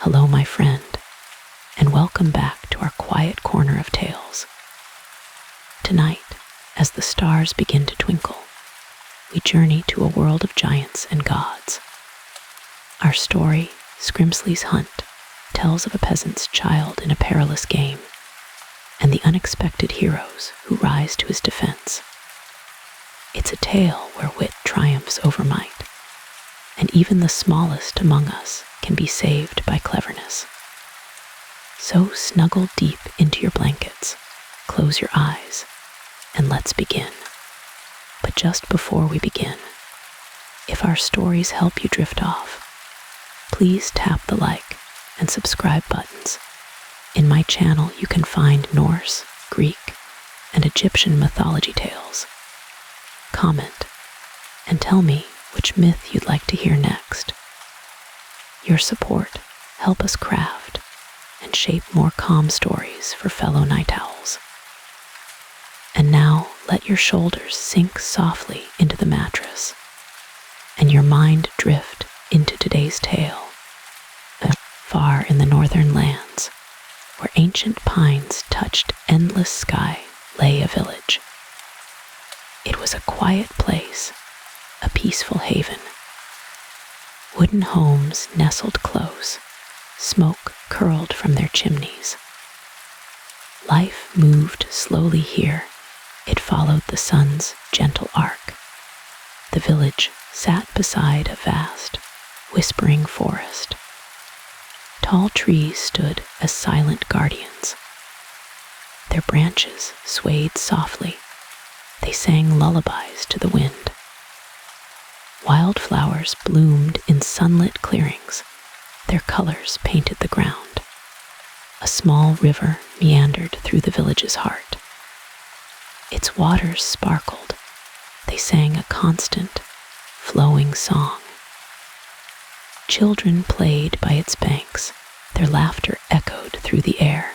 Hello, my friend, and welcome back to our quiet corner of tales. Tonight, as the stars begin to twinkle, we journey to a world of giants and gods. Our story, Scrimsley's Hunt, tells of a peasant's child in a perilous game and the unexpected heroes who rise to his defense. It's a tale where wit triumphs over might, and even the smallest among us can be saved by cleverness. So snuggle deep into your blankets, close your eyes, and let's begin. But just before we begin, if our stories help you drift off, please tap the like and subscribe buttons. In my channel, you can find Norse, Greek, and Egyptian mythology tales. Comment and tell me which myth you'd like to hear next. Your support helps us craft and shape more calm stories for fellow night owls. And now let your shoulders sink softly into the mattress and your mind drift into today's tale. Far in the northern lands, where ancient pines touched endless sky, lay a village. It was a quiet place, a peaceful haven. Wooden homes nestled close, smoke curled from their chimneys. Life moved slowly here. It followed the sun's gentle arc. The village sat beside a vast, whispering forest. Tall trees stood as silent guardians. Their branches swayed softly. They sang lullabies to the wind. Wildflowers bloomed in sunlit clearings. Their colors painted the ground. A small river meandered through the village's heart. Its waters sparkled. They sang a constant, flowing song. Children played by its banks. Their laughter echoed through the air.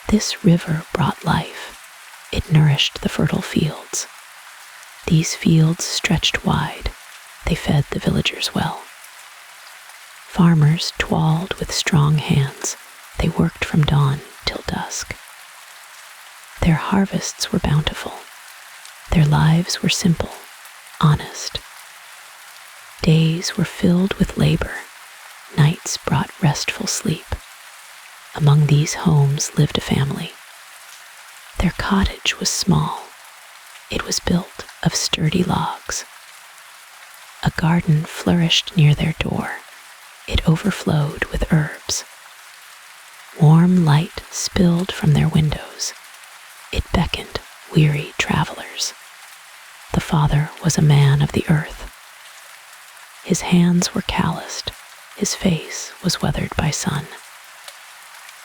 This river brought life. It nourished the fertile fields. These fields stretched wide. They fed the villagers well. Farmers toiled with strong hands. They worked from dawn till dusk. Their harvests were bountiful. Their lives were simple, honest. Days were filled with labor. Nights brought restful sleep. Among these homes lived a family. Their cottage was small. It was built of sturdy logs. A garden flourished near their door. It overflowed with herbs. Warm light spilled from their windows. It beckoned weary travelers. The father was a man of the earth. His hands were calloused. His face was weathered by sun.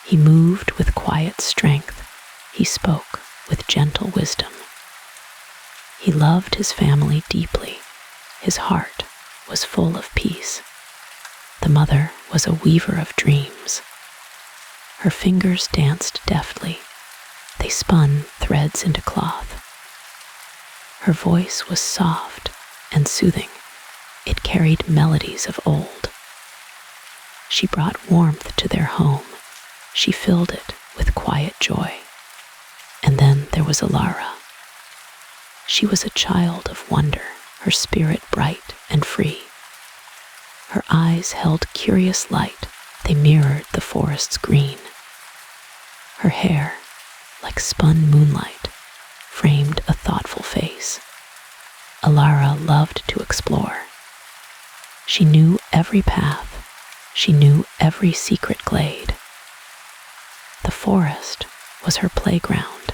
He moved with quiet strength. He spoke with gentle wisdom. He loved his family deeply. His heart was full of peace. The mother was a weaver of dreams. Her fingers danced deftly. They spun threads into cloth. Her voice was soft and soothing. It carried melodies of old. She brought warmth to their home. She filled it with quiet joy. And then there was Elara. She was a child of wonder, her spirit bright and free. Her eyes held curious light. They mirrored the forest's green. Her hair, like spun moonlight, framed a thoughtful face. Elara loved to explore. She knew every path. She knew every secret glade. The forest was her playground,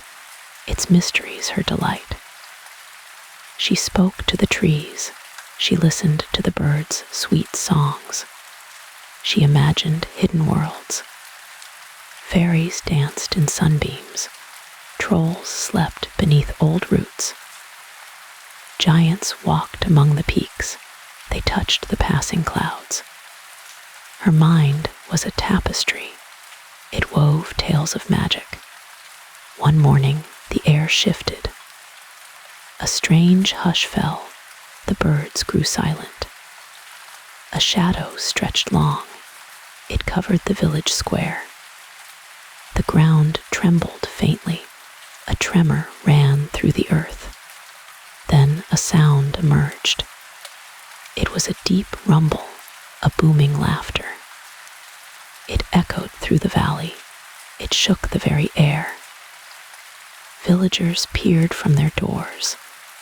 its mysteries her delight. She spoke to the trees. She listened to the birds' sweet songs. She imagined hidden worlds. Fairies danced in sunbeams. Trolls slept beneath old roots. Giants walked among the peaks. They touched the passing clouds. Her mind was a tapestry. It wove tales of magic. One morning, the air shifted. A strange hush fell. The birds grew silent. A shadow stretched long. It covered the village square. The ground trembled faintly. A tremor ran through the earth. Then a sound emerged. It was a deep rumble, a booming laughter. It echoed through the valley. It shook the very air. Villagers peered from their doors.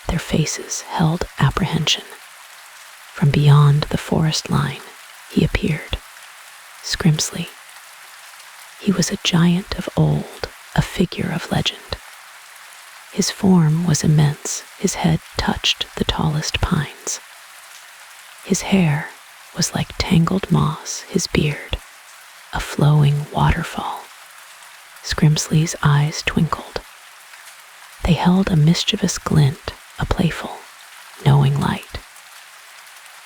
Their faces held apprehension. From beyond the forest line, he appeared. Scrimsley. He was a giant of old, a figure of legend. His form was immense. His head touched the tallest pines. His hair was like tangled moss, his beard, a flowing waterfall. Scrimsley's eyes twinkled. They held a mischievous glint, a playful, knowing light.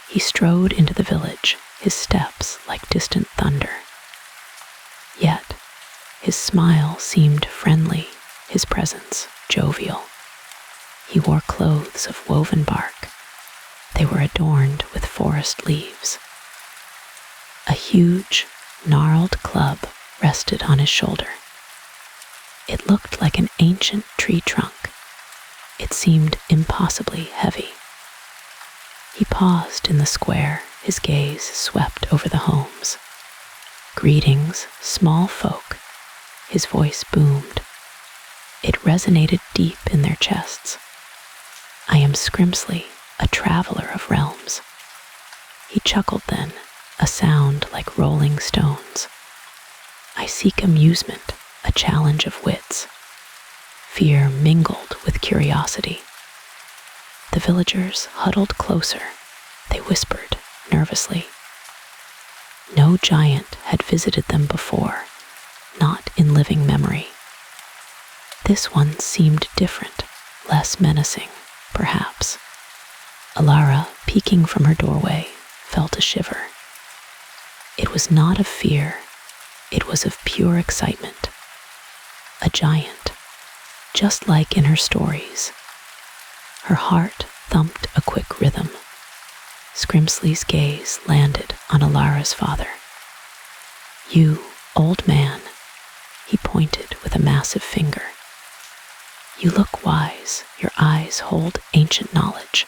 He strode into the village, his steps like distant thunder. Yet, his smile seemed friendly, his presence jovial. He wore clothes of woven bark. They were adorned with forest leaves. A huge, gnarled club rested on his shoulder. It looked like an ancient tree trunk. It seemed impossibly heavy. He paused in the square, his gaze swept over the homes. Greetings, small folk, his voice boomed. It resonated deep in their chests. I am Scrimsley, a traveler of realms. He chuckled then, a sound like rolling stones. I seek amusement, a challenge of wits. Fear mingled with curiosity. The villagers huddled closer. They whispered nervously. No giant had visited them before, not in living memory. This one seemed different, less menacing, perhaps. Elara, peeking from her doorway, felt a shiver. It was not of fear, it was of pure excitement. A giant, just like in her stories. Her heart thumped a quick rhythm. Scrimsley's gaze landed on Elara's father. You, old man, he pointed with a massive finger. You look wise, your eyes hold ancient knowledge.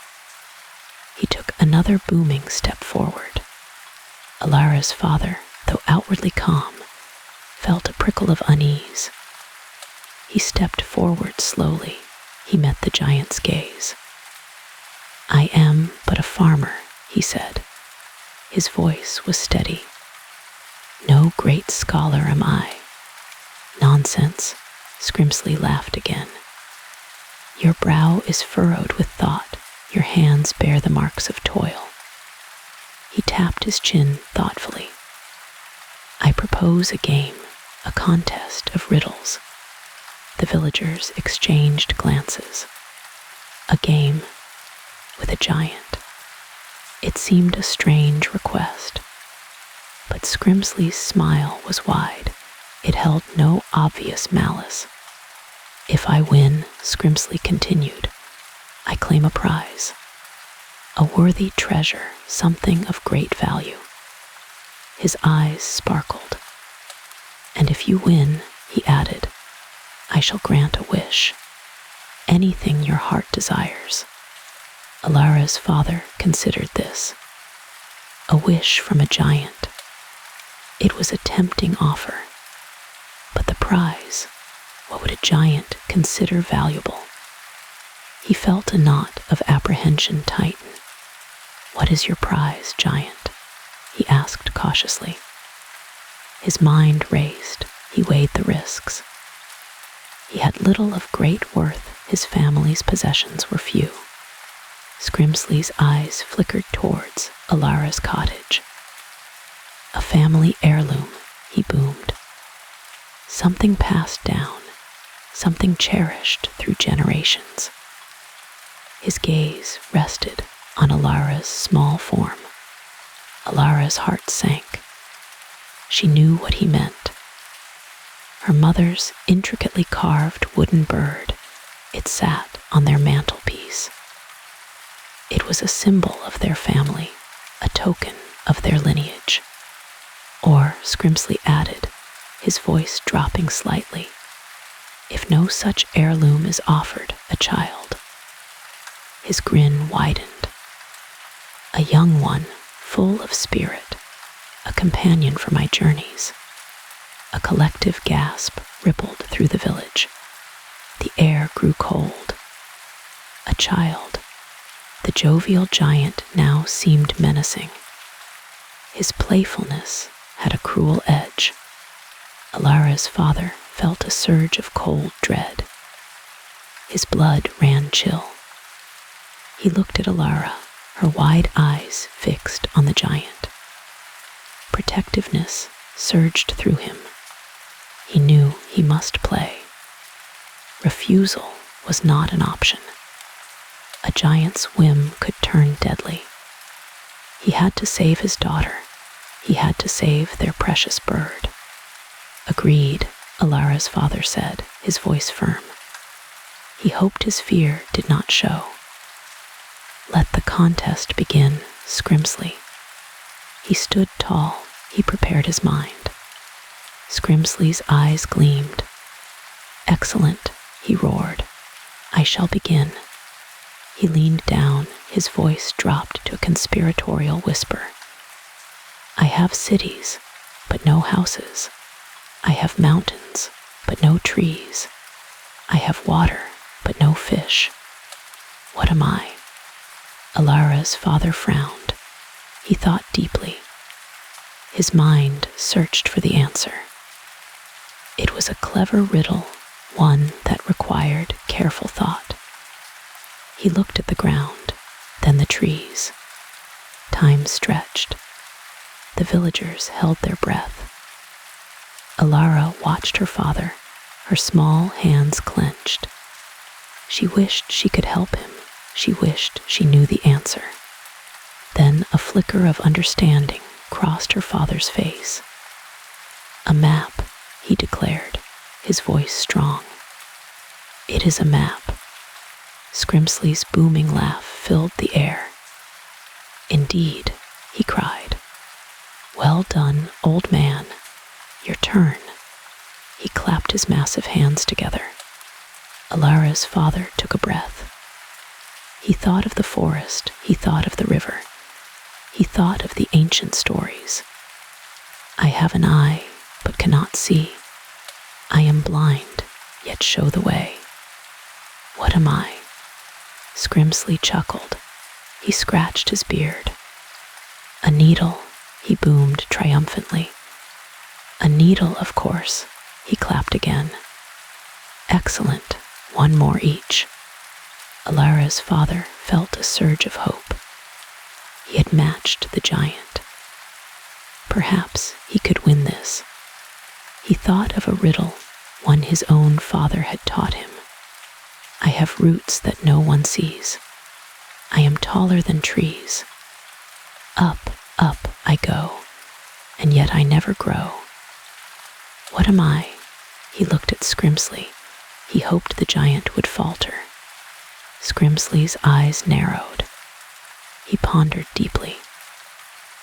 He took another booming step forward. Elara's father, though outwardly calm, felt a prickle of unease. He stepped forward slowly. He met the giant's gaze. I am but a farmer, he said. His voice was steady. No great scholar am I. Nonsense, Scrimsley laughed again. Your brow is furrowed with thought. Your hands bear the marks of toil. He tapped his chin thoughtfully. I propose a game, a contest of riddles. The villagers exchanged glances. A game with a giant. It seemed a strange request, but Scrimsley's smile was wide. It held no obvious malice. If I win, Scrimsley continued, I claim a prize, a worthy treasure, something of great value. His eyes sparkled. And if you win, he added, I shall grant a wish, anything your heart desires. Elara's father considered this. A wish from a giant. It was a tempting offer. But the prize, what would a giant consider valuable? He felt a knot of apprehension tighten. What is your prize, giant? He asked cautiously. His mind raced. He weighed the risks. He had little of great worth. His family's possessions were few. Scrimsley's eyes flickered towards Elara's cottage. A family heirloom, he boomed. Something passed down, something cherished through generations. His gaze rested on Elara's small form. Elara's heart sank. She knew what he meant. Her mother's intricately carved wooden bird, it sat on their mantelpiece. It was a symbol of their family, a token of their lineage. Or Scrimsley added, his voice dropping slightly. If no such heirloom is offered a child. His grin widened. A young one, full of spirit, a companion for my journeys. A collective gasp rippled through the village. The air grew cold. A child. The jovial giant now seemed menacing. His playfulness had a cruel edge. Elara's father felt a surge of cold dread. His blood ran chill. He looked at Elara, her wide eyes fixed on the giant. Protectiveness surged through him. He knew he must play. Refusal was not an option. A giant's whim could turn deadly. He had to save his daughter. He had to save their precious bird. Agreed, Elara's father said, his voice firm. He hoped his fear did not show. Let the contest begin, Scrimsley. He stood tall. He prepared his mind. Scrimsley's eyes gleamed. Excellent, he roared. I shall begin. He leaned down, his voice dropped to a conspiratorial whisper. I have cities, but no houses. I have mountains, but no trees. I have water, but no fish. What am I? Elara's father frowned. He thought deeply. His mind searched for the answer. It was a clever riddle, one that required careful thought. He looked at the ground, then the trees. Time stretched. The villagers held their breath. Elara watched her father, her small hands clenched. She wished she could help him. She wished she knew the answer. Then a flicker of understanding crossed her father's face. A map, he declared, his voice strong. It is a map. Scrimsley's booming laugh filled the air. Indeed, he cried. Well done, old man. Your turn. He clapped his massive hands together. Elara's father took a breath. He thought of the forest. He thought of the river. He thought of the ancient stories. I have an eye, but cannot see. I am blind, yet show the way. What am I? Scrimsley chuckled. He scratched his beard. A needle, he boomed triumphantly. A needle, of course, he clapped again. Excellent, one more each. Elara's father felt a surge of hope. He had matched the giant. Perhaps he could win this. He thought of a riddle, one his own father had taught him. I have roots that no one sees. I am taller than trees. Up, up I go, and yet I never grow. What am I? He looked at Scrimsley. He hoped the giant would falter. Scrimsley's eyes narrowed. He pondered deeply.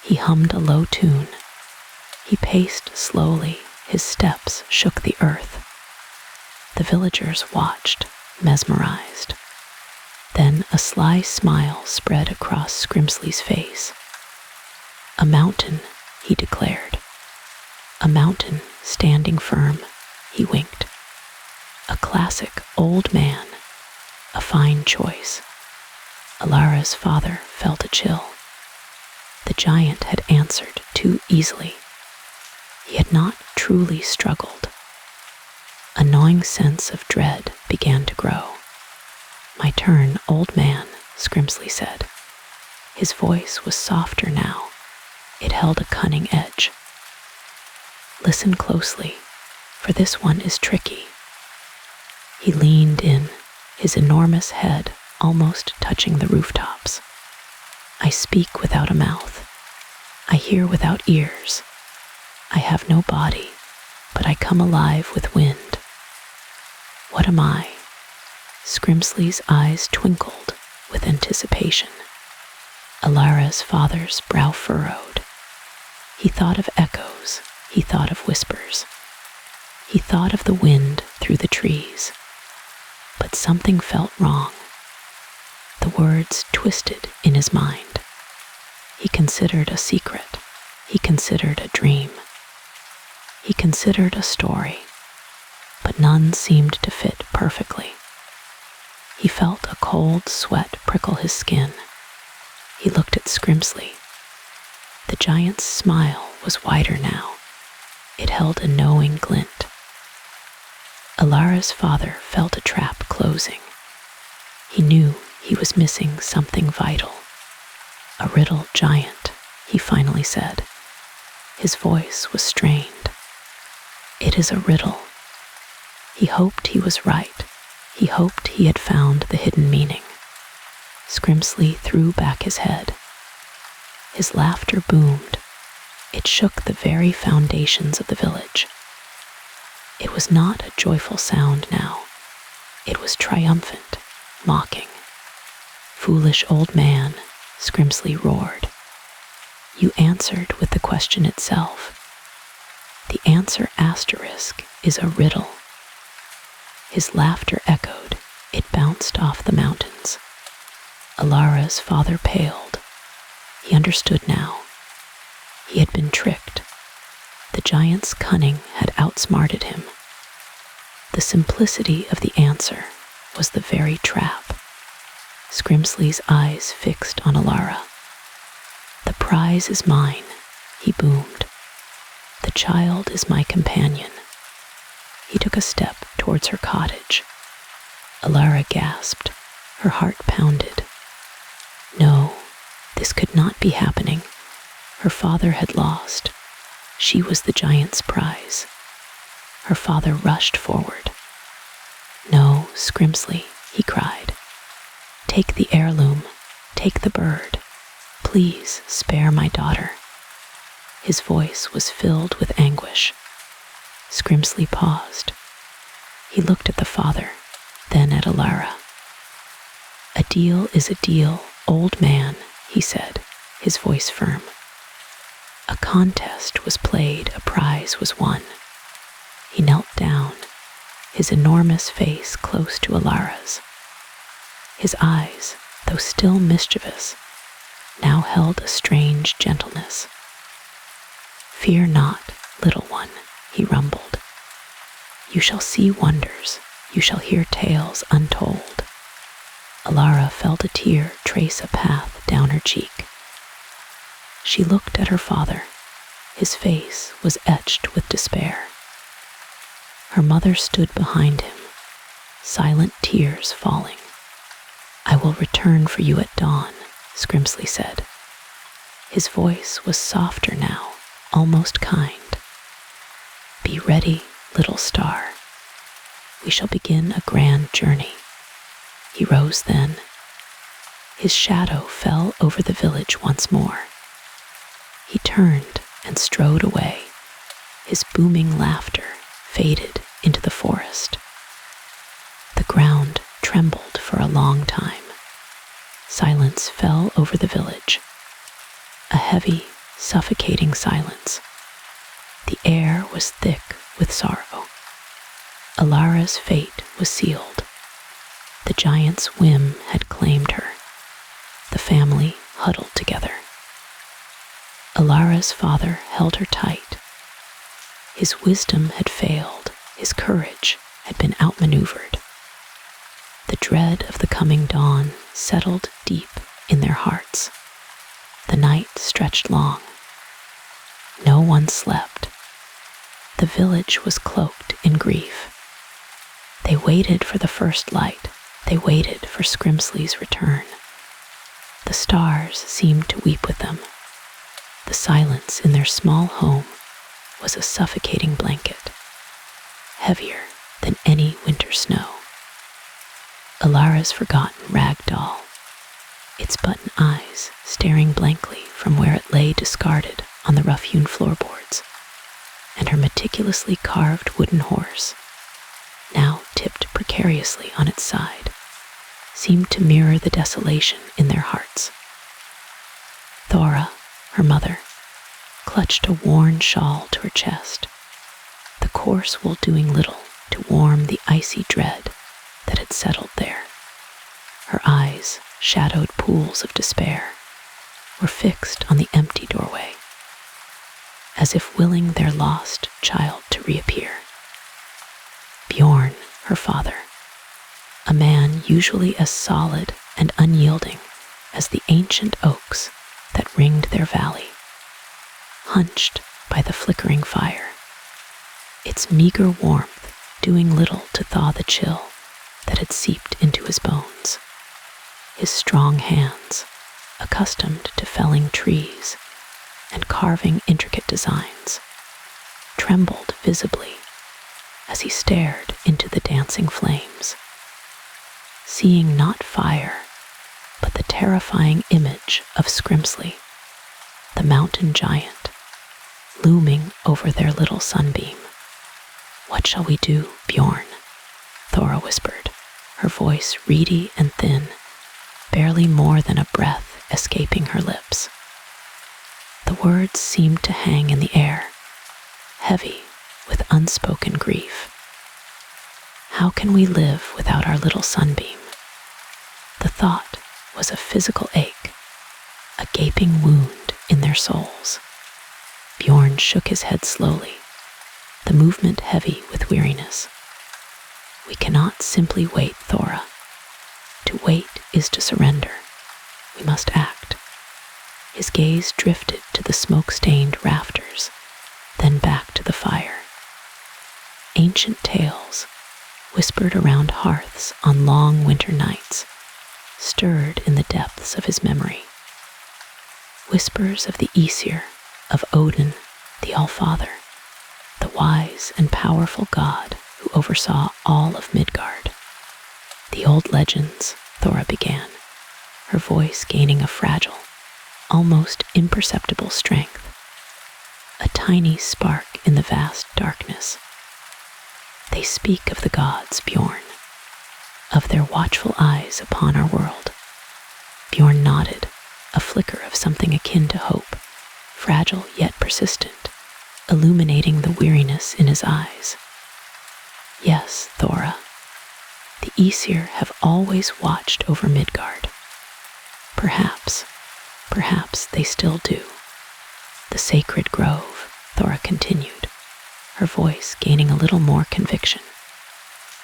He hummed a low tune. He paced slowly. His steps shook the earth. The villagers watched, mesmerized. Then a sly smile spread across Scrimsley's face. A mountain, he declared. A mountain standing firm, he winked. A classic old man, a fine choice. Elara's father felt a chill. The giant had answered too easily. He had not truly struggled. A gnawing sense of dread began to grow. My turn, old man, Scrimsley said. His voice was softer now. It held a cunning edge. Listen closely, for this one is tricky. He leaned in, his enormous head almost touching the rooftops. I speak without a mouth. I hear without ears. I have no body, but I come alive with wind. What am I? Scrimsley's eyes twinkled with anticipation. Elara's father's brow furrowed. He thought of echoes. he thought of whispers. He thought of the wind through the trees. But something felt wrong. The words twisted in his mind. He considered a secret. He considered a dream. He considered a story, but none seemed to fit perfectly. He felt a cold sweat prickle his skin. He looked at Scrimsley. The giant's smile was wider now. It held a knowing glint. Elara's father felt a trap closing. He knew he was missing something vital. A riddle giant, he finally said. His voice was strained. It is a riddle. He hoped he was right. He hoped he had found the hidden meaning. Scrimsley threw back his head. His laughter boomed. It shook the very foundations of the village. It was not a joyful sound now. It was triumphant, mocking. "Foolish old man," Scrimsley roared. "You answered with the question itself. The answer asterisk is a riddle." His laughter echoed. It bounced off the mountains. Elara's father paled. He understood now. He had been tricked. The giant's cunning had outsmarted him. The simplicity of the answer was the very trap. Scrimsley's eyes fixed on Elara. "The prize is mine," he boomed. "The child is my companion." He took a step towards her cottage. Elara gasped. Her heart pounded. No, this could not be happening. Her father had lost. She was the giant's prize. Her father rushed forward. "No, Scrimsley," he cried. "Take the heirloom. Take the bird. Please spare my daughter." His voice was filled with anguish. Scrimsley paused. He looked at the father, then at Elara. "A deal is a deal, old man," he said, his voice firm. "A contest was played, a prize was won." He knelt down, his enormous face close to Elara's. His eyes, though still mischievous, now held a strange gentleness. "Fear not, little one," he rumbled. "You shall see wonders, you shall hear tales untold." Elara felt a tear trace a path down her cheek. She looked at her father. His face was etched with despair. Her mother stood behind him, silent tears falling. "I will return for you at dawn," Scrimsley said. His voice was softer now, almost kind. "Be ready, little star. We shall begin a grand journey." He rose then. His shadow fell over the village once more. He turned and strode away. His booming laughter faded into the forest. The ground trembled for a long time. Silence fell over the village. A heavy, suffocating silence. The air was thick with sorrow. Elara's fate was sealed. The giant's whim had claimed her. The family huddled together. Elara's father held her tight. His wisdom had failed. His courage had been outmaneuvered. The dread of the coming dawn settled deep in their hearts. The night stretched long. No one slept. The village was cloaked in grief. They waited for the first light. They waited for Scrimsley's return. The stars seemed to weep with them. The silence in their small home was a suffocating blanket, heavier than any winter snow. Elara's forgotten rag doll, its button eyes staring blankly from where it lay discarded on the rough-hewn floorboards, and her meticulously carved wooden horse, now tipped precariously on its side, seemed to mirror the desolation in their hearts. Thora, her mother, clutched a worn shawl to her chest, the coarse wool doing little to warm the icy dread that had settled there. Her eyes, shadowed pools of despair, were fixed on the empty doorway, as if willing their lost child to reappear. Bjorn, her father, a man usually as solid and unyielding as the ancient oaks that ringed their valley, hunched by the flickering fire, its meager warmth doing little to thaw the chill that had seeped into his bones. His strong hands, accustomed to felling trees and carving intricate designs, trembled visibly as he stared into the dancing flames, seeing not fire, but the terrifying image of Scrimsley, the mountain giant, looming over their little sunbeam. "What shall we do, Bjorn?" Thora whispered, her voice reedy and thin, barely more than a breath escaping her lips. The words seemed to hang in the air, heavy with unspoken grief. How can we live without our little sunbeam? The thought was a physical ache, a gaping wound in their souls. Bjorn shook his head slowly, the movement heavy with weariness. "We cannot simply wait, Thora. To wait is to surrender. We must act." His gaze drifted to the smoke-stained rafters, then back to the fire. Ancient tales, whispered around hearths on long winter nights, stirred in the depths of his memory. Whispers of the Aesir, of Odin, the Allfather, the wise and powerful god who oversaw all of Midgard. "The old legends," Thora began, her voice gaining a fragile, almost imperceptible strength, a tiny spark in the vast darkness. "They speak of the gods, Bjorn, of their watchful eyes upon our world." Bjorn nodded, a flicker of something akin to hope, fragile yet persistent, illuminating the weariness in his eyes. "Yes, Thora, the Aesir have always watched over Midgard. Perhaps they still do." "The sacred grove," Thora continued, her voice gaining a little more conviction,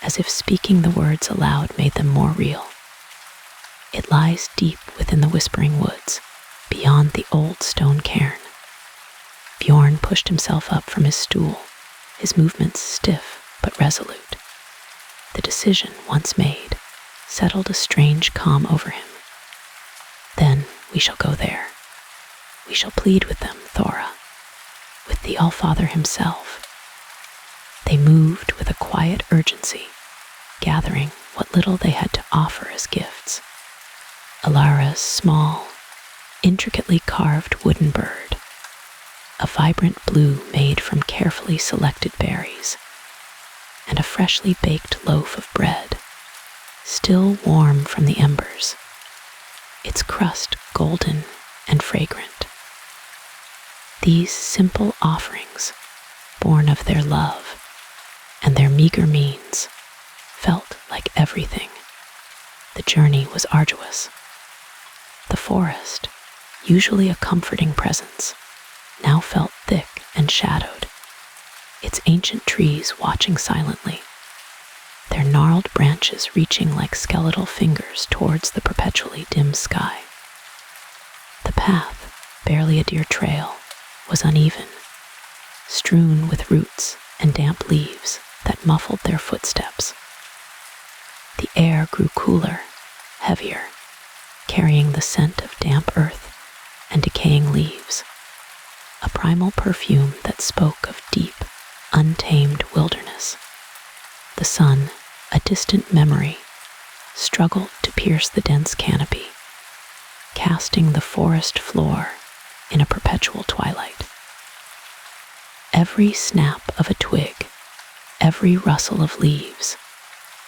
as if speaking the words aloud made them more real. "It lies deep within the whispering woods, beyond the old stone cairn." Bjorn pushed himself up from his stool, his movements stiff but resolute. The decision, once made, settled a strange calm over him. "Then we shall go there. We shall plead with them, Thora, with the Allfather himself." They moved with a quiet urgency, gathering what little they had to offer as gifts. Elara's small, intricately carved wooden bird, a vibrant blue made from carefully selected berries, and a freshly baked loaf of bread, still warm from the embers, its crust golden and fragrant. These simple offerings, born of their love and their meager means, felt like everything. The journey was arduous. The forest, usually a comforting presence, now felt thick and shadowed, its ancient trees watching silently, their gnarled branches reaching like skeletal fingers towards the perpetually dim sky. The path, barely a deer trail, was uneven, strewn with roots and damp leaves that muffled their footsteps. The air grew cooler, heavier, carrying the scent of damp earth and decaying leaves, a primal perfume that spoke of deep, untamed wilderness. The sun, a distant memory, struggled to pierce the dense canopy, casting the forest floor in a perpetual twilight. Every snap of a twig, every rustle of leaves,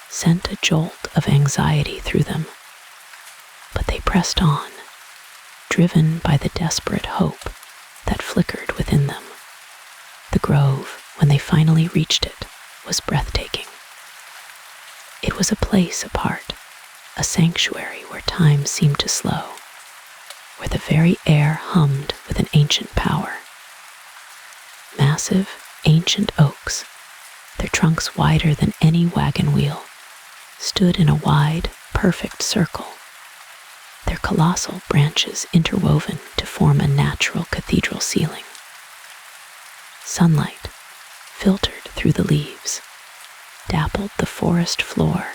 sent a jolt of anxiety through them. But they pressed on, driven by the desperate hope that flickered within them. The grove, when they finally reached it, was breathtaking. It was a place apart, a sanctuary where time seemed to slow, where the very air hummed with an ancient power. Massive, ancient oaks, their trunks wider than any wagon wheel, stood in a wide, perfect circle, their colossal branches interwoven to form a natural cathedral ceiling. Sunlight, filtered through the leaves, dappled the forest floor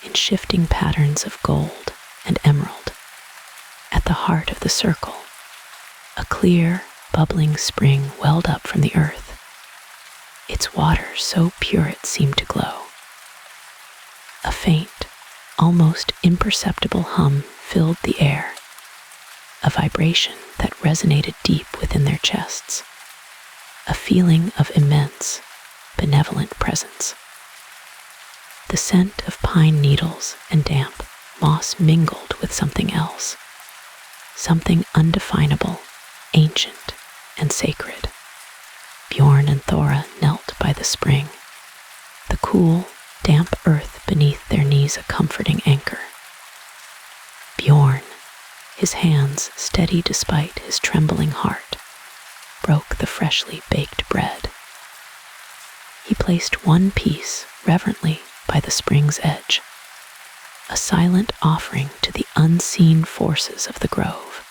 in shifting patterns of gold and emerald. At the heart of the circle, a clear, bubbling spring welled up from the earth, its water so pure it seemed to glow. A faint, almost imperceptible hum filled the air, a vibration that resonated deep within their chests, a feeling of immense, benevolent presence. The scent of pine needles and damp moss mingled with something else, something undefinable, ancient, and sacred. Bjorn and Thora knelt by the spring, the cool, damp earth beneath their knees a comforting anchor. Bjorn, his hands steady despite his trembling heart, broke the freshly baked bread. He placed one piece reverently by the spring's edge, a silent offering to the unseen forces of the grove.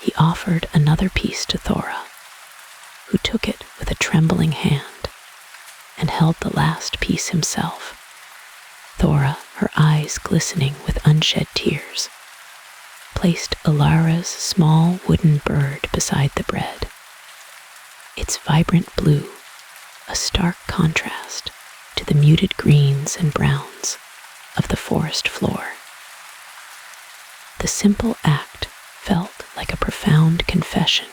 He offered another piece to Thora, who took it with a trembling hand and held the last piece himself. Thora, her eyes glistening with unshed tears, placed Elara's small wooden bird beside the bread. Its vibrant blue, a stark contrast to the muted greens and browns of the forest floor. The simple act felt like a profound confession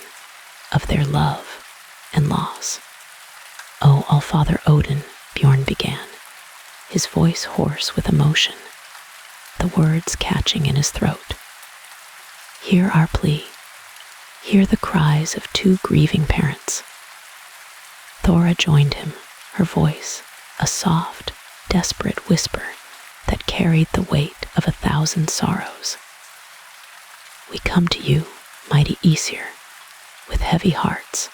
of their love and loss. "Oh, Allfather Odin," Bjorn began, his voice hoarse with emotion, the words catching in his throat. "Hear our plea. Hear the cries of two grieving parents." Thora joined him, her voice a soft, desperate whisper that carried the weight of 1,000 sorrows. "We come to you, mighty Aesir, with heavy hearts,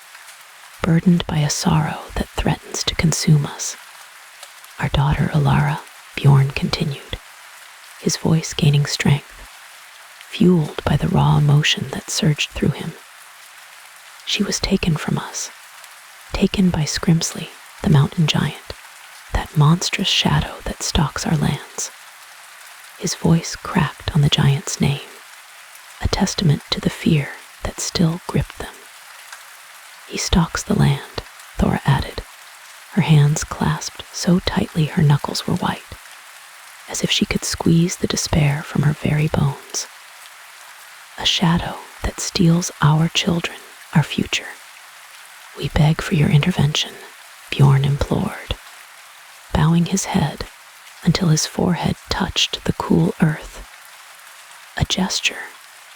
burdened by a sorrow that threatens to consume us. Our daughter Elara," Bjorn continued, his voice gaining strength, fueled by the raw emotion that surged through him. "She was taken from us, taken by Scrimsley, the mountain giant, that monstrous shadow that stalks our lands." His voice cracked on the giant's name, a testament to the fear that still gripped them. "He stalks the land," Thora added, her hands clasped so tightly her knuckles were white, as if she could squeeze the despair from her very bones. "A shadow that steals our children, our future. We beg for your intervention," Bjorn implored, bowing his head until his forehead touched the cool earth, a gesture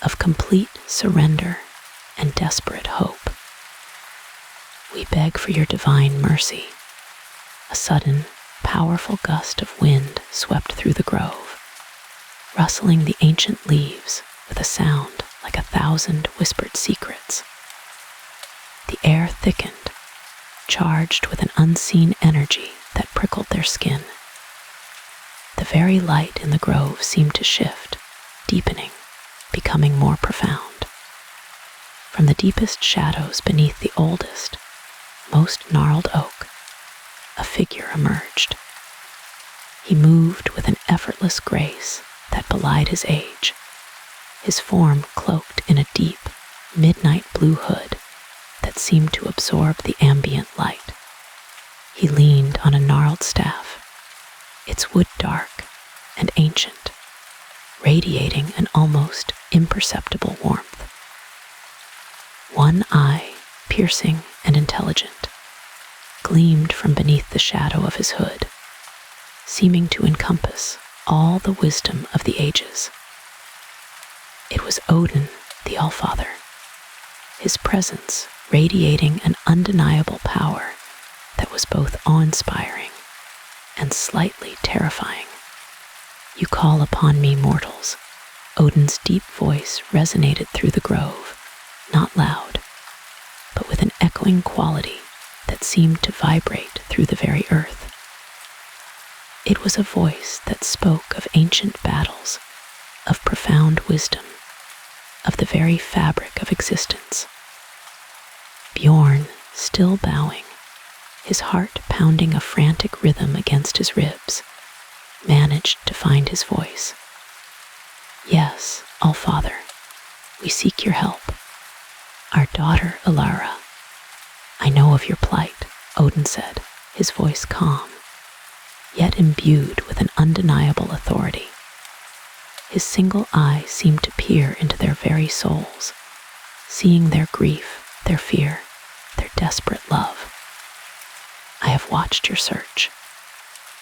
of complete surrender and desperate hope. "We beg for your divine mercy." A sudden, powerful gust of wind swept through the grove, rustling the ancient leaves with a sound like 1,000 whispered secrets. The air thickened, charged with an unseen energy that prickled their skin. The very light in the grove seemed to shift, deepening, becoming more profound. From the deepest shadows beneath the oldest, most gnarled oak, a figure emerged. He moved with an effortless grace that belied his age, his form cloaked in a deep, midnight blue hood that seemed to absorb the ambient light. He leaned on a gnarled staff, its wood dark and ancient, radiating an almost imperceptible warmth. One eye, piercing and intelligent, gleamed from beneath the shadow of his hood, seeming to encompass all the wisdom of the ages. It was Odin, the Allfather, his presence radiating an undeniable power that was both awe-inspiring and slightly terrifying. "You call upon me, mortals." Odin's deep voice resonated through the grove, not loud, but with an echoing quality that seemed to vibrate through the very earth. It was a voice that spoke of ancient battles, of profound wisdom, of the very fabric of existence. Bjorn, still bowing, his heart pounding a frantic rhythm against his ribs, managed to find his voice. "Yes, All-Father, we seek your help. Our daughter, Elara." "I know of your plight," Odin said, his voice calm, yet imbued with an undeniable authority. His single eye seemed to peer into their very souls, seeing their grief, their fear, their desperate love. "I have watched your search.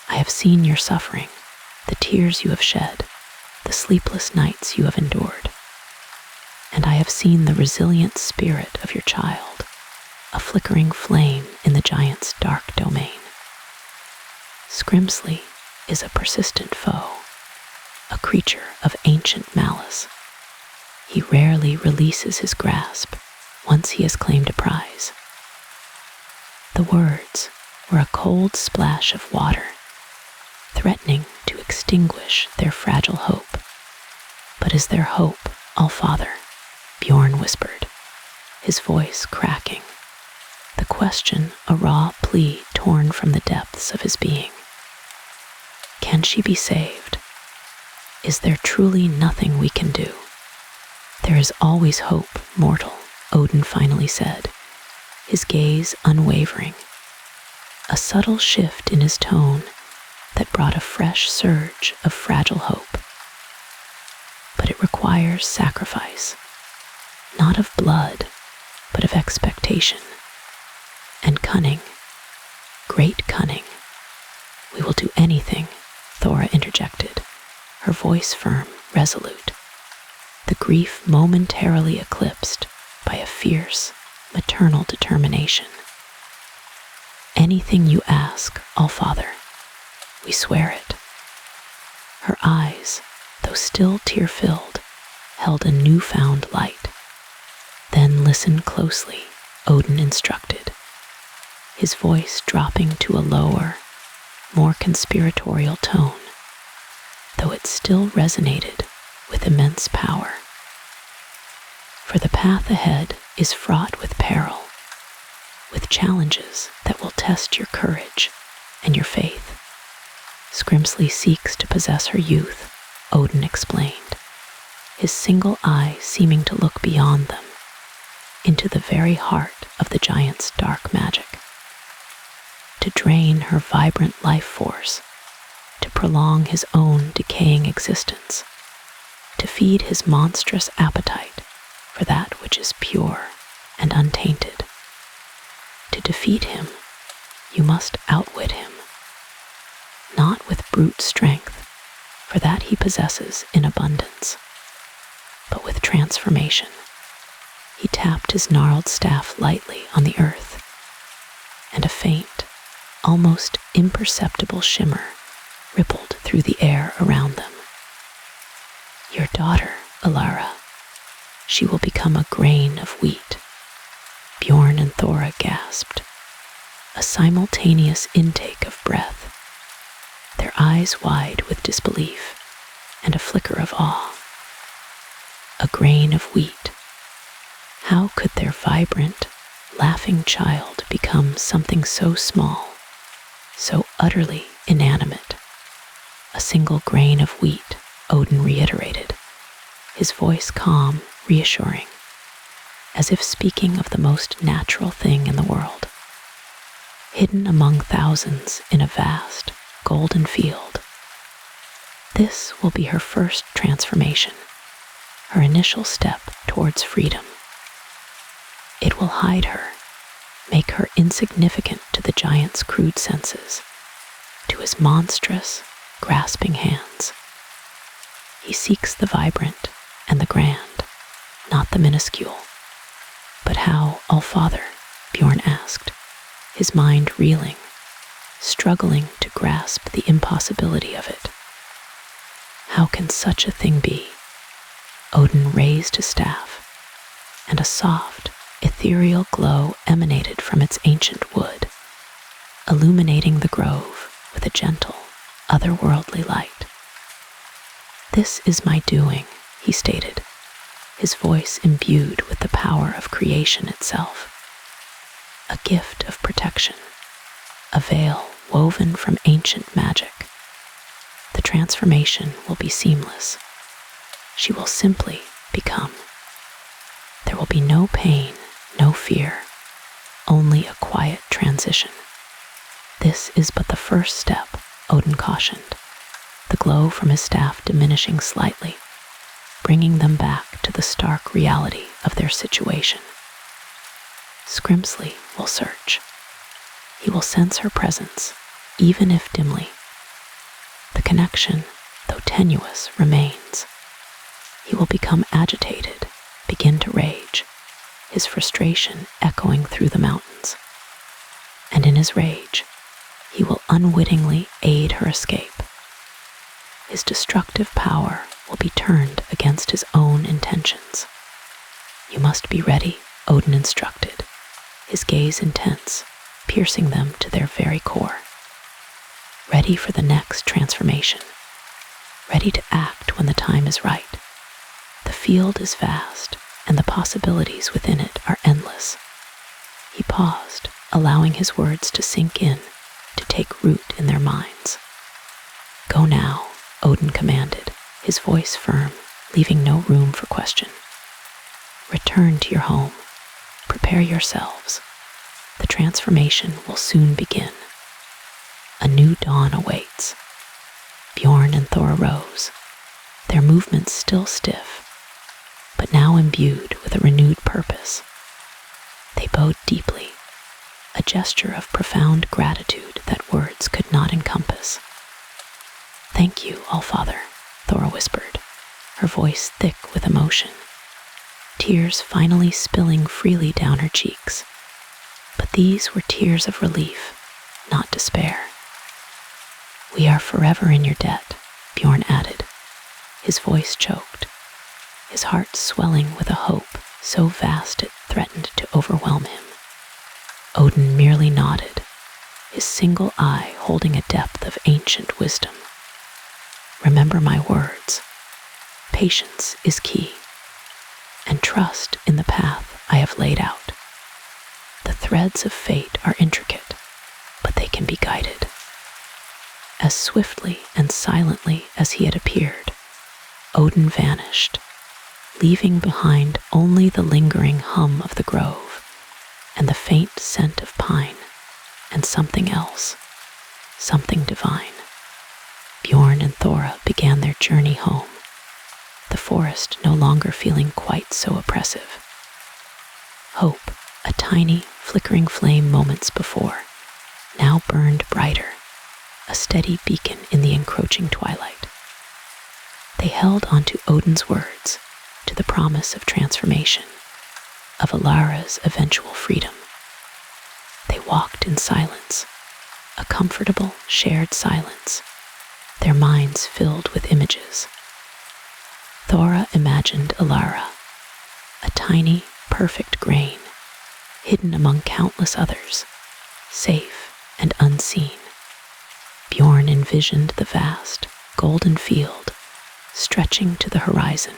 I have seen your suffering, the tears you have shed, the sleepless nights you have endured. And I have seen the resilient spirit of your child, a flickering flame in the giant's dark domain. Scrimsley is a persistent foe, a creature of ancient malice. He rarely releases his grasp once he has claimed a prize." The words were a cold splash of water, threatening to extinguish their fragile hope. "But is there hope, All-Father?" Bjorn whispered, his voice cracking, the question a raw plea torn from the depths of his being. "Can she be saved? Is there truly nothing we can do?" "There is always hope, mortal," Odin finally said, his gaze unwavering, a subtle shift in his tone that brought a fresh surge of fragile hope. "But it requires sacrifice, not of blood, but of expectation. And cunning, great cunning." "We will do anything," Thora interjected, her voice firm, resolute, the grief momentarily eclipsed by a fierce, maternal determination. "Anything you ask, All-Father, we swear it." Her eyes, though still tear-filled, held a newfound light. "Then listen closely," Odin instructed, his voice dropping to a lower, more conspiratorial tone, though it still resonated with immense power. "For the path ahead is fraught with peril, with challenges that will test your courage and your faith. Scrimsley seeks to possess her youth," Odin explained, his single eye seeming to look beyond them, into the very heart of the giant's dark magic. "To drain her vibrant life force, to prolong his own decaying existence, to feed his monstrous appetite for that which is pure and untainted. To defeat him, you must outwit him, not with brute strength, for that he possesses in abundance, but with transformation." He tapped his gnarled staff lightly on the earth, and a faint, almost imperceptible shimmer rippled through the air around them. "Your daughter, Elara, she will become a grain of wheat." Bjorn and Thora gasped, a simultaneous intake of breath, their eyes wide with disbelief and a flicker of awe. A grain of wheat. How could their vibrant, laughing child become something so small, so utterly inanimate? "A single grain of wheat," Odin reiterated, his voice calm, reassuring, as if speaking of the most natural thing in the world. "Hidden among thousands in a vast, golden field. This will be her first transformation, her initial step towards freedom. It will hide her, make her insignificant to the giant's crude senses, to his monstrous, grasping hands. He seeks the vibrant and the grand, not the minuscule. But how, Allfather? Bjorn asked, his mind reeling, struggling to grasp the impossibility of it. How can such a thing be? Odin raised his staff, and a soft, ethereal glow emanated from its ancient wood, illuminating the grove with a gentle, otherworldly light. "This is my doing," he stated, his voice imbued with the power of creation itself. A gift of protection, a veil woven from ancient magic. The transformation will be seamless. She will simply become. There will be no pain, no fear, only a quiet transition. This is but the first step, Odin cautioned, the glow from his staff diminishing slightly, bringing them back to the stark reality of their situation. Scrimsley will search. He will sense her presence, even if dimly. The connection, though tenuous, remains. He will become agitated, begin to rage, his frustration echoing through the mountains. And in his rage, he will unwittingly aid her escape. His destructive power will be turned against his own intentions. "You must be ready," Odin instructed, his gaze intense, piercing them to their very core. Ready for the next transformation, ready to act when the time is right. The field is vast, and the possibilities within it are endless. He paused, allowing his words to sink in, to take root in their minds. "Go now," Odin commanded, his voice firm, leaving no room for question. "Return to your home. Prepare yourselves. The transformation will soon begin. A new dawn awaits." Bjorn and Thor rose, their movements still stiff, but now imbued with a renewed purpose. They bowed deeply, a gesture of profound gratitude that words could not encompass. "Thank you, Allfather," Thor whispered, her voice thick with emotion, tears finally spilling freely down her cheeks. But these were tears of relief, not despair. "We are forever in your debt," Bjorn added, his voice choked, his heart swelling with a hope so vast it threatened to overwhelm him. Odin merely nodded, his single eye holding a depth of ancient wisdom. "Remember my words. Patience is key, and trust in the path I have laid out. The threads of fate are intricate, but they can be guided." As swiftly and silently as he had appeared, Odin vanished, leaving behind only the lingering hum of the grove and the faint scent of pine and something else, something divine. Bjorn and Thora began their journey home, the forest no longer feeling quite so oppressive. Hope, a tiny, flickering flame moments before, now burned brighter, a steady beacon in the encroaching twilight. They held onto Odin's words, to the promise of transformation, of Elara's eventual freedom. They walked in silence, a comfortable, shared silence, their minds filled with images. Thora imagined Elara, a tiny, perfect grain, hidden among countless others, safe and unseen. Bjorn envisioned the vast, golden field stretching to the horizon,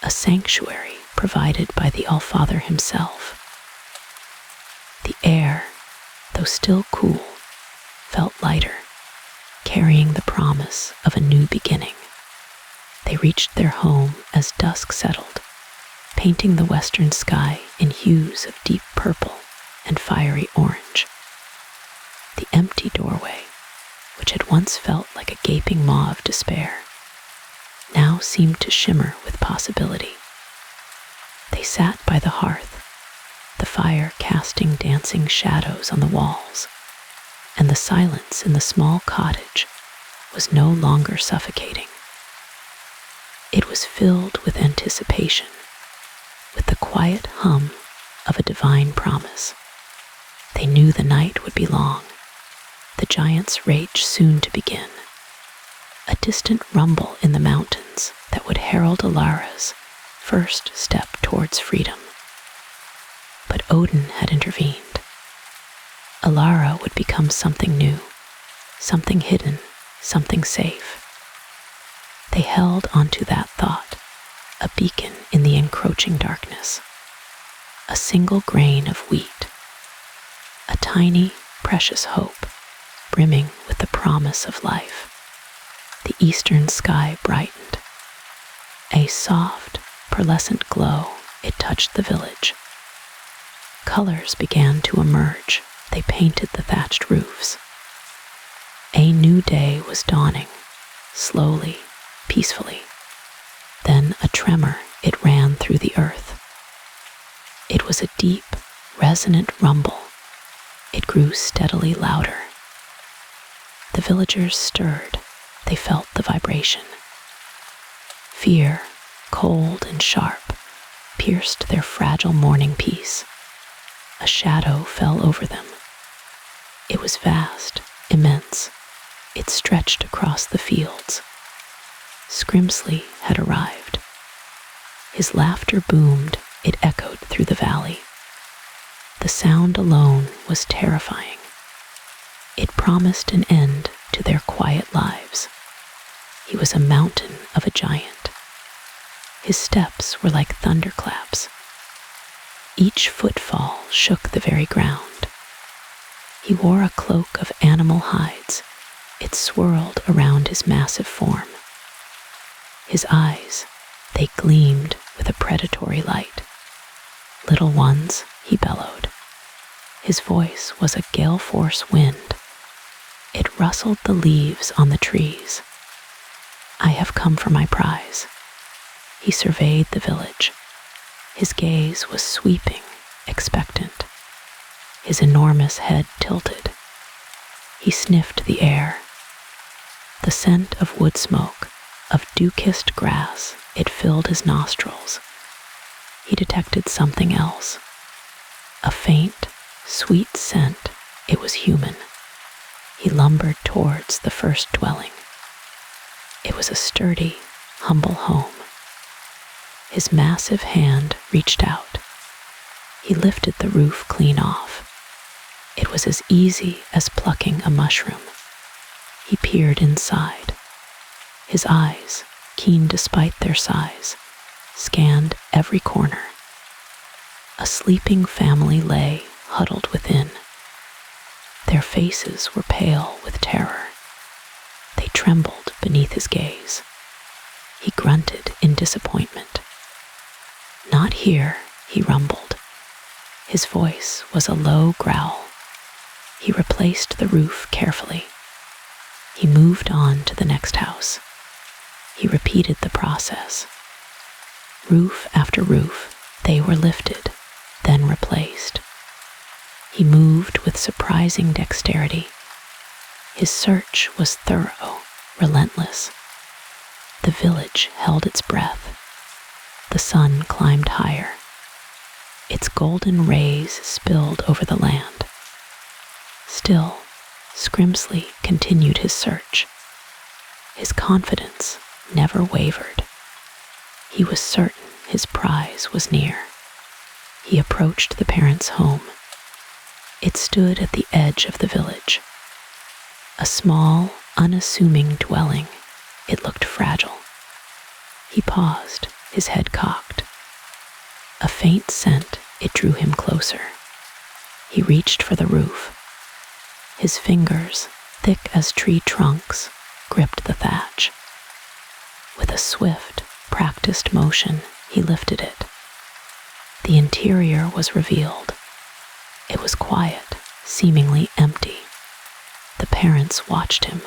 a sanctuary provided by the Allfather himself. The air, though still cool, felt lighter, carrying the promise of a new beginning. They reached their home as dusk settled, painting the western sky in hues of deep purple and fiery orange. The empty doorway, which had once felt like a gaping maw of despair, now seemed to shimmer with possibility. They sat by the hearth, the fire casting dancing shadows on the walls, and the silence in the small cottage was no longer suffocating. It was filled with anticipation, with the quiet hum of a divine promise. They knew the night would be long, the giant's rage soon to begin. A distant rumble in the mountains that would herald Elara's first step towards freedom. But Odin had intervened. Elara would become something new, something hidden, something safe. They held onto that thought, a beacon in the encroaching darkness. A single grain of wheat, a tiny, precious hope, brimming with the promise of life. The eastern sky brightened. A soft, pearlescent glow, it touched the village. Colors began to emerge. They painted the thatched roofs. A new day was dawning, slowly, peacefully. Then a tremor, it ran through the earth. It was a deep, resonant rumble. It grew steadily louder. The villagers stirred. They felt the vibration. Fear, cold and sharp, pierced their fragile morning peace. A shadow fell over them. It was vast, immense. It stretched across the fields. Scrimsley had arrived. His laughter boomed. It echoed through the valley. The sound alone was terrifying. It promised an end to their quiet lives. He was a mountain of a giant. His steps were like thunderclaps. Each footfall shook the very ground. He wore a cloak of animal hides. It swirled around his massive form. His eyes, they gleamed with a predatory light. Little ones, he bellowed. His voice was a gale-force wind. It rustled the leaves on the trees. I have come for my prize. He surveyed the village. His gaze was sweeping, expectant. His enormous head tilted. He sniffed the air. The scent of wood smoke, of dew-kissed grass, it filled his nostrils. He detected something else. A faint, sweet scent. It was human. He lumbered towards the first dwelling. It was a sturdy, humble home. His massive hand reached out. He lifted the roof clean off. It was as easy as plucking a mushroom. He peered inside. His eyes, keen despite their size, scanned every corner. A sleeping family lay huddled within. Their faces were pale with terror. They trembled beneath his gaze. He grunted in disappointment. Not here, he rumbled. His voice was a low growl. He replaced the roof carefully. He moved on to the next house. He repeated the process. Roof after roof, they were lifted, then replaced. He moved with surprising dexterity. His search was thorough, relentless. The village held its breath. The sun climbed higher. Its golden rays spilled over the land. Still, Scrimsley continued his search. His confidence never wavered. He was certain his prize was near. He approached the parents' home. It stood at the edge of the village. A small, unassuming dwelling. It looked fragile. He paused, his head cocked. A faint scent, it drew him closer. He reached for the roof. His fingers, thick as tree trunks, gripped the thatch. With a swift, practiced motion, he lifted it. The interior was revealed. It was quiet, seemingly empty. The parents watched him.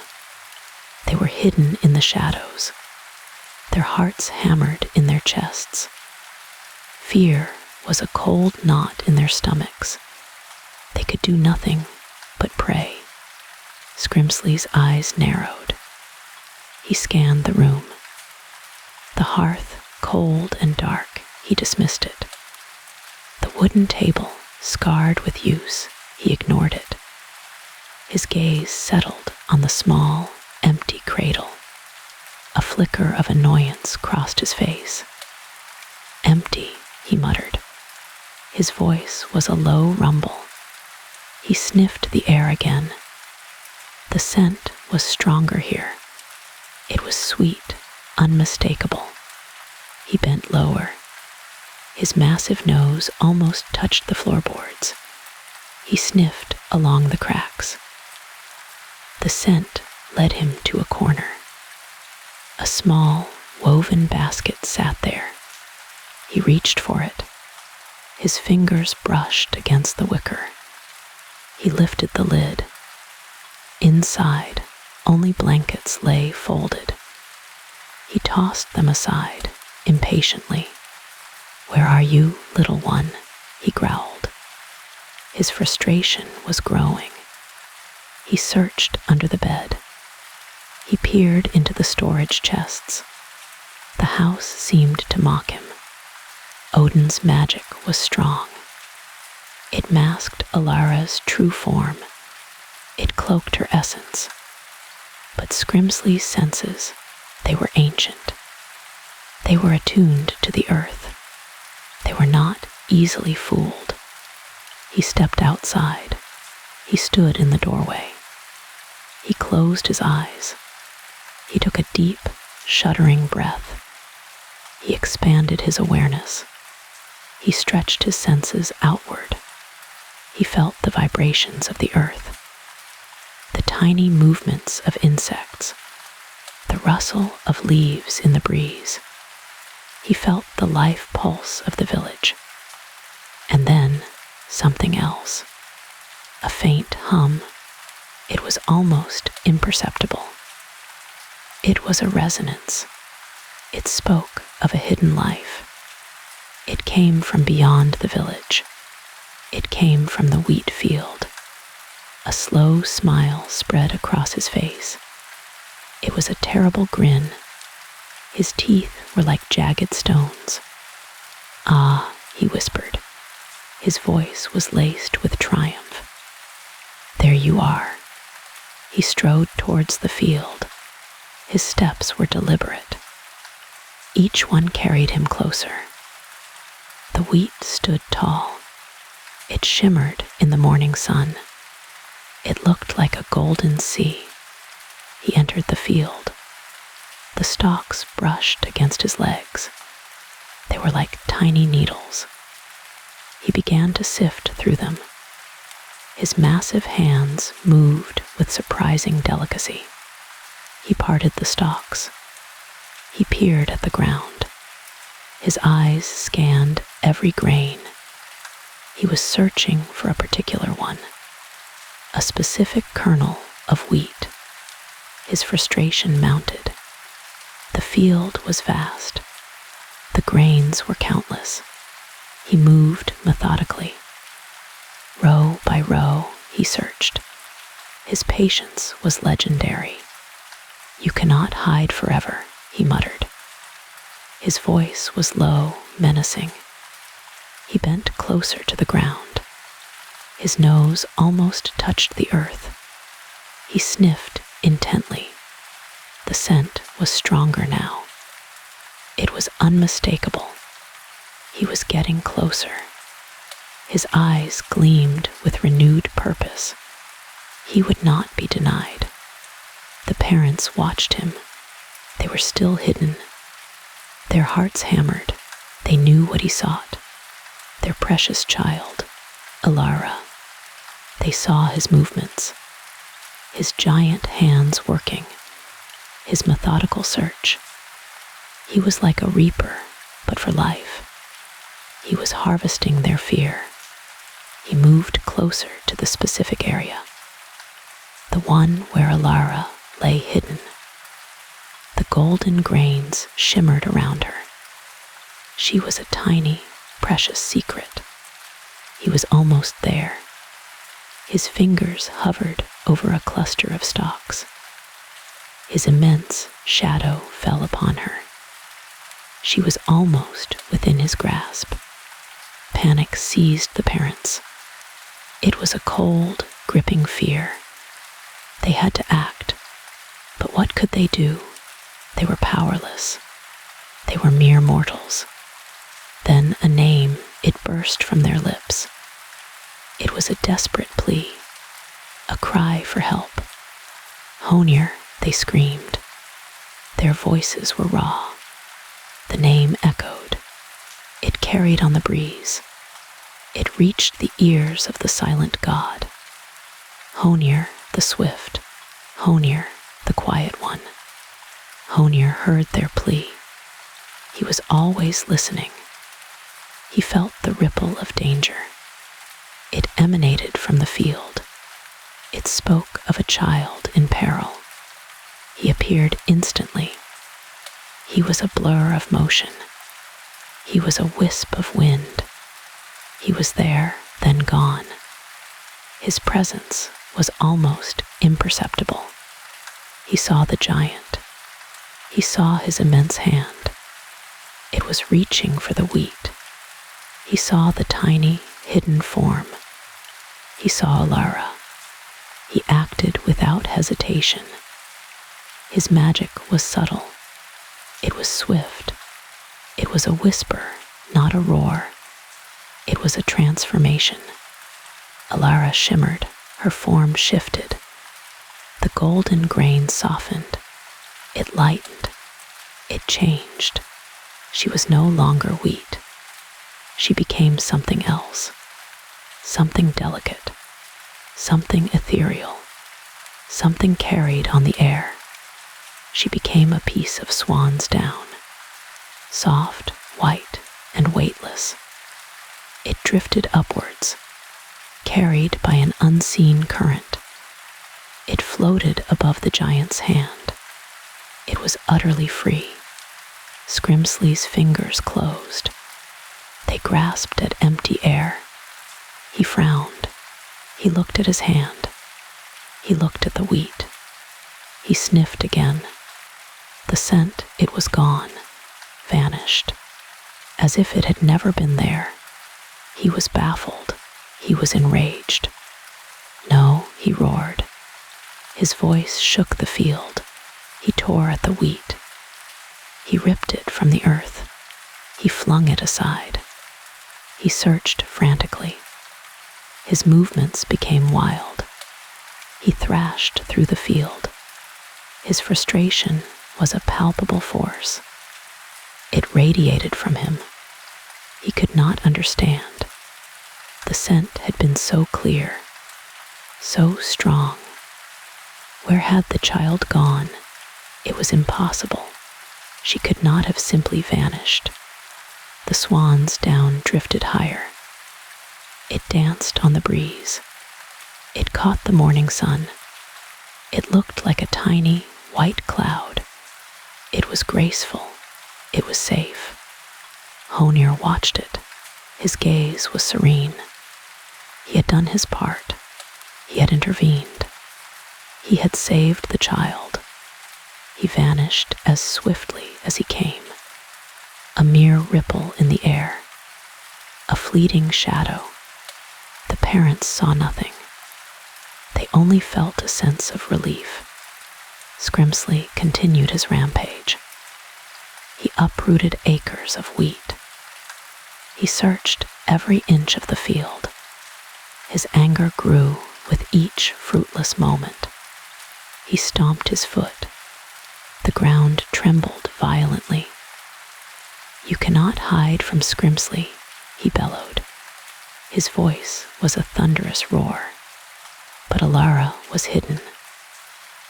They were hidden in the shadows. Their hearts hammered in their chests. Fear was a cold knot in their stomachs. They could do nothing but pray. Scrimsley's eyes narrowed. He scanned the room. The hearth, cold and dark, he dismissed it. wooden table, scarred with use. He ignored it. His gaze settled on the small, empty cradle. A flicker of annoyance crossed his face. "Empty," he muttered. His voice was a low rumble. He sniffed the air again. The scent was stronger here. It was sweet, unmistakable. He bent lower. His massive nose almost touched the floorboards. He sniffed along the cracks. The scent led him to a corner. A small, woven basket sat there. He reached for it. His fingers brushed against the wicker. He lifted the lid. Inside, only blankets lay folded. He tossed them aside, impatiently. "Where are you, little one?" he growled. His frustration was growing. He searched under the bed. He peered into the storage chests. The house seemed to mock him. Odin's magic was strong. It masked Elara's true form. It cloaked her essence. But Scrimsley's senses, they were ancient. They were attuned to the earth. They were not easily fooled. He stepped outside. He stood in the doorway. He closed his eyes. He took a deep, shuddering breath. He expanded his awareness. He stretched his senses outward. He felt the vibrations of the earth, the tiny movements of insects, the rustle of leaves in the breeze. He felt the life pulse of the village. And then something else. A faint hum. It was almost imperceptible. It was a resonance. It spoke of a hidden life. It came from beyond the village. It came from the wheat field. A slow smile spread across his face. It was a terrible grin. His teeth were like jagged stones. "Ah," he whispered. His voice was laced with triumph. "There you are." He strode towards the field. His steps were deliberate. Each one carried him closer. The wheat stood tall. It shimmered in the morning sun. It looked like a golden sea. He entered the field. The stalks brushed against his legs. They were like tiny needles. He began to sift through them. His massive hands moved with surprising delicacy. He parted the stalks. He peered at the ground. His eyes scanned every grain. He was searching for a particular one, a specific kernel of wheat. His frustration mounted. The field was vast. The grains were countless. He moved methodically. Row by row, he searched. His patience was legendary. "You cannot hide forever," he muttered. His voice was low, menacing. He bent closer to the ground. His nose almost touched the earth. He sniffed intently. The scent was stronger now. It was unmistakable. He was getting closer. His eyes gleamed with renewed purpose. He would not be denied. The parents watched him. They were still hidden. Their hearts hammered. They knew what he sought. Their precious child, Elara. They saw his movements, his giant hands working, his methodical search. He was like a reaper, but for life. He was harvesting their fear. He moved closer to the specific area, the one where Elara lay hidden. The golden grains shimmered around her. She was a tiny, precious secret. He was almost there. His fingers hovered over a cluster of stalks. His immense shadow fell upon her. She was almost within his grasp. Panic seized the parents. It was a cold, gripping fear. They had to act, but what could they do? They were powerless. They were mere mortals. Then a name, it burst from their lips. It was a desperate plea, a cry for help. Honir, they screamed. Their voices were raw. The name echoed. It carried on the breeze. It reached the ears of the silent god. Honir, the swift. Honir, the quiet one. Honir heard their plea. He was always listening. He felt the ripple of danger. It emanated from the field. It spoke of a child in peril. He appeared instantly. He was a blur of motion. He was a wisp of wind. He was there, then gone. His presence was almost imperceptible. He saw the giant. He saw his immense hand. It was reaching for the wheat. He saw the tiny, hidden form. He saw Elara. He acted without hesitation. His magic was subtle. It was swift. It was a whisper, not a roar. It was a transformation. Elara shimmered. Her form shifted. The golden grain softened. It lightened. It changed. She was no longer wheat. She became something else. Something delicate. Something ethereal. Something carried on the air. She became a piece of swan's down. Soft, white, and weightless. It drifted upwards, carried by an unseen current. It floated above the giant's hand. It was utterly free. Scrimsley's fingers closed. They grasped at empty air. He frowned. He looked at his hand. He looked at the wheat. He sniffed again. The scent, it was gone, vanished, as if it had never been there. He was baffled. He was enraged. No, he roared. His voice shook the field. He tore at the wheat. He ripped it from the earth. He flung it aside. He searched frantically. His movements became wild. He thrashed through the field. His frustration was a palpable force. It radiated from him. He could not understand. The scent had been so clear, so strong. Where had the child gone? It was impossible. She could not have simply vanished. The swan's down drifted higher. It danced on the breeze. It caught the morning sun. It looked like a tiny, white cloud. It was graceful. It was safe. Honir watched it. His gaze was serene. He had done his part. He had intervened. He had saved the child. He vanished as swiftly as he came. A mere ripple in the air. A fleeting shadow. The parents saw nothing. They only felt a sense of relief. Scrimsley continued his rampage. He uprooted acres of wheat. He searched every inch of the field. His anger grew with each fruitless moment. He stomped his foot. The ground trembled violently. "You cannot hide from Scrimsley," he bellowed. His voice was a thunderous roar. But Elara was hidden.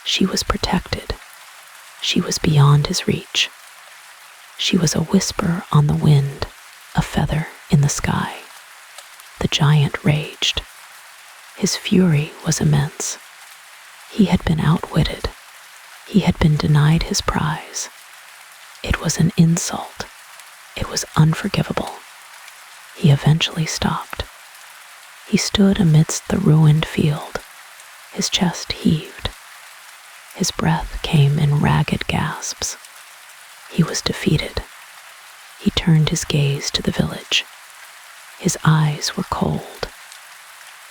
She was protected. She was beyond his reach. She was a whisper on the wind, a feather in the sky. The giant raged. His fury was immense. He had been outwitted. He had been denied his prize. It was an insult. It was unforgivable. He eventually stopped. He stood amidst the ruined field. His chest heaved. His breath came in ragged gasps. He was defeated. He turned his gaze to the village. His eyes were cold.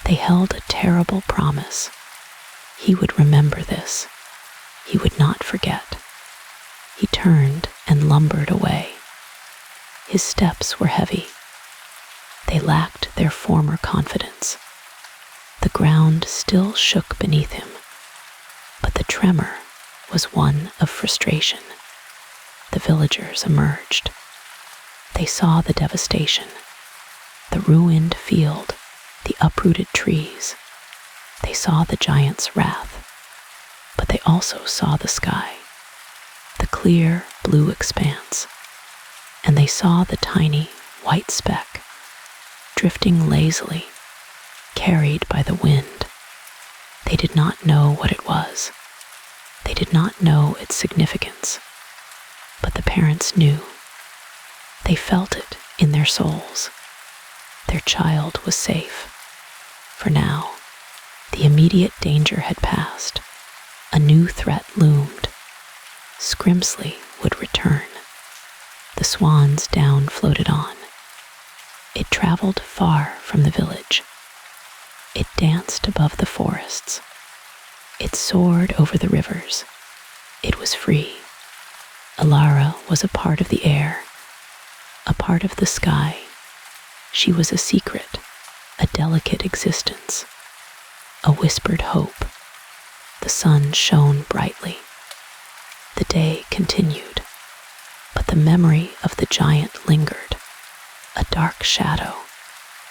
They held a terrible promise. He would remember this. He would not forget. He turned and lumbered away. His steps were heavy. They lacked their former confidence. The ground still shook beneath him, but the tremor was one of frustration. The villagers emerged. They saw the devastation, the ruined field, the uprooted trees. They saw the giant's wrath, but they also saw the sky, the clear blue expanse, and they saw the tiny white speck drifting lazily, carried by the wind. They did not know what it was. They did not know its significance, but the parents knew. They felt it in their souls. Their child was safe. For now, the immediate danger had passed. A new threat loomed. Scrimsley would return. The swan's down floated on. It traveled far from the village. It danced above the forests. It soared over the rivers. It was free. Elara was a part of the air, a part of the sky. She was a secret, a delicate existence, a whispered hope. The sun shone brightly. The day continued, but the memory of the giant lingered, a dark shadow,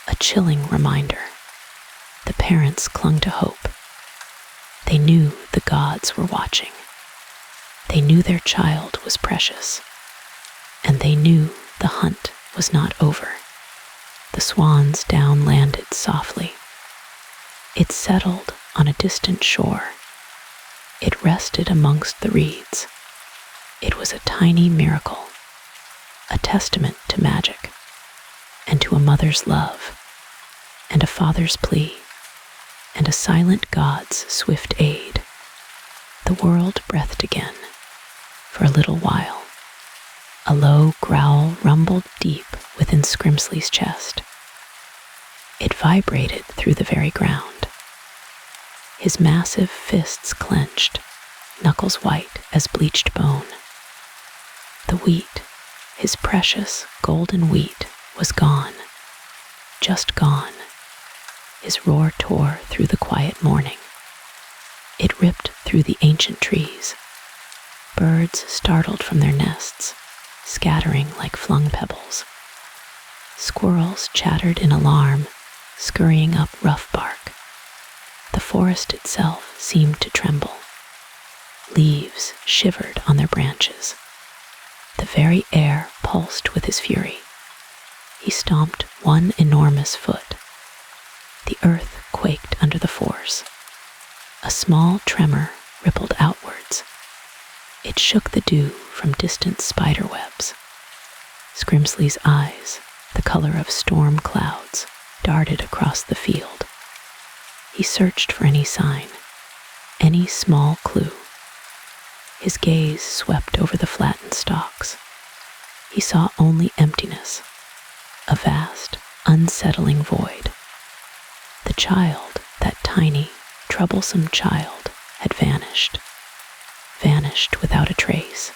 a chilling reminder. The parents clung to hope. They knew the gods were watching. They knew their child was precious, and they knew the hunt was not over. The swan's down landed softly. It settled on a distant shore. It rested amongst the reeds. It was a tiny miracle, a testament to magic, and to a mother's love, and a father's plea, and a silent god's swift aid. The world breathed again. For a little while, a low growl rumbled deep within Scrimsley's chest. It vibrated through the very ground. His massive fists clenched, knuckles white as bleached bone. The wheat, his precious golden wheat, was gone, just gone. His roar tore through the quiet morning. It ripped through the ancient trees. Birds startled from their nests, scattering like flung pebbles. Squirrels chattered in alarm, scurrying up rough bark. The forest itself seemed to tremble. Leaves shivered on their branches. The very air pulsed with his fury. He stomped one enormous foot. The earth quaked under the force. A small tremor rippled outwards. It shook the dew from distant spider webs. Scrimsley's eyes, the color of storm clouds, darted across the field. He searched for any sign, any small clue. His gaze swept over the flattened stalks. He saw only emptiness, a vast, unsettling void. The child, that tiny, troublesome child, had vanished without a trace.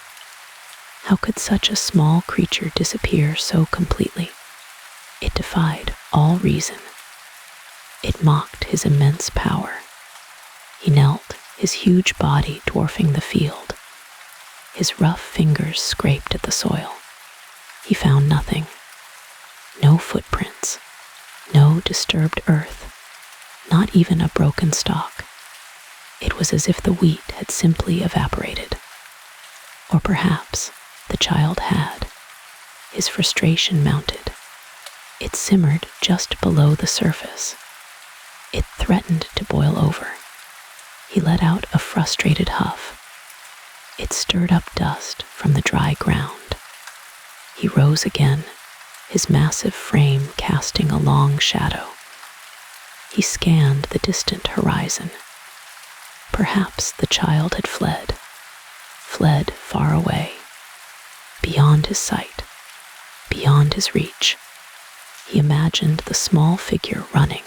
How could such a small creature disappear so completely? It defied all reason. It mocked his immense power. He knelt, his huge body dwarfing the field. His rough fingers scraped at the soil. He found nothing. No footprints, no disturbed earth, not even a broken stalk. It was as if the wheat had simply evaporated. Or perhaps the child had. His frustration mounted. It simmered just below the surface. It threatened to boil over. He let out a frustrated huff. It stirred up dust from the dry ground. He rose again, his massive frame casting a long shadow. He scanned the distant horizon. Perhaps the child had fled far away, beyond his sight, beyond his reach. He imagined the small figure running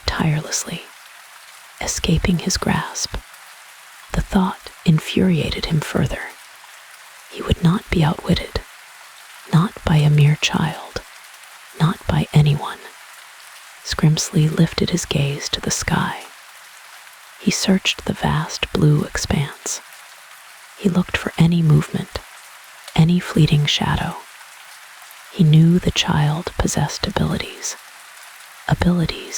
tirelessly, escaping his grasp. The thought infuriated him further. He would not be outwitted, not by a mere child, not by anyone. Scrimsley lifted his gaze to the sky. He searched the vast blue expanse. He looked for any movement, any fleeting shadow. He knew the child possessed abilities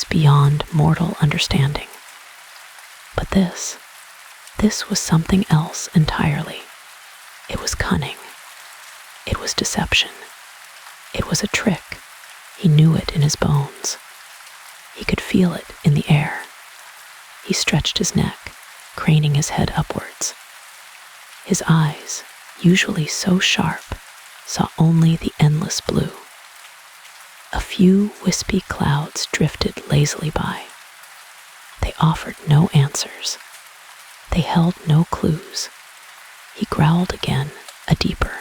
beyond mortal understanding. But this was something else entirely. It was cunning. It was deception. It was a trick. He knew it in his bones. He could feel it in the air. He stretched his neck, craning his head upwards. His eyes, usually so sharp, saw only the endless blue. A few wispy clouds drifted lazily by. They offered no answers. They held no clues. He growled again, a deeper,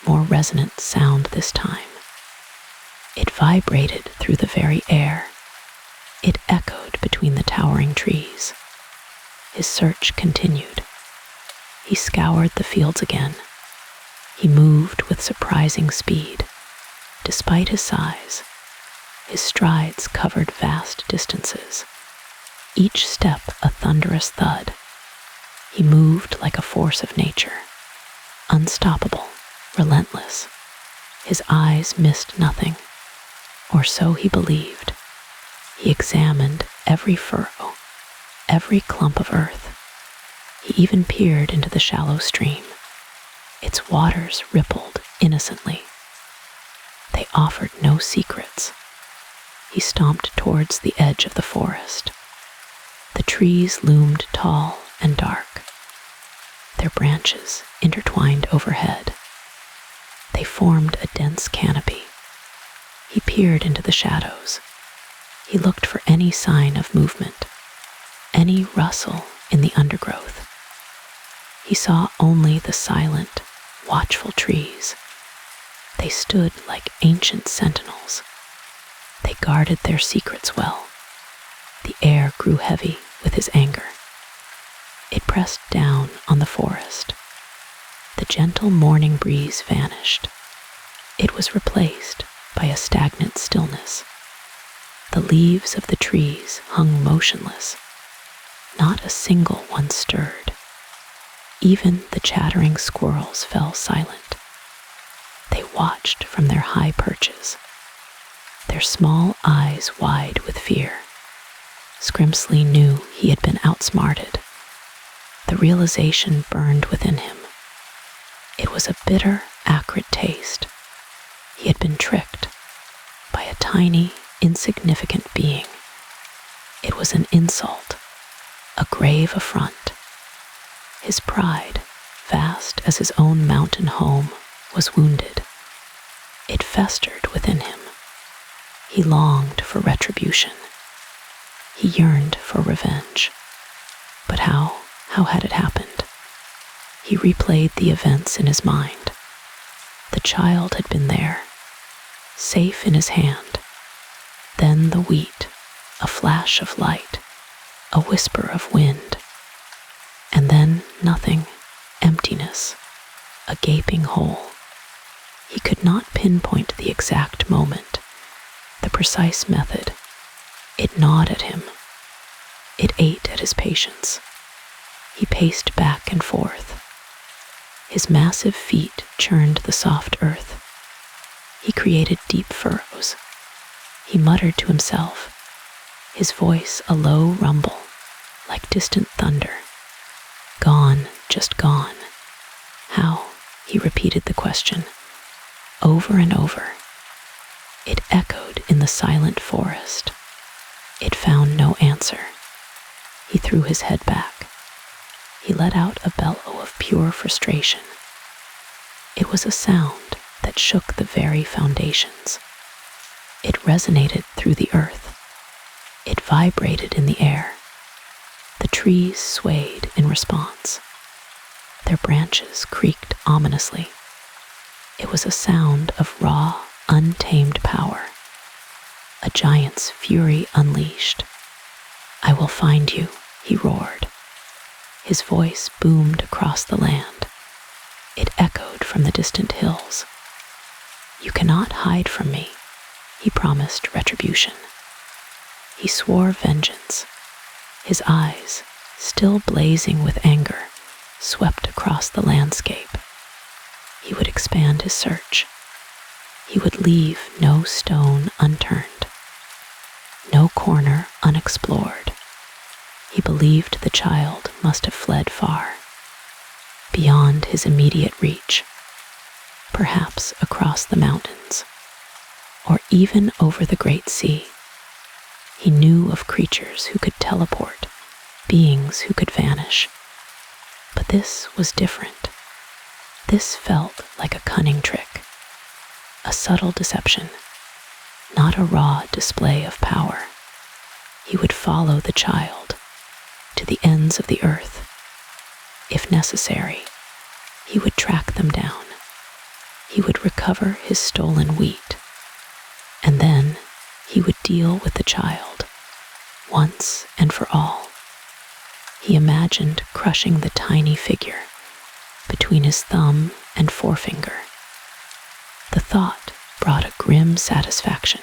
more resonant sound this time. It vibrated through the very air. It echoed between the towering trees. His search continued. He scoured the fields again. He moved with surprising speed. Despite his size, his strides covered vast distances, each step a thunderous thud. He moved like a force of nature, unstoppable, relentless. His eyes missed nothing, or so he believed. He examined every furrow, every clump of earth. He even peered into the shallow stream. Its waters rippled innocently. They offered no secrets. He stomped towards the edge of the forest. The trees loomed tall and dark, their branches intertwined overhead. They formed a dense canopy. He peered into the shadows. He looked for any sign of movement, any rustle in the undergrowth. He saw only the silent, watchful trees. They stood like ancient sentinels. They guarded their secrets well. The air grew heavy with his anger. It pressed down on the forest. The gentle morning breeze vanished. It was replaced by a stagnant stillness. The leaves of the trees hung motionless. Not a single one stirred. Even the chattering squirrels fell silent. They watched from their high perches, their small eyes wide with fear. Scrimsley knew he had been outsmarted. The realization burned within him. It was a bitter, acrid taste. He had been tricked by a tiny, insignificant being. It was an insult, a grave affront. His pride, vast as his own mountain home, was wounded. It festered within him. He longed for retribution. He yearned for revenge. But how had it happened? He replayed the events in his mind. The child had been there, safe in his hand. Then the wheat, a flash of light, a whisper of wind. And then nothing, emptiness, a gaping hole. He could not pinpoint the exact moment, the precise method. It gnawed at him. It ate at his patience. He paced back and forth. His massive feet churned the soft earth. He created deep furrows. He muttered to himself, his voice a low rumble, like distant thunder. Gone, just gone. How? He repeated the question, over and over. It echoed in the silent forest. It found no answer. He threw his head back. He let out a bellow of pure frustration. It was a sound that shook the very foundations. It resonated through the earth. It vibrated in the air. The trees swayed in response. Their branches creaked ominously. It was a sound of raw, untamed power, a giant's fury unleashed. "I will find you," he roared. His voice boomed across the land. It echoed from the distant hills. "You cannot hide from me," he promised retribution. He swore vengeance. His eyes, still blazing with anger, swept across the landscape. He would expand his search. He would leave no stone unturned, no corner unexplored. He believed the child must have fled far, beyond his immediate reach, perhaps across the mountains, or even over the great sea. He knew of creatures who could teleport, beings who could vanish. But this was different. This felt like a cunning trick, a subtle deception, not a raw display of power. He would follow the child to the ends of the earth. If necessary, he would track them down. He would recover his stolen wheat, and then he would deal with the child once and for all. He imagined crushing the tiny figure between his thumb and forefinger. The thought brought a grim satisfaction,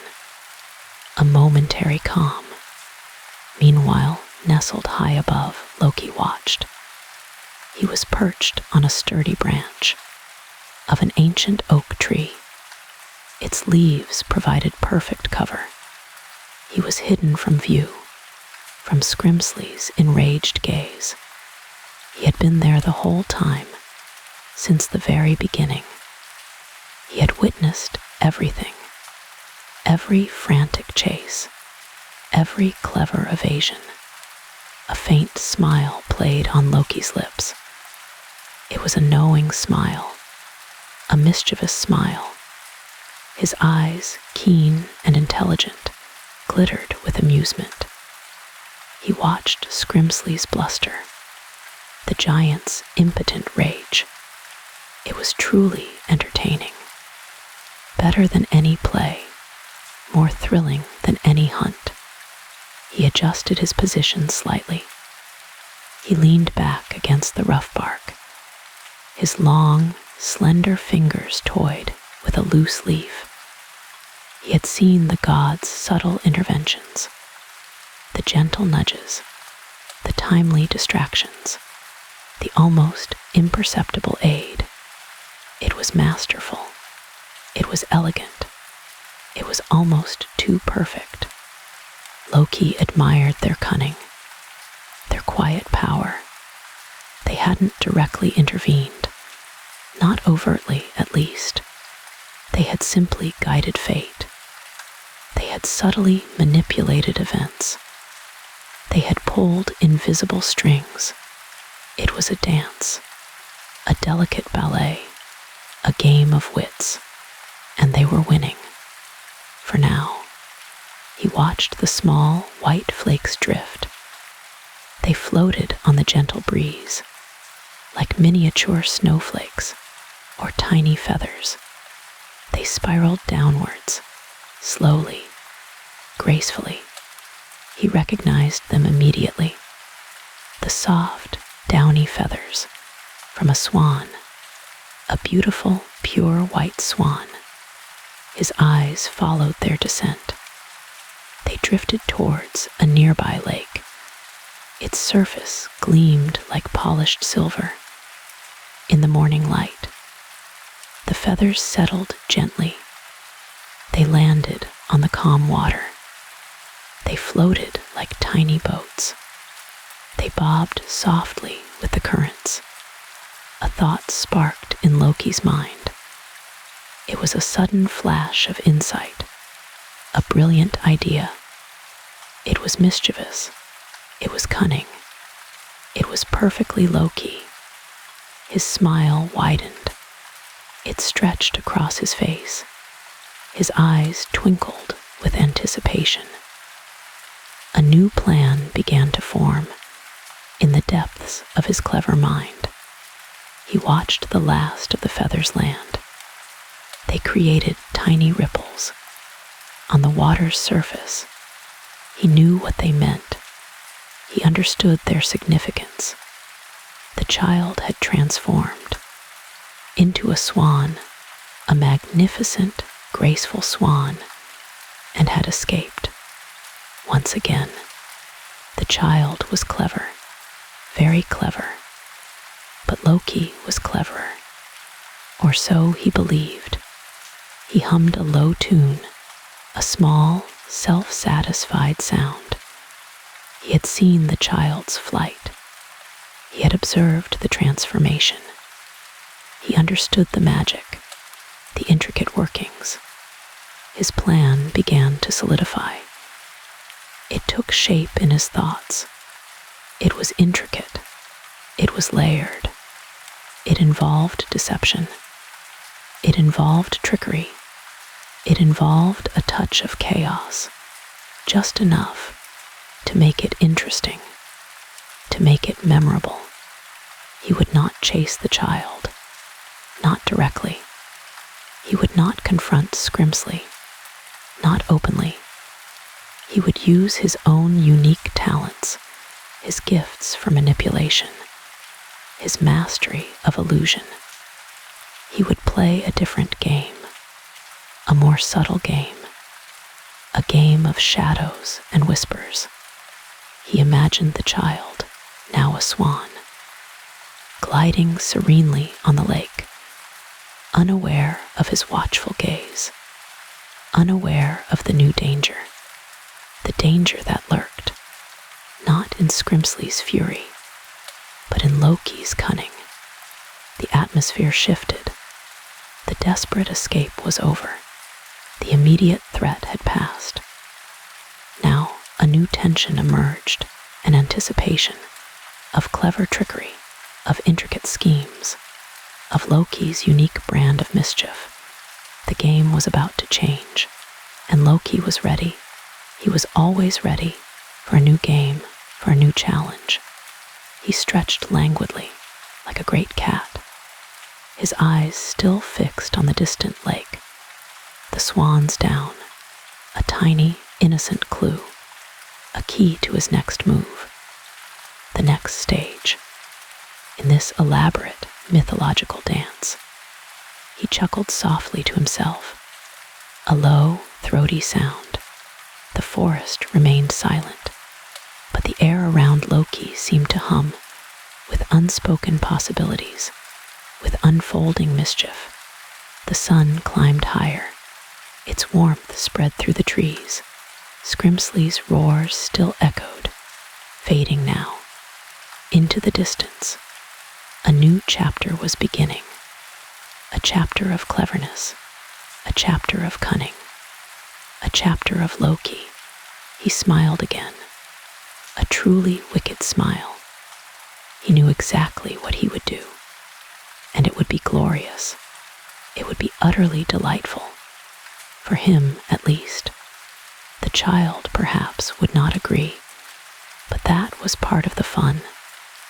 a momentary calm. Meanwhile, nestled high above, Loki watched. He was perched on a sturdy branch of an ancient oak tree. Its leaves provided perfect cover. He was hidden from view, from Scrimsley's enraged gaze. He had been there the whole time, since the very beginning. He had witnessed everything, every frantic chase, every clever evasion. A faint smile played on Loki's lips. It was a knowing smile, a mischievous smile. His eyes, keen and intelligent, glittered with amusement. He watched Scrimsley's bluster, the giant's impotent rage. It was truly entertaining. Better than any play, more thrilling than any hunt. He adjusted his position slightly. He leaned back against the rough bark. His long, slender fingers toyed with a loose leaf. He had seen the gods' subtle interventions, the gentle nudges, the timely distractions, the almost imperceptible aid. It was masterful. It was elegant. It was almost too perfect. Loki admired their cunning, their quiet power. They hadn't directly intervened, not overtly at least. They had simply guided fate. They had subtly manipulated events. They had pulled invisible strings. It was a dance, a delicate ballet, a game of wits, and they were winning. For now, he watched the small white flakes drift. They floated on the gentle breeze, like miniature snowflakes or tiny feathers. They spiraled downwards, slowly, gracefully. He recognized them immediately. The soft, downy feathers from a swan, a beautiful, pure white swan. His eyes followed their descent. They drifted towards a nearby lake. Its surface gleamed like polished silver. In the morning light, the feathers settled gently. They landed on the calm water. They floated like tiny boats. They bobbed softly with the currents. A thought sparked in Loki's mind. It was a sudden flash of insight, a brilliant idea. It was mischievous. It was cunning. It was perfectly Loki. His smile widened. It stretched across his face. His eyes twinkled with anticipation. A new plan began to form in the depths of his clever mind. He watched the last of the feathers land. They created tiny ripples on the water's surface. He knew what they meant. He understood their significance. The child had transformed into a swan, a magnificent, graceful swan, and had escaped. Once again, the child was clever, very clever, but Loki was cleverer, or so he believed. He hummed a low tune, a small, self-satisfied sound. He had seen the child's flight. He had observed the transformation. He understood the magic, the intricate workings. His plan began to solidify. It took shape in his thoughts. It was intricate. It was layered. It involved deception. It involved trickery. It involved a touch of chaos, just enough to make it interesting, to make it memorable. He would not chase the child, not directly. He would not confront Scrimsley, not openly. He would use his own unique talents, his gifts for manipulation, his mastery of illusion. He would play a different game, a more subtle game, a game of shadows and whispers. He imagined the child, now a swan, gliding serenely on the lake, unaware of his watchful gaze, unaware of the new danger, the danger that lurked, not in Scrimsley's fury, but in Loki's cunning. The atmosphere shifted. The desperate escape was over. The immediate threat had passed. Now a new tension emerged, an anticipation of clever trickery, of intricate schemes, of Loki's unique brand of mischief. The game was about to change, and Loki was ready. He was always ready for a new game, for a new challenge. He stretched languidly, like a great cat, his eyes still fixed on the distant lake. The swan's down, a tiny, innocent clue, a key to his next move, the next stage. In this elaborate, mythological dance, he chuckled softly to himself, a low, throaty sound. The forest remained silent, but the air around Loki seemed to hum with unspoken possibilities, with unfolding mischief. The sun climbed higher. Its warmth spread through the trees. Scrimsley's roars still echoed, fading now. Into the distance, a new chapter was beginning. A chapter of cleverness, a chapter of cunning, a chapter of Loki. He smiled again, a truly wicked smile. He knew exactly what he would do, and it would be glorious. It would be utterly delightful. For him, at least. The child, perhaps, would not agree, but that was part of the fun,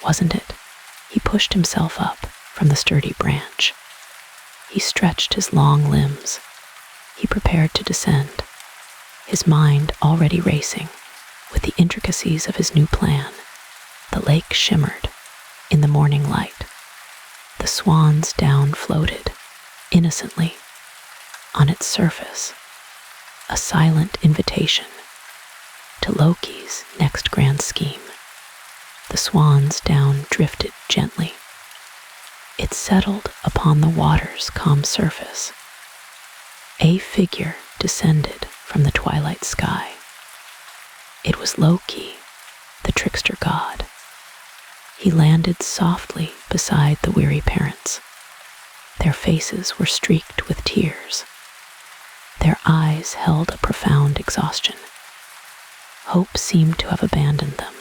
wasn't it? He pushed himself up from the sturdy branch. He stretched his long limbs. He prepared to descend, his mind already racing with the intricacies of his new plan. The lake shimmered in the morning light. The swan's down floated, innocently, on its surface, a silent invitation to Loki's next grand scheme. The swan's down drifted gently. It settled upon the water's calm surface. A figure descended from the twilight sky. It was Loki, the trickster god. He landed softly beside the weary parents. Their faces were streaked with tears. Their eyes held a profound exhaustion. Hope seemed to have abandoned them.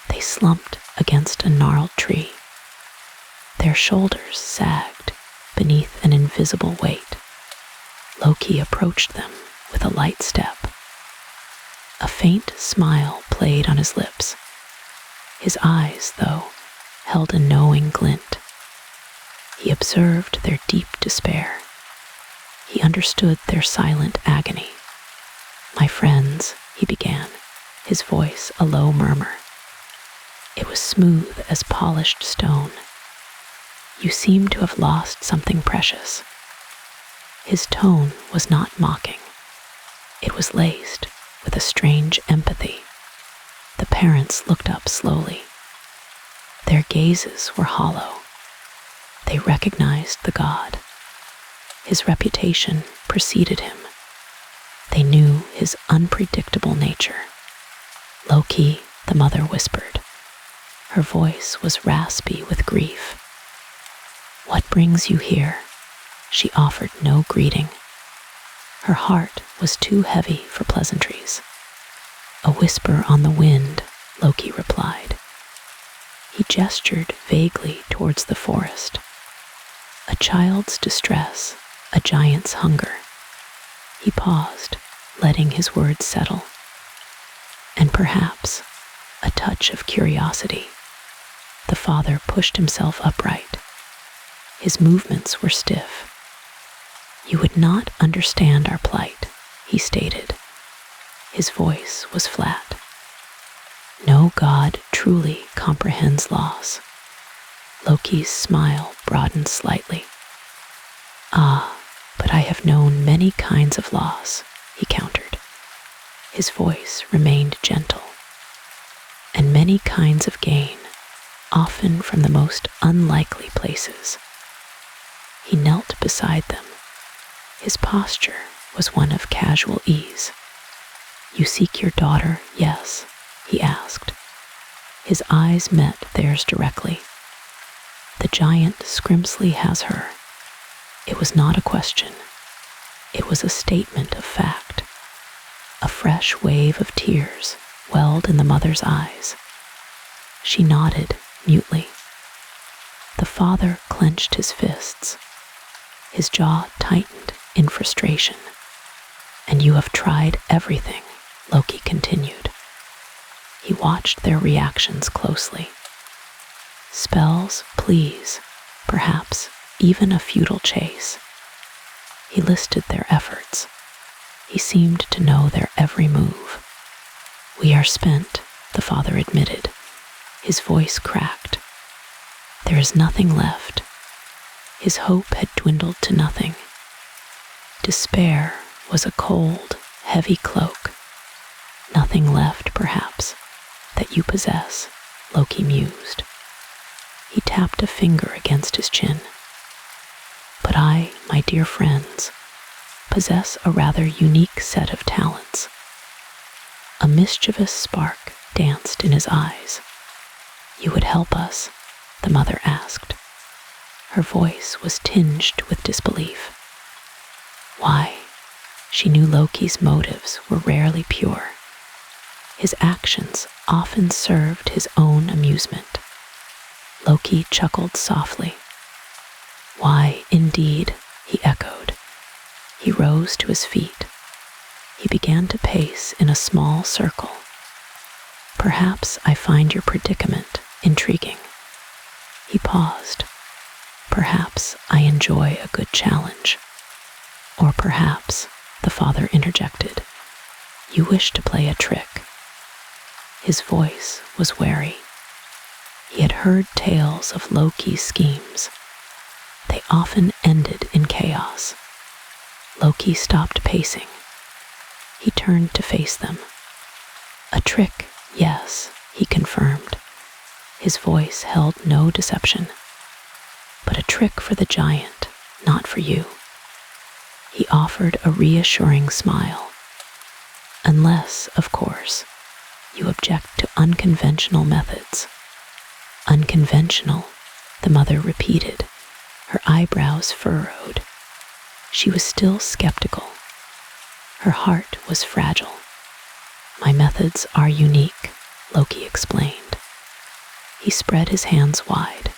They slumped against a gnarled tree. Their shoulders sagged beneath an invisible weight. Loki approached them with a light step. A faint smile played on his lips. His eyes, though, held a knowing glint. He observed their deep despair. He understood their silent agony. "My friends," he began, his voice a low murmur. It was smooth as polished stone. "You seem to have lost something precious." His tone was not mocking. It was laced with a strange empathy. The parents looked up slowly. Their gazes were hollow. They recognized the god. His reputation preceded him. They knew his unpredictable nature. "Loki," the mother whispered. Her voice was raspy with grief. "What brings you here?" She offered no greeting. Her heart was too heavy for pleasantries. "A whisper on the wind," Loki replied. He gestured vaguely towards the forest. A child's distress, a giant's hunger. He paused, letting his words settle. And perhaps a touch of curiosity. The father pushed himself upright. His movements were stiff. "You would not understand our plight," he stated. His voice was flat. "No god truly comprehends loss." Loki's smile broadened slightly. "Ah, but I have known many kinds of loss," he countered. His voice remained gentle. "And many kinds of gain, often from the most unlikely places." He knelt beside them. His posture was one of casual ease. "You seek your daughter, yes?" he asked. His eyes met theirs directly. "The giant Scrimsley has her." It was not a question. It was a statement of fact. A fresh wave of tears welled in the mother's eyes. She nodded mutely. The father clenched his fists. His jaw tightened in frustration. "And you have tried everything," Loki continued. He watched their reactions closely. Spells, pleas, perhaps even a futile chase. He listed their efforts. He seemed to know their every move. "We are spent," the father admitted. His voice cracked. "There is nothing left." His hope had dwindled to nothing. Despair was a cold, heavy cloak. "Nothing left, perhaps, that you possess," Loki mused. He tapped a finger against his chin. "But I, my dear friends, possess a rather unique set of talents." A mischievous spark danced in his eyes. "You would help us?" the mother asked. Her voice was tinged with disbelief. Why? She knew Loki's motives were rarely pure. His actions often served his own amusement. Loki chuckled softly. "Why, indeed," he echoed. He rose to his feet. He began to pace in a small circle. "Perhaps I find your predicament intriguing." He paused. "Perhaps I enjoy a good challenge. Or perhaps," the father interjected, "you wish to play a trick." His voice was wary. He had heard tales of Loki's schemes. They often ended in chaos. Loki stopped pacing. He turned to face them. "A trick, yes," he confirmed. His voice held no deception. "But a trick for the giant, not for you." He offered a reassuring smile. "Unless, of course, you object to unconventional methods." "Unconventional," the mother repeated, her eyebrows furrowed. She was still skeptical. Her heart was fragile. "My methods are unique," Loki explained. He spread his hands wide.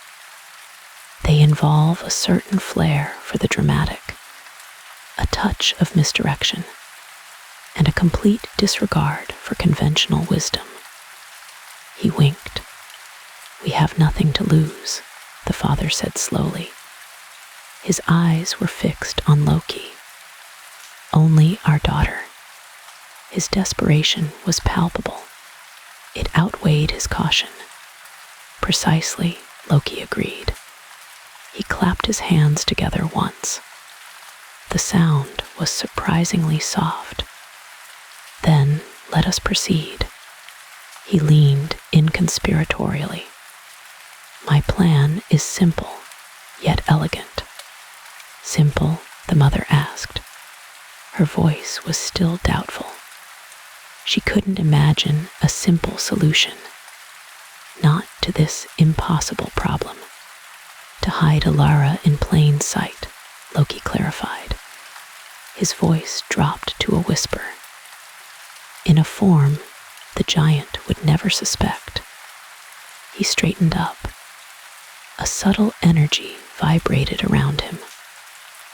"They involve a certain flair for the dramatic, a touch of misdirection, and a complete disregard for conventional wisdom." He winked. "We have nothing to lose," the father said slowly. His eyes were fixed on Loki. only our daughter. His desperation was palpable. It outweighed his caution. Precisely, Loki agreed. He clapped his hands together once. The sound was surprisingly soft. Then let us proceed. He leaned inconspiratorially. My plan is simple, yet elegant. Simple, the mother asked. Her voice was still doubtful. She couldn't imagine a simple solution. Not to this impossible problem. To hide Elara in plain sight, Loki clarified. His voice dropped to a whisper. In a form the giant would never suspect. He straightened up. A subtle energy vibrated around him.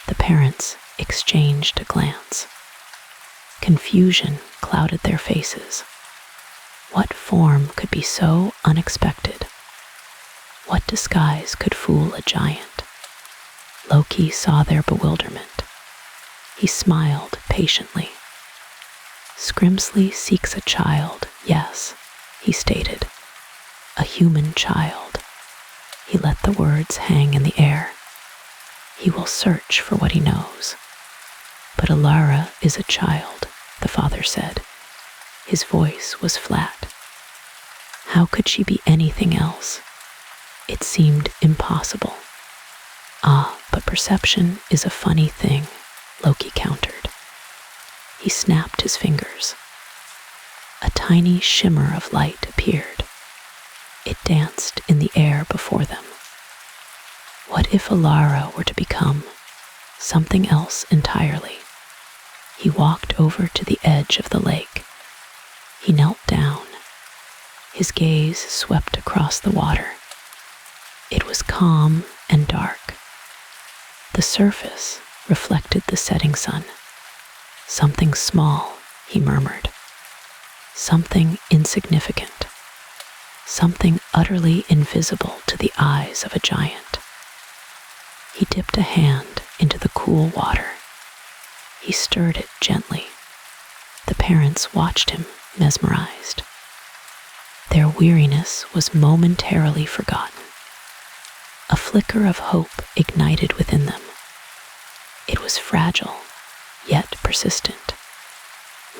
The parents exchanged a glance. Confusion clouded their faces. What form could be so unexpected? What disguise could fool a giant? Loki saw their bewilderment. He smiled patiently. Scrimsley seeks a child, yes, he stated. A human child. He let the words hang in the air. He will search for what he knows. But Elara is a child, the father said. His voice was flat. How could she be anything else? It seemed impossible. Ah, but perception is a funny thing, Loki countered. He snapped his fingers. A tiny shimmer of light appeared. It danced in the air before them. What if Elara were to become something else entirely? He walked over to the edge of the lake. He knelt down. His gaze swept across the water. It was calm and dark. The surface reflected the setting sun. Something small, he murmured. Something insignificant. Something utterly invisible to the eyes of a giant. He dipped a hand into the cool water. He stirred it gently. The parents watched him, mesmerized. Their weariness was momentarily forgotten. A flicker of hope ignited within them. It was fragile, yet persistent.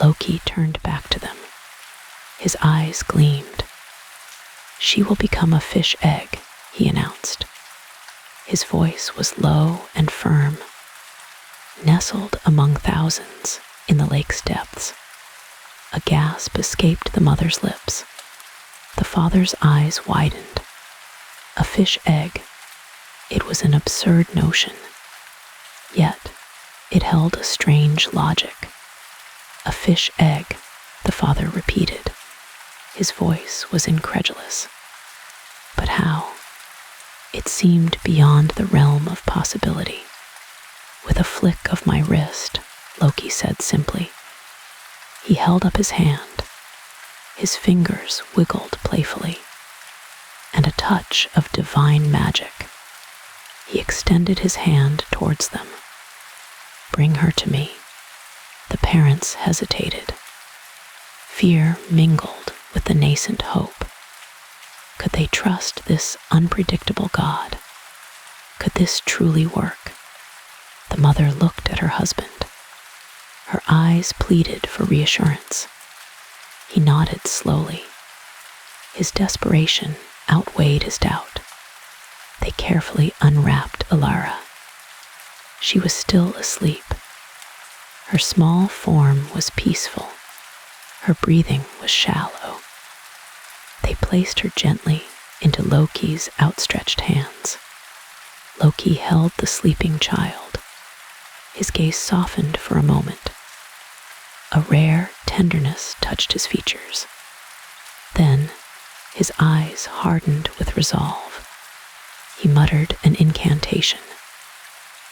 Loki turned back to them. His eyes gleamed. She will become a fish egg, he announced. His voice was low and firm. Nestled among thousands in the lake's depths. A gasp escaped the mother's lips. The father's eyes widened. A fish egg. It was an absurd notion. Yet, it held a strange logic. A fish egg, the father repeated. His voice was incredulous. But how? It seemed beyond the realm of possibility. With a flick of my wrist, Loki said simply. He held up his hand. His fingers wiggled playfully. And a touch of divine magic. He extended his hand towards them. Bring her to me. The parents hesitated. Fear mingled with the nascent hope. Could they trust this unpredictable God? Could this truly work? The mother looked at her husband. Her eyes pleaded for reassurance. He nodded slowly. His desperation outweighed his doubt. They carefully unwrapped Elara. She was still asleep. Her small form was peaceful. Her breathing was shallow. They placed her gently into Loki's outstretched hands. Loki held the sleeping child. His gaze softened for a moment. A rare tenderness touched his features. Then, his eyes hardened with resolve. He muttered an incantation.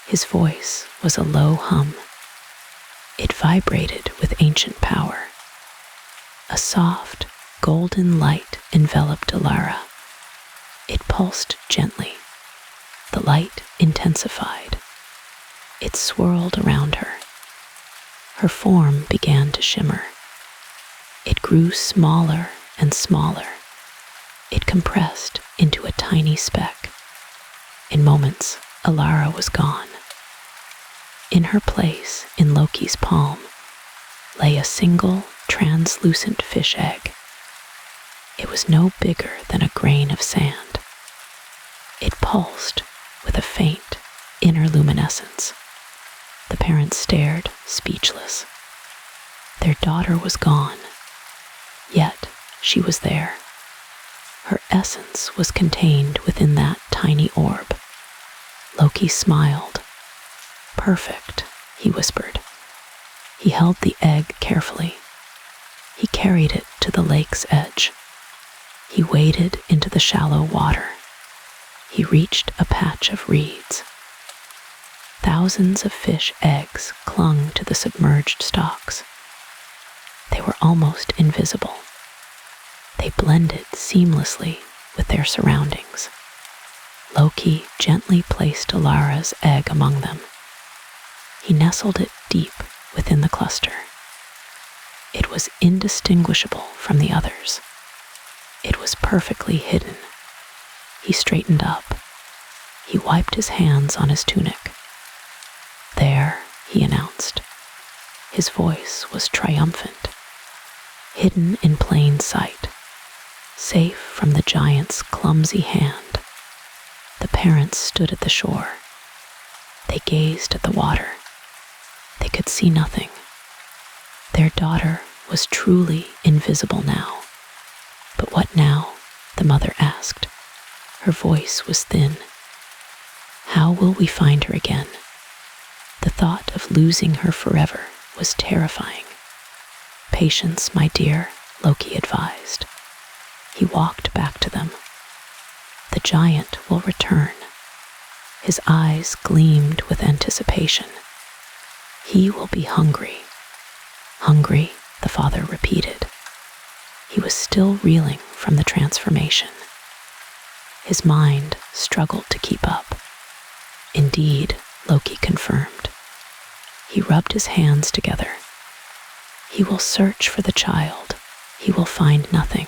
His voice was a low hum. It vibrated with ancient power. A soft, golden light enveloped Elara. It pulsed gently. The light intensified. It swirled around her. her form began to shimmer. It grew smaller and smaller. It compressed into a tiny speck. In moments, Elara was gone. In her place, in Loki's palm, lay a single translucent fish egg. It was no bigger than a grain of sand. It pulsed with a faint inner luminescence. The parents stared, speechless. Their daughter was gone, yet she was there. Her essence was contained within that tiny orb. Loki smiled. "Perfect," he whispered. He held the egg carefully. He carried it to the lake's edge. He waded into the shallow water. He reached a patch of reeds. Thousands of fish eggs clung to the submerged stalks. They were almost invisible. They blended seamlessly with their surroundings. Loki gently placed Elara's egg among them. He nestled it deep within the cluster. It was indistinguishable from the others. It was perfectly hidden. He straightened up. He wiped his hands on his tunic. "There," he announced. His voice was triumphant. Hidden in plain sight, safe from the giant's clumsy hand. The parents stood at the shore. They gazed at the water. They could see nothing. Their daughter was truly invisible now. "But what now?" the mother asked. Her voice was thin. "How will we find her again?" The thought of losing her forever was terrifying. "Patience, my dear," Loki advised. He walked back to them. "The giant will return." His eyes gleamed with anticipation. "He will be hungry." "Hungry," the father repeated. He was still reeling from the transformation. His mind struggled to keep up. "Indeed," Loki confirmed. He rubbed his hands together. "He will search for the child. He will find nothing."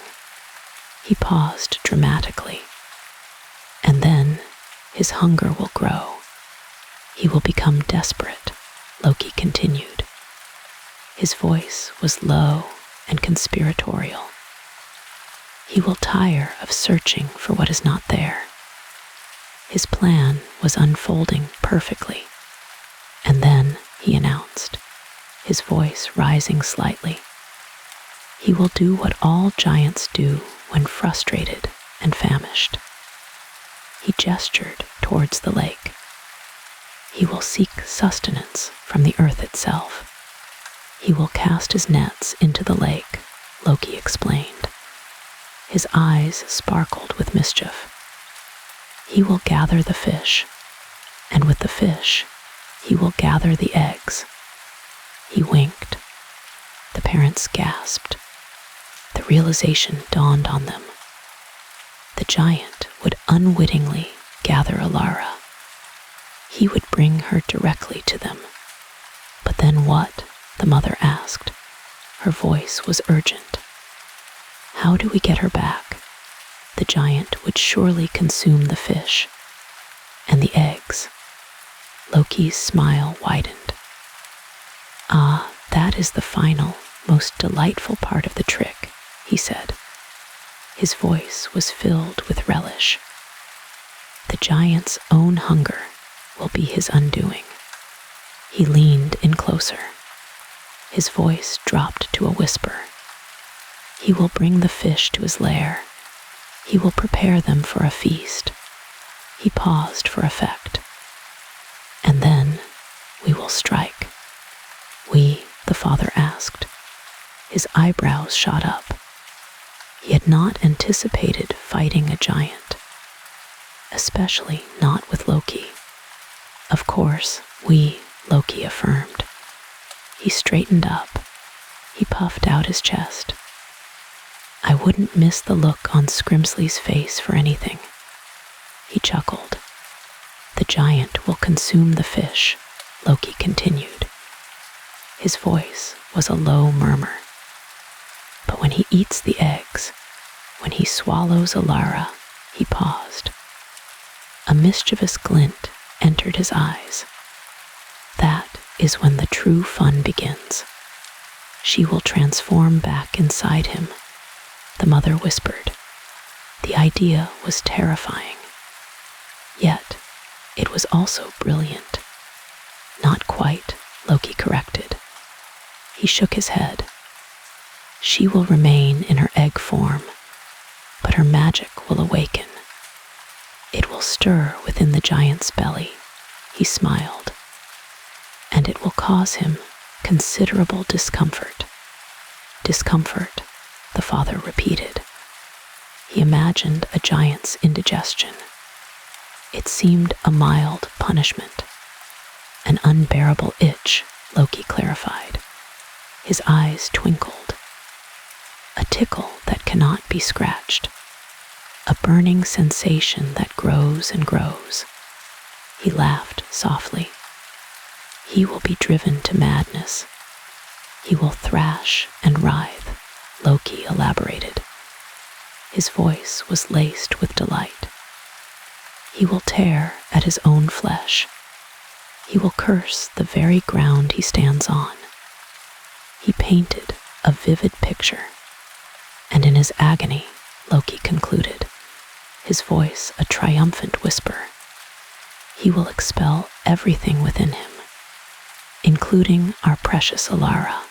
He paused dramatically. "And then his hunger will grow. He will become desperate," Loki continued. His voice was low and conspiratorial. "He will tire of searching for what is not there." His plan was unfolding perfectly. "And then," he announced, his voice rising slightly, "he will do what all giants do when frustrated and famished." He gestured towards the lake. "He will seek sustenance from the earth itself. He will cast his nets into the lake," Loki explained. His eyes sparkled with mischief. "He will gather the fish, and with the fish, he will gather the eggs." He winked. The parents gasped. The realization dawned on them. The giant would unwittingly gather Elara. He would bring her directly to them. "But then what?" the mother asked. Her voice was urgent. "How do we get her back? The giant would surely consume the fish. And the eggs." Loki's smile widened. "Ah, that is the final, most delightful part of the trick," he said. His voice was filled with relish. "The giant's own hunger will be his undoing." He leaned in closer. His voice dropped to a whisper. "He will bring the fish to his lair. He will prepare them for a feast." He paused for effect. "And then we will strike." "We?" the father asked. His eyebrows shot up. He had not anticipated fighting a giant, especially not with Loki. "Of course, we," Loki affirmed. He straightened up. He puffed out his chest. "I wouldn't miss the look on Scrimsley's face for anything." He chuckled. "The giant will consume the fish," Loki continued. His voice was a low murmur. But when he eats the eggs, when he swallows Elara, he paused. A mischievous glint entered his eyes. That is when the true fun begins. She will transform back inside him, the mother whispered. The idea was terrifying. Yet, it was also brilliant. Not quite, Loki corrected. He shook his head. She will remain in her egg form, but her magic will awaken. It will stir within the giant's belly, he smiled, and it will cause him considerable discomfort. Discomfort, the father repeated. He imagined a giant's indigestion. It seemed a mild punishment. An unbearable itch, Loki clarified. His eyes twinkled. A tickle that cannot be scratched. A burning sensation that grows and grows. He laughed softly. He will be driven to madness. He will thrash and writhe, Loki elaborated. His voice was laced with delight. He will tear at his own flesh. He will curse the very ground he stands on. He painted a vivid picture, and in his agony, Loki concluded, his voice a triumphant whisper, he will expel everything within him, including our precious Elara.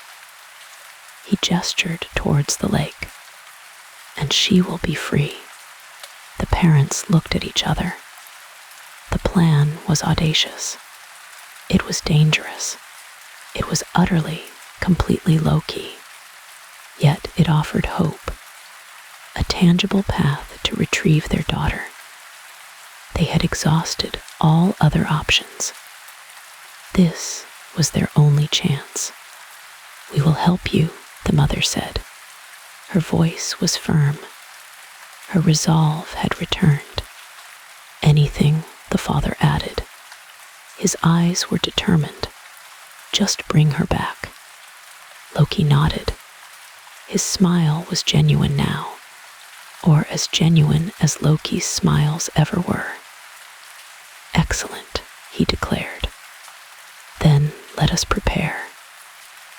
He gestured towards the lake, and she will be free. The parents looked at each other. The plan was audacious. It was dangerous. It was utterly, completely low-key. Yet it offered hope, a tangible path to retrieve their daughter. They had exhausted all other options. This was their only chance. We will help you, the mother said. Her voice was firm. Her resolve had returned. Anything, the father added. His eyes were determined. Just bring her back. Loki nodded. His smile was genuine now, or as genuine as Loki's smiles ever were. Excellent, he declared. Then let us prepare.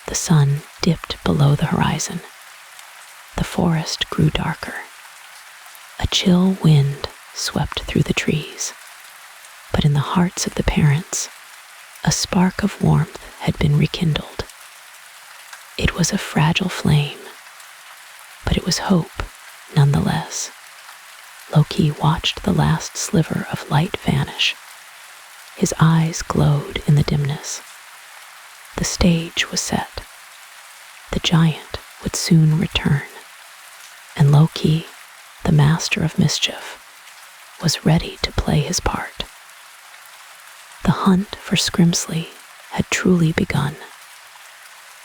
The sun dipped below the horizon. The forest grew darker. A chill wind swept through the trees. But in the hearts of the parents, a spark of warmth had been rekindled. It was a fragile flame, but it was hope nonetheless. Loki watched the last sliver of light vanish. His eyes glowed in the dimness. The stage was set. The giant would soon return, and Loki, the master of mischief, was ready to play his part. The hunt for Scrimsley had truly begun,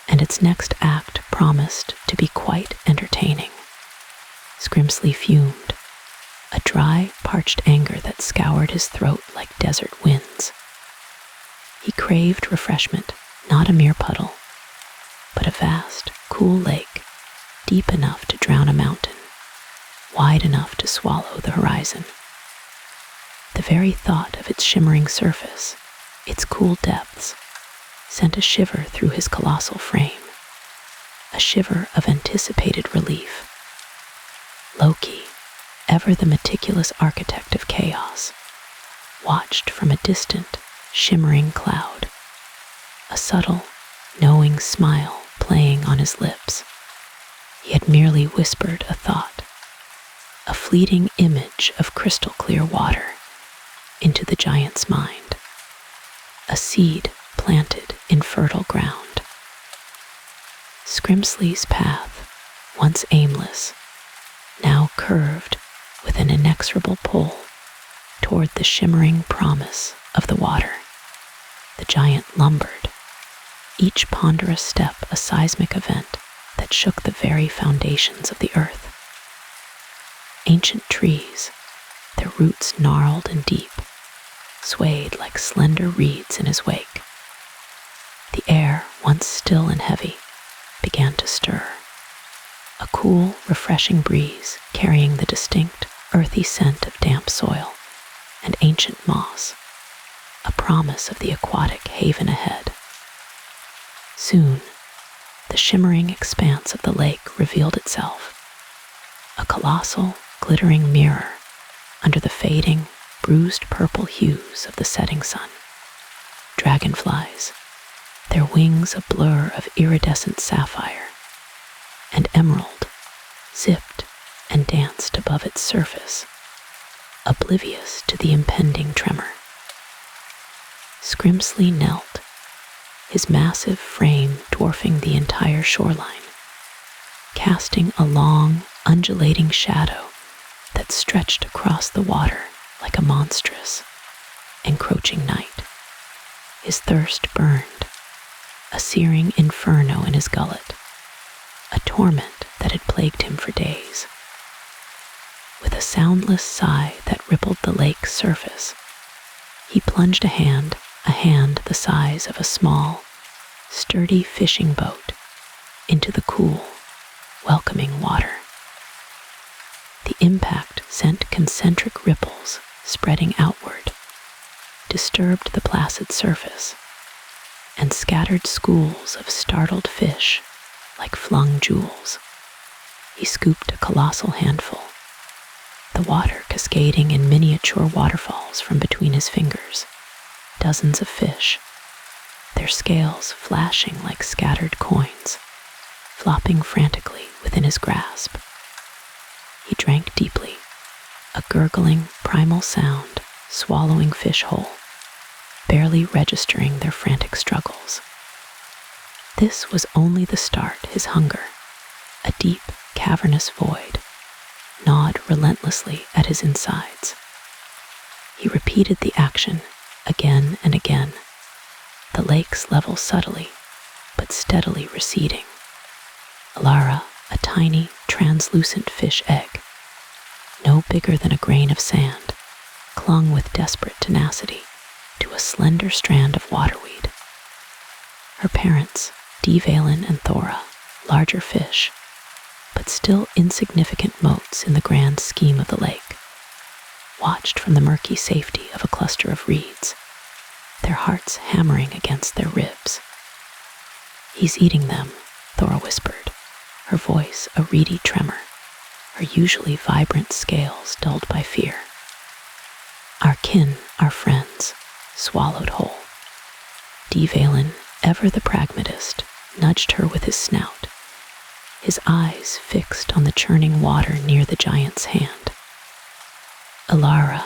and its next act promised to be quite entertaining. Scrimsley fumed, a dry, parched anger that scoured his throat like desert winds. He craved refreshment, not a mere puddle, but a vast, cool lake, deep enough to drown a mountain, wide enough to swallow the horizon. The very thought of its shimmering surface, its cool depths, sent a shiver through his colossal frame, a shiver of anticipated relief. Loki, ever the meticulous architect of chaos, watched from a distant, shimmering cloud, a subtle, knowing smile playing on his lips. He had merely whispered a thought, a fleeting image of crystal clear water, into the giant's mind, a seed planted in fertile ground. Scrimsley's path, once aimless, now curved with an inexorable pull toward the shimmering promise of the water. The giant lumbered, each ponderous step a seismic event that shook the very foundations of the earth. Ancient trees, their roots gnarled and deep, swayed like slender reeds in his wake. The air once still and heavy, began to stir. A cool, refreshing breeze carrying the distinct, earthy scent of damp soil and ancient moss, a promise of the aquatic haven ahead. Soon, the shimmering expanse of the lake revealed itself, a colossal, glittering mirror under the fading, bruised purple hues of the setting sun. Dragonflies, their wings a blur of iridescent sapphire, and emerald, zipped and danced above its surface, oblivious to the impending tremor. Scrimsley knelt, his massive frame dwarfing the entire shoreline, casting a long, undulating shadow that stretched across the water like a monstrous, encroaching night. His thirst burned, a searing inferno in his gullet, a torment that had plagued him for days. With a soundless sigh that rippled the lake's surface, he plunged a hand the size of a small, sturdy fishing boat, into the cool, welcoming water. The impact sent concentric ripples spreading outward, disturbed the placid surface, and scattered schools of startled fish like flung jewels. He scooped a colossal handful, the water cascading in miniature waterfalls from between his fingers. Dozens of fish, their scales flashing like scattered coins, flopping frantically within his grasp. He drank deeply, a gurgling, primal sound swallowing fish whole, barely registering their frantic struggles. This was only the start. His hunger, a deep, cavernous void, gnawed relentlessly at his insides. He repeated the action again and again, the lake's level subtly but steadily receding. Elara, a tiny, translucent fish egg, no bigger than a grain of sand, clung with desperate tenacity to a slender strand of waterweed. Her parents, Valen and Thora, larger fish, but still insignificant motes in the grand scheme of the lake, watched from the murky safety of a cluster of reeds, their hearts hammering against their ribs. "He's eating them," Thora whispered, her voice a reedy tremor, her usually vibrant scales dulled by fear. "Our kin, our friends, swallowed whole." Valen, ever the pragmatist, nudged her with his snout, his eyes fixed on the churning water near the giant's hand. "Elara,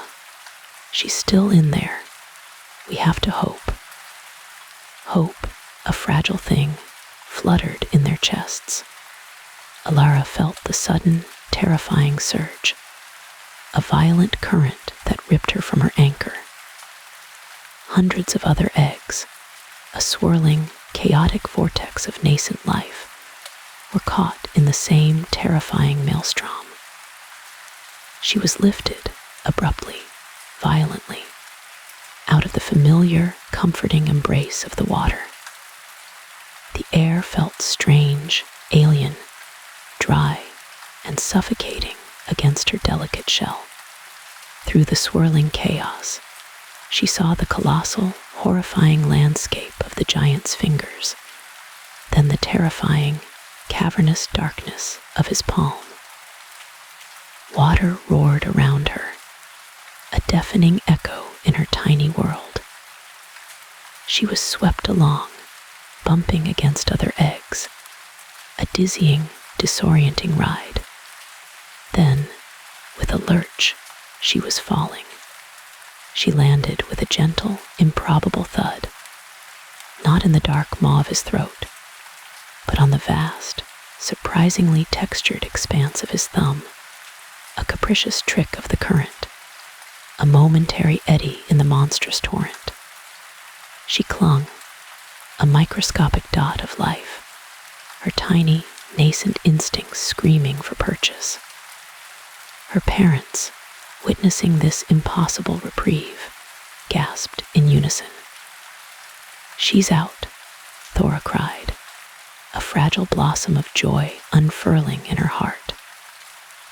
she's still in there. We have to hope." Hope, a fragile thing, fluttered in their chests. Elara felt the sudden, terrifying surge, a violent current that ripped her from her anchor. Hundreds of other eggs, a swirling, chaotic vortex of nascent life, were caught in the same terrifying maelstrom. She was lifted, abruptly, violently, out of the familiar, comforting embrace of the water. The air felt strange, alien, dry, and suffocating against her delicate shell. Through the swirling chaos, she saw the colossal, horrifying landscape of the giant's fingers, then the terrifying, cavernous darkness of his palm. Water roared around her, a deafening echo in her tiny world. She was swept along, bumping against other eggs, a dizzying, disorienting ride. Then, with a lurch, she was falling. She landed with a gentle, improbable thud, not in the dark maw of his throat, but on the vast, surprisingly textured expanse of his thumb, a capricious trick of the current, a momentary eddy in the monstrous torrent. She clung, a microscopic dot of life, her tiny, nascent instincts screaming for purchase. Her parents, witnessing this impossible reprieve, gasped in unison. "She's out. Thora cried, a fragile blossom of joy unfurling in her heart.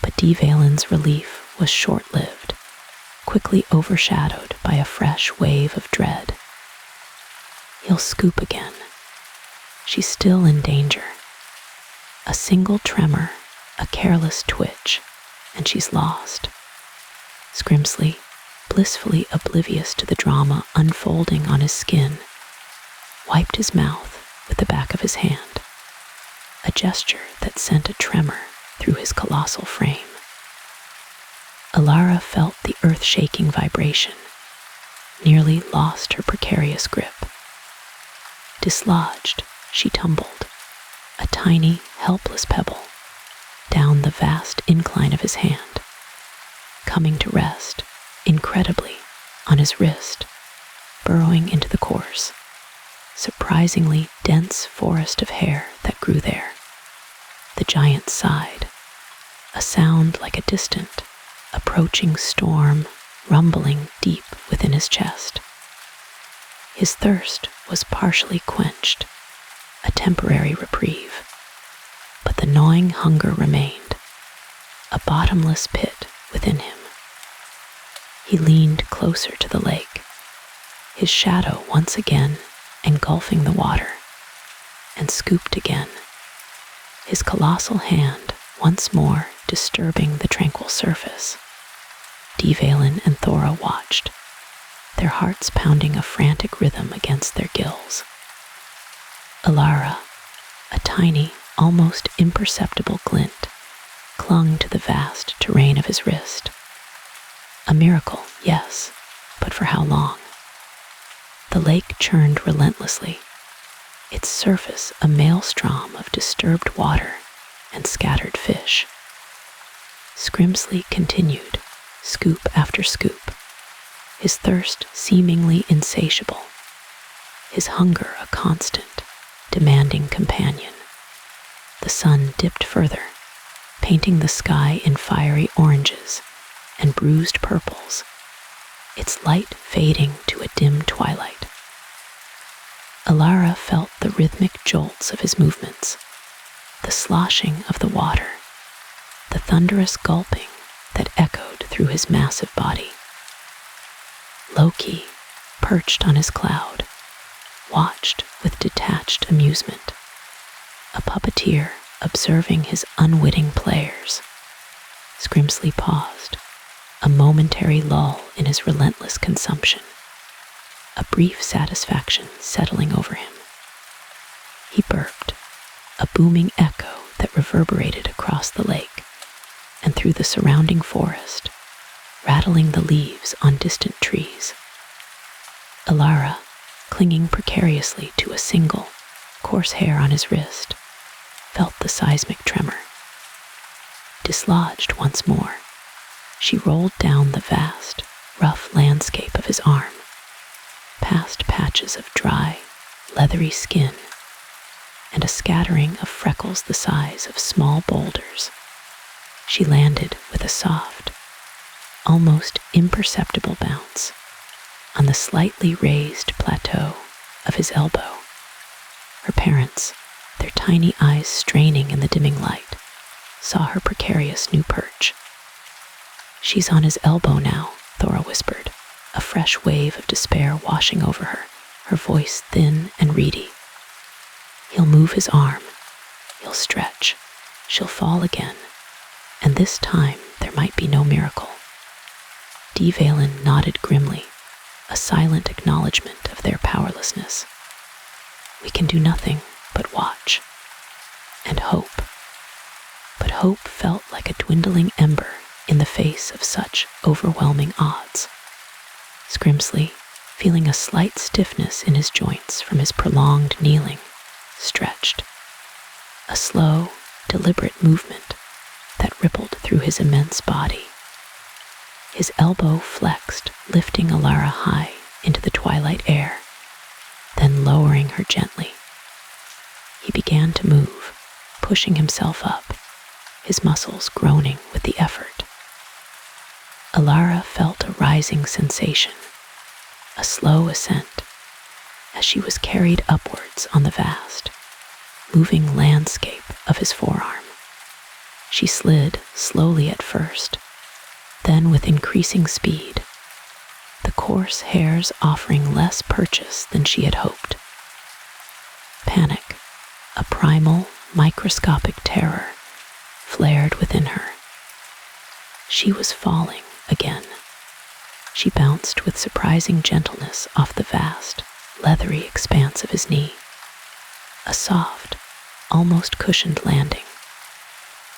But Dvalin's relief was short-lived, quickly overshadowed by a fresh wave of dread. He'll scoop again. She's still in danger. A single tremor, a careless twitch, and she's lost. Scrimsley, blissfully oblivious to the drama unfolding on his skin, wiped his mouth with the back of his hand, a gesture that sent a tremor through his colossal frame. Elara felt the earth-shaking vibration, nearly lost her precarious grip. Dislodged, she tumbled, a tiny, helpless pebble, down the vast incline of his hand, coming to rest, incredibly, on his wrist, burrowing into the coarse, surprisingly dense forest of hair that grew there. The giant sighed, a sound like a distant, approaching storm rumbling deep within his chest. His thirst was partially quenched, a temporary reprieve, but the gnawing hunger remained, a bottomless pit within him. He leaned closer to the lake, his shadow once again engulfing the water, and scooped again, his colossal hand once more disturbing the tranquil surface. Dvalin and Thora watched, their hearts pounding a frantic rhythm against their gills. Elara, a tiny, almost imperceptible glint, clung to the vast terrain of his wrist. A miracle, yes, but for how long? The lake churned relentlessly, its surface a maelstrom of disturbed water and scattered fish. Scrimsley continued, scoop after scoop, his thirst seemingly insatiable, his hunger a constant, demanding companion. The sun dipped further, painting the sky in fiery oranges and bruised purples, its light fading to a dim twilight. Elara felt the rhythmic jolts of his movements, the sloshing of the water, the thunderous gulping that echoed through his massive body. Loki, perched on his cloud, watched with detached amusement, a puppeteer observing his unwitting players. Scrimsley paused, a momentary lull in his relentless consumption, a brief satisfaction settling over him. He burped, a booming echo that reverberated across the lake and through the surrounding forest, rattling the leaves on distant trees. Elara, clinging precariously to a single, coarse hair on his wrist, felt the seismic tremor. Dislodged once more, she rolled down the vast, rough landscape of his arm, past patches of dry, leathery skin, and a scattering of freckles the size of small boulders. She landed with a soft, almost imperceptible bounce on the slightly raised plateau of his elbow. Her parents, their tiny eyes straining in the dimming light, saw her precarious new perch. "She's on his elbow now," Thora whispered, a fresh wave of despair washing over her, her voice thin and reedy. "He'll move his arm, he'll stretch, she'll fall again, and this time there might be no miracle." Dvalin nodded grimly, a silent acknowledgement of their powerlessness. "We can do nothing but watch and hope." But hope felt like a dwindling ember in the face of such overwhelming odds. Scrimsley, feeling a slight stiffness in his joints from his prolonged kneeling, stretched. A slow, deliberate movement that rippled through his immense body. His elbow flexed, lifting Elara high into the twilight air, then lowering her gently. He began to move, pushing himself up, his muscles groaning with the effort. Elara felt a rising sensation, a slow ascent, as as she was carried upwards on the vast, moving landscape of his forearm. She slid slowly at first, then with increasing speed, the coarse hairs offering less purchase than she had hoped. Panic, a primal, microscopic terror, flared within her. She was falling again. She bounced with surprising gentleness off the vast, leathery expanse of his knee. A soft, almost cushioned landing,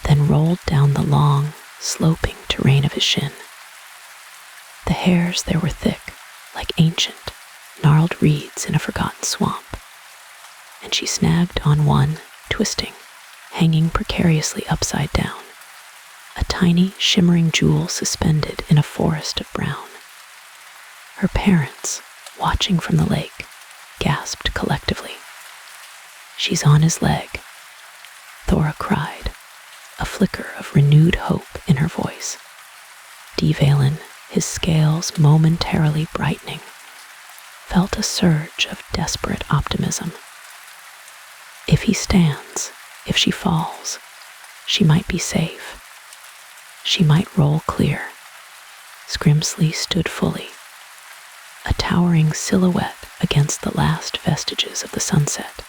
then rolled down the long, sloping terrain of his shin. The hairs there were thick, like ancient, gnarled reeds in a forgotten swamp, and she snagged on one, twisting, hanging precariously upside down, a tiny, shimmering jewel suspended in a forest of brown. Her parents, watching from the lake, gasped collectively. "She's on his leg," Thora cried, a flicker of renewed hope in her voice. Valen, his scales momentarily brightening, felt a surge of desperate optimism. If he stands, if she falls, she might be safe. She might roll clear. Scrimsley stood fully, a towering silhouette against the last vestiges of the sunset,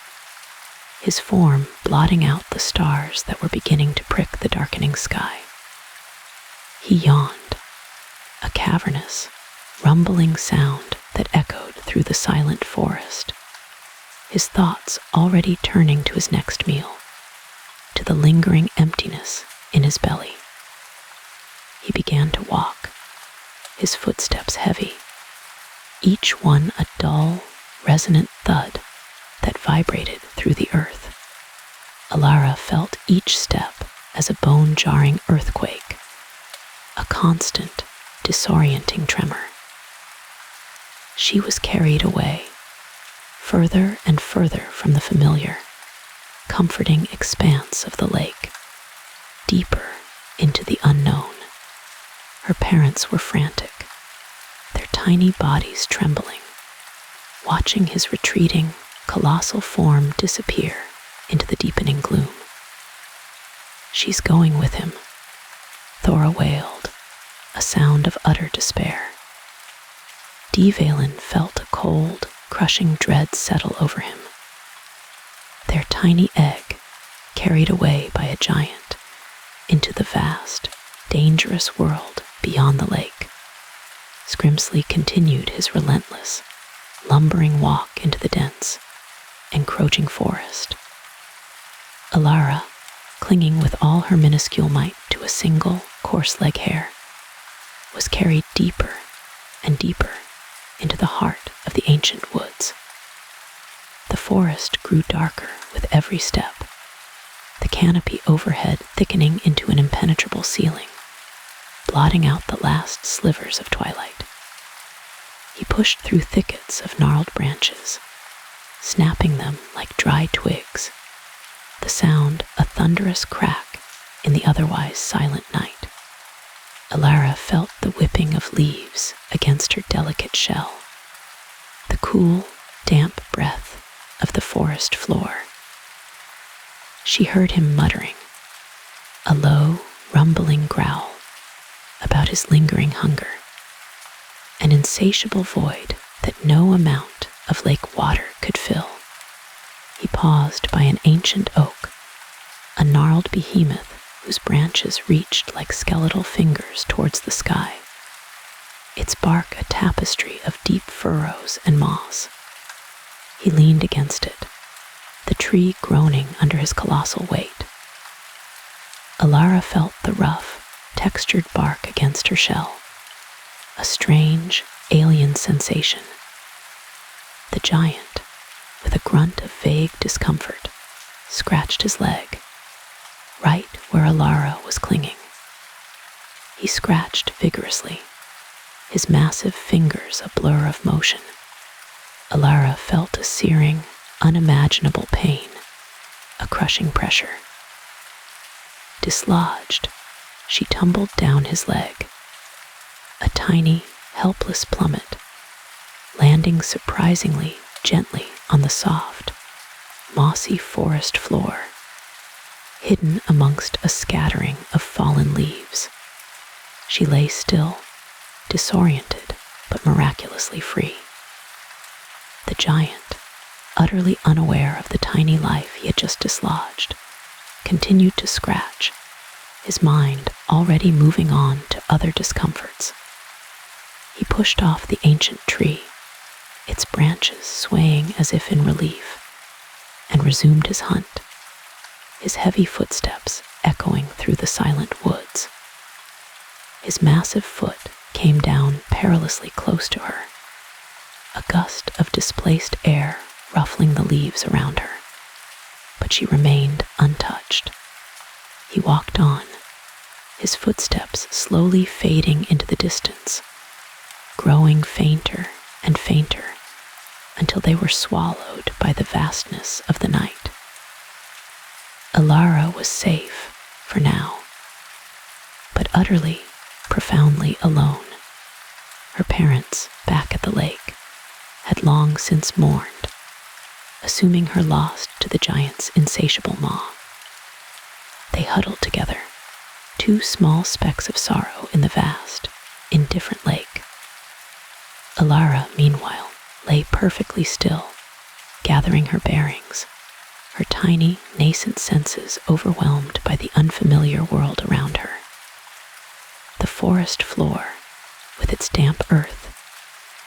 his form blotting out the stars that were beginning to prick the darkening sky. He yawned, a cavernous, rumbling sound that echoed through the silent forest, his thoughts already turning to his next meal, to the lingering emptiness in his belly. He began to walk, his footsteps heavy, each one a dull, resonant thud that vibrated through the earth. Elara felt each step as a bone-jarring earthquake, a constant, disorienting tremor. She was carried away, further and further from the familiar, comforting expanse of the lake, deeper into the unknown. Her parents were frantic, their tiny bodies trembling, watching his retreating, colossal form disappear into the deepening gloom. "She's going with him," Thora wailed, a sound of utter despair. Valen felt a cold, crushing dread settle over him. Their tiny egg, carried away by a giant into the vast, dangerous world beyond the lake. Scrimsley continued his relentless, lumbering walk into the dense, encroaching forest. Elara, clinging with all her minuscule might to a single, coarse-leg hair, was carried deeper and deeper into the heart of the ancient woods. The forest grew darker with every step, the canopy overhead thickening into an impenetrable ceiling, blotting out the last slivers of twilight. He pushed through thickets of gnarled branches, snapping them like dry twigs, the sound a thunderous crack in the otherwise silent night. Elara felt the whipping of leaves against her delicate shell, the cool, damp breath of the forest floor. She heard him muttering, a low, rumbling growl about his lingering hunger, an insatiable void that no amount of lake water could fill. He paused by an ancient oak, a gnarled behemoth whose branches reached like skeletal fingers towards the sky, its bark a tapestry of deep furrows and moss. He leaned against it, the tree groaning under his colossal weight. Elara felt the rough, textured bark against her shell, a strange, alien sensation. The giant, with a grunt of vague discomfort, scratched his leg, right where Elara was clinging. He scratched vigorously, his massive fingers a blur of motion. Elara felt a searing, unimaginable pain, a crushing pressure. Dislodged, she tumbled down his leg, a tiny, helpless plummet, landing surprisingly gently on the soft, mossy forest floor, hidden amongst a scattering of fallen leaves. She lay still, disoriented but miraculously free. The giant, utterly unaware of the tiny life he had just dislodged, continued to scratch, his mind already moving on to other discomforts. He pushed off the ancient tree, its branches swaying as if in relief, and resumed his hunt, his heavy footsteps echoing through the silent woods. His massive foot came down perilously close to her, a gust of displaced air ruffling the leaves around her, but she remained untouched. He walked on, his footsteps slowly fading into the distance, growing fainter and fainter until they were swallowed by the vastness of the night. Elara was safe for now, but utterly, profoundly alone. Her parents, back at the lake, had long since mourned, assuming her lost to the giant's insatiable maw. They huddled together, two small specks of sorrow in the vast, indifferent lake. Elara, meanwhile, lay perfectly still, gathering her bearings, her tiny, nascent senses overwhelmed by the unfamiliar world around her. The forest floor, with its damp earth,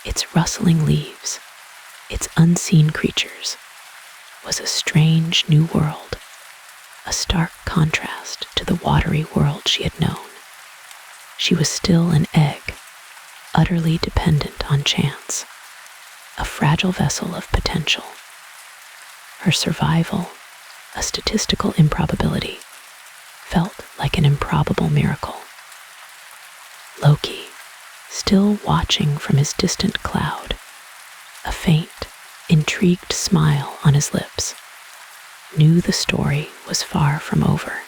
its rustling leaves, its unseen creatures, was a strange new world, a stark contrast to the watery world she had known. She was still an egg, utterly dependent on chance, a fragile vessel of potential. Her survival, a statistical improbability, felt like an improbable miracle. Loki, still watching from his distant cloud, a faint, intrigued smile on his lips, knew the story was far from over.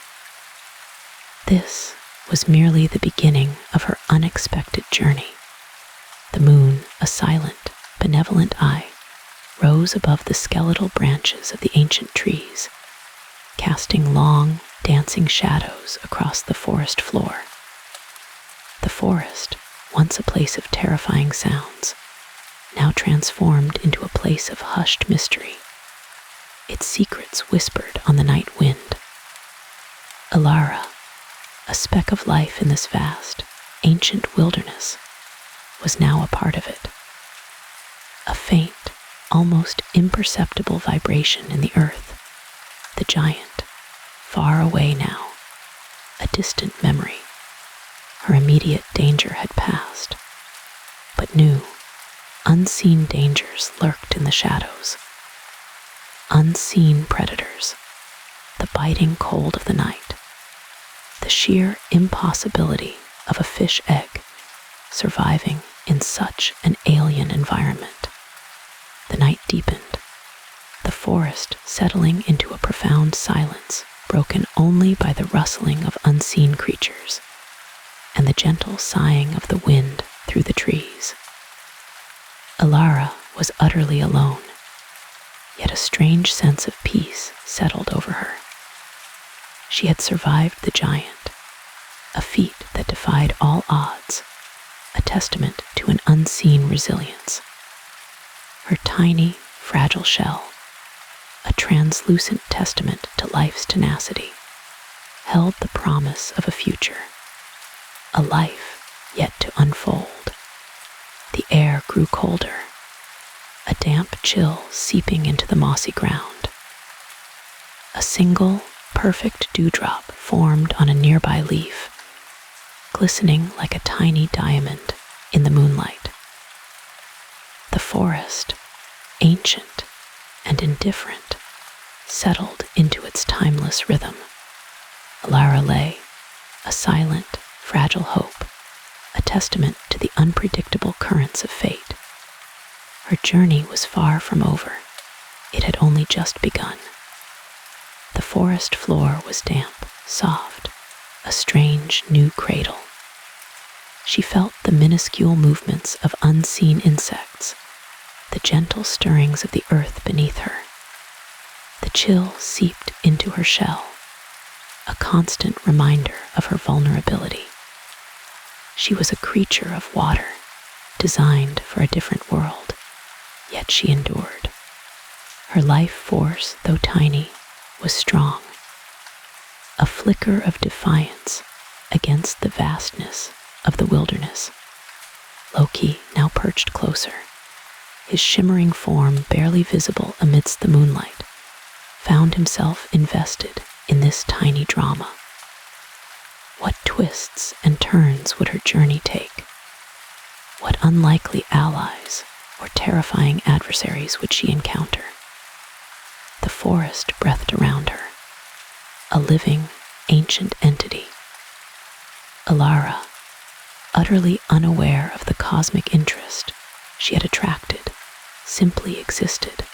This was merely the beginning of her unexpected journey. The moon, a silent, benevolent eye, rose above the skeletal branches of the ancient trees, casting long, dancing shadows across the forest floor. The forest, once a place of terrifying sounds, now transformed into a place of hushed mystery, its secrets whispered on the night wind. Elara, a speck of life in this vast, ancient wilderness, was now a part of it. A faint, almost imperceptible vibration in the earth, the giant, far away now, a distant memory. Her immediate danger had passed, but new, unseen dangers lurked in the shadows. Unseen predators, the biting cold of the night, the sheer impossibility of a fish egg surviving in such an alien environment. The night deepened, the forest settling into a profound silence broken only by the rustling of unseen creatures and the gentle sighing of the wind through the trees. Elara was utterly alone, yet a strange sense of peace settled over her. She had survived the giant, a feat that defied all odds, a testament to an unseen resilience. Her tiny, fragile shell, a translucent testament to life's tenacity, held the promise of a future, a life yet to unfold. The air grew colder, a damp chill seeping into the mossy ground. A single, perfect dewdrop formed on a nearby leaf, glistening like a tiny diamond in the moonlight. The forest, ancient and indifferent, settled into its timeless rhythm. Elara lay, a silent, fragile hope, a testament to the unpredictable currents of fate. Her journey was far from over. It had only just begun. The forest floor was damp, soft, a strange new cradle. She felt the minuscule movements of unseen insects, the gentle stirrings of the earth beneath her. The chill seeped into her shell, a constant reminder of her vulnerability. She was a creature of water, designed for a different world, yet she endured. Her life force, though tiny, was strong, a flicker of defiance against the vastness of the wilderness. Loki, now perched closer, his shimmering form barely visible amidst the moonlight, found himself invested in this tiny drama. What twists and turns would her journey take? What unlikely allies or terrifying adversaries would she encounter? The forest breathed around her, a living, ancient entity. Elara, utterly unaware of the cosmic interest she had attracted, simply existed,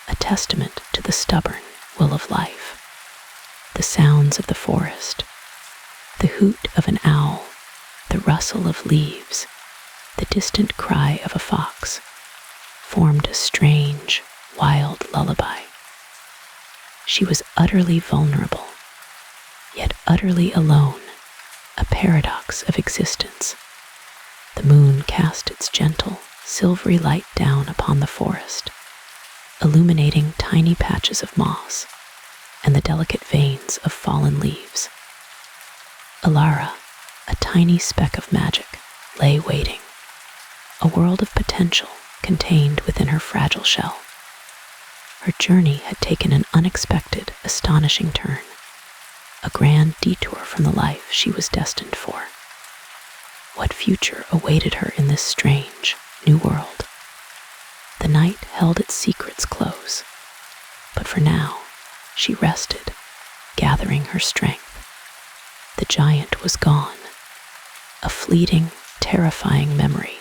a testament to the stubborn will of life. The sounds of the forest, the hoot of an owl, the rustle of leaves, the distant cry of a fox, formed a strange, wild lullaby. She was utterly vulnerable, yet utterly alone, a paradox of existence. The moon cast its gentle, silvery light down upon the forest, illuminating tiny patches of moss and the delicate veins of fallen leaves. Elara, a tiny speck of magic, lay waiting, a world of potential contained within her fragile shell. Her journey had taken an unexpected, astonishing turn, a grand detour from the life she was destined for. What future awaited her in this strange, new world? The night held its secrets close, but for now, she rested, gathering her strength. The giant was gone, a fleeting, terrifying memory.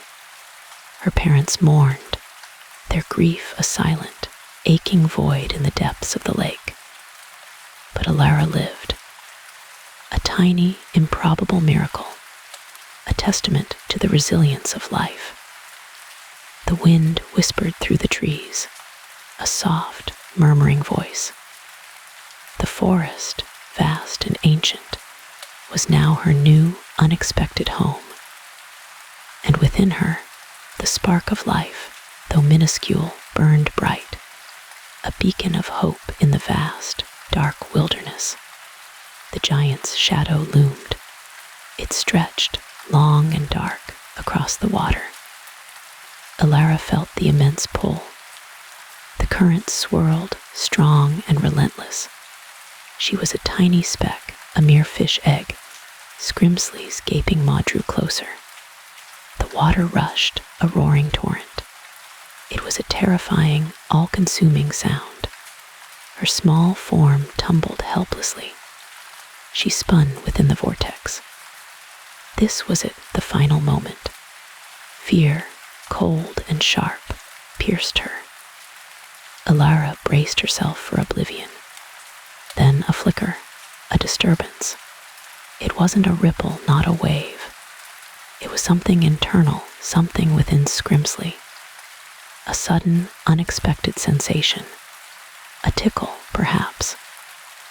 Her parents mourned, their grief a silent, aching void in the depths of the lake. But Elara lived, a tiny, improbable miracle, a testament to the resilience of life. The wind whispered through the trees, a soft, murmuring voice. The forest, vast and ancient, was now her new, unexpected home. And within her, the spark of life, though minuscule, burned bright, a beacon of hope in the vast, dark wilderness. The giant's shadow loomed. It stretched, long and dark, across the water. Elara felt the immense pull. The current swirled, strong and relentless. She was a tiny speck, a mere fish egg. Scrimsley's gaping maw drew closer. The water rushed, a roaring torrent. It was a terrifying, all-consuming sound. Her small form tumbled helplessly. She spun within the vortex. This was it, the final moment. Fear, cold and sharp, pierced her. Elara braced herself for oblivion. Then a flicker, a disturbance. It wasn't a ripple, not a wave. It was something internal, something within Scrimsley. A sudden, unexpected sensation. A tickle, perhaps.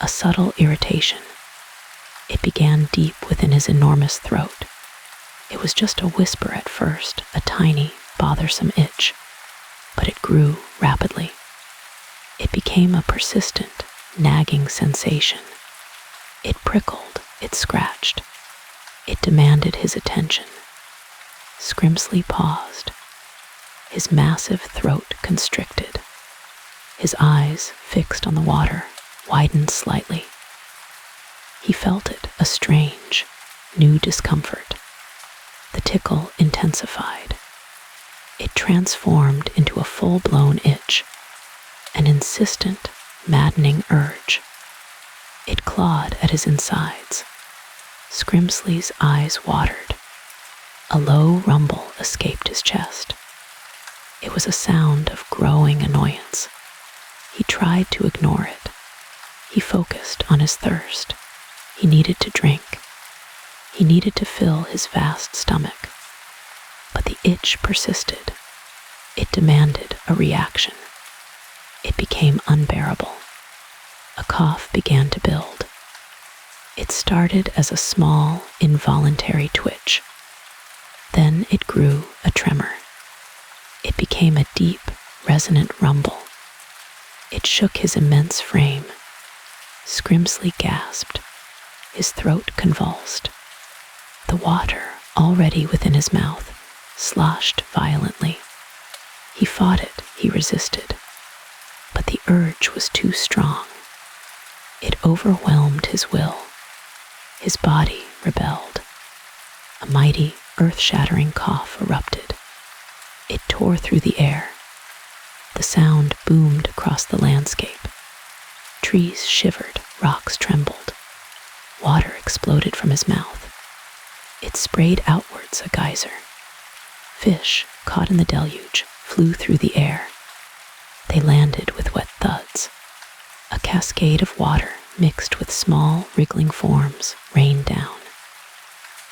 A subtle irritation. It began deep within his enormous throat. It was just a whisper at first, a tiny, bothersome itch. But it grew rapidly. It became a persistent, nagging sensation. It prickled, it scratched. It demanded his attention. Scrimsley paused. His massive throat constricted. His eyes, fixed on the water, widened slightly. He felt it, a strange, new discomfort. The tickle intensified. It transformed into a full-blown itch, an insistent, maddening urge. It clawed at his insides. Scrimsley's eyes watered. A low rumble escaped his chest. It was a sound of growing annoyance. He tried to ignore it. He focused on his thirst. He needed to drink. He needed to fill his vast stomach. But the itch persisted. It demanded a reaction. It became unbearable. A cough began to build. It started as a small, involuntary twitch. Then it grew a tremor. It became a deep, resonant rumble. It shook his immense frame. Scrimsley gasped. His throat convulsed. The water, already within his mouth, sloshed violently. He fought it, he resisted. But the urge was too strong. It overwhelmed his will. His body rebelled. A mighty, earth-shattering cough erupted. It tore through the air. The sound boomed across the landscape. Trees shivered, rocks trembled. Water exploded from his mouth. It sprayed outwards, a geyser. Fish, caught in the deluge, flew through the air. They landed with wet thuds. A cascade of water mixed with small, wriggling forms rained down.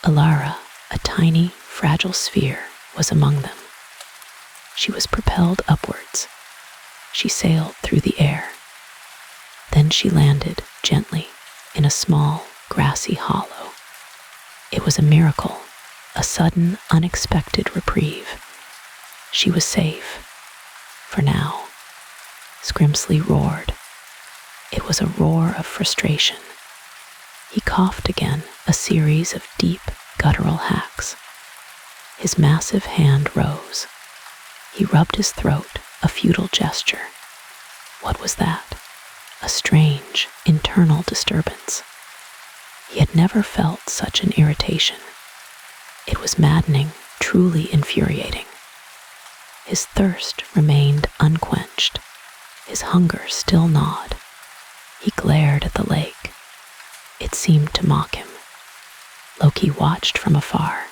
Elara, a tiny, fragile sphere, was among them. She was propelled upwards. She sailed through the air. Then she landed gently in a small, grassy hollow. It was a miracle, a sudden, unexpected reprieve. She was safe. For now. Scrimsley roared. It was a roar of frustration. He coughed again, a series of deep, guttural hacks. His massive hand rose. He rubbed his throat, a futile gesture. What was that? A strange, internal disturbance. He had never felt such an irritation. It was maddening, truly infuriating. His thirst remained unquenched. His hunger still gnawed. He glared at the lake. It seemed to mock him. Loki watched from afar.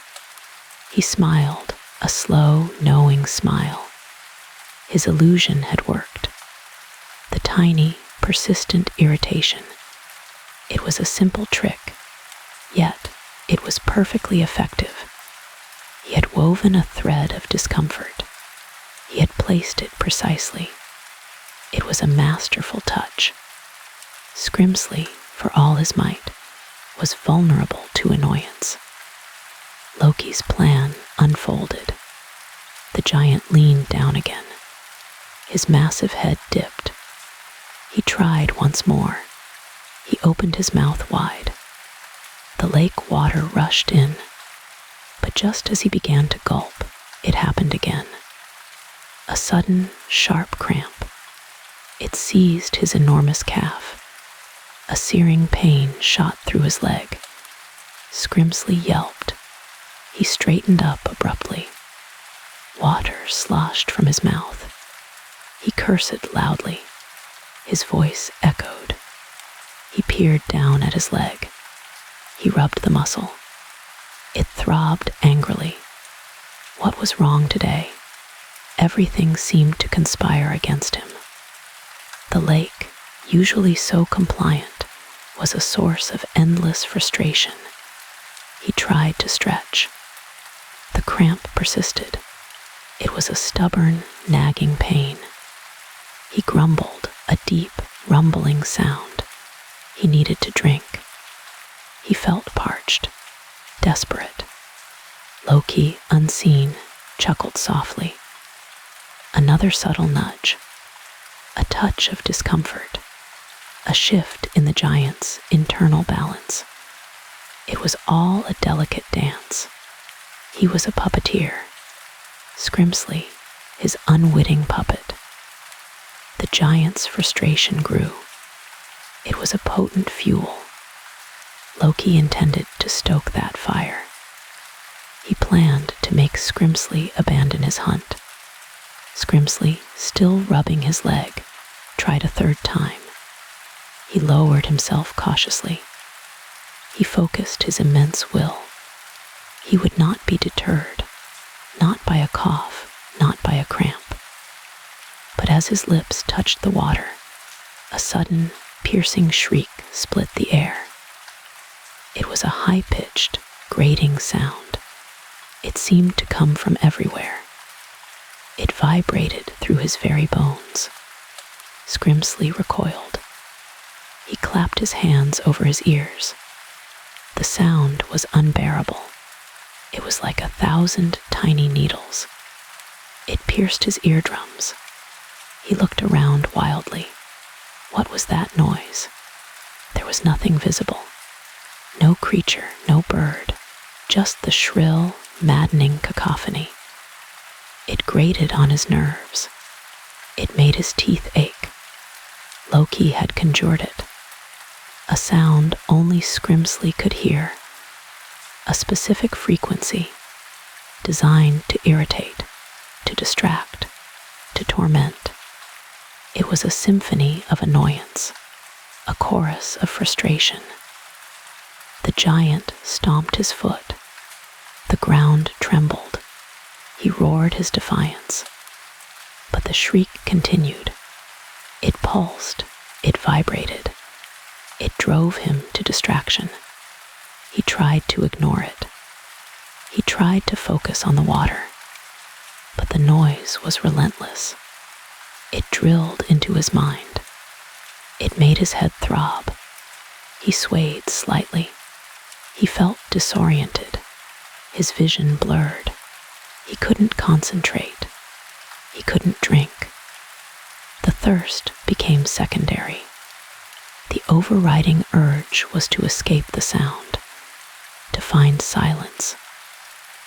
He smiled, a slow, knowing smile. His illusion had worked. The tiny, persistent irritation. It was a simple trick, yet it was perfectly effective. He had woven a thread of discomfort. He had placed it precisely. It was a masterful touch. Scrimsley, for all his might, was vulnerable to annoyance. Loki's plan unfolded. The giant leaned down again. His massive head dipped. He tried once more. He opened his mouth wide. The lake water rushed in, but just as he began to gulp, it happened again. A sudden, sharp cramp. It seized his enormous calf. A searing pain shot through his leg. Scrimsley yelped. He straightened up abruptly. Water sloshed from his mouth. He cursed loudly. His voice echoed. He peered down at his leg. He rubbed the muscle. It throbbed angrily. What was wrong today? Everything seemed to conspire against him. The lake, usually so compliant, was a source of endless frustration. He tried to stretch. The cramp persisted. It was a stubborn, nagging pain. He grumbled, a deep, rumbling sound. He needed to drink. He felt parched, desperate. Loki, unseen, chuckled softly. Another subtle nudge. A touch of discomfort. A shift in the giant's internal balance. It was all a delicate dance. He was a puppeteer. Scrimsley, his unwitting puppet. The giant's frustration grew. It was a potent fuel. Loki intended to stoke that fire. He planned to make Scrimsley abandon his hunt. Scrimsley, still rubbing his leg, tried a third time. He lowered himself cautiously. He focused his immense will. He would not be deterred, not by a cough, not by a cramp. But as his lips touched the water, a sudden, piercing shriek split the air. It was a high-pitched, grating sound. It seemed to come from everywhere. It vibrated through his very bones. Scrimsley recoiled. He clapped his hands over his ears. The sound was unbearable. It was like 1,000 tiny needles. It pierced his eardrums. He looked around wildly. What was that noise? There was nothing visible. No creature, no bird, just the shrill, maddening cacophony. It grated on his nerves. It made his teeth ache. Loki had conjured it. A sound only Scrimsley could hear. A specific frequency, designed to irritate, to distract, to torment. It was a symphony of annoyance, a chorus of frustration. The giant stomped his foot. The ground trembled. He roared his defiance. But the shriek continued. It pulsed. It vibrated. It drove him to distraction. He tried to ignore it. He tried to focus on the water. But the noise was relentless. It drilled into his mind. It made his head throb. He swayed slightly. He felt disoriented. His vision blurred. He couldn't concentrate. He couldn't drink. The thirst became secondary. The overriding urge was to escape the sound, to find silence.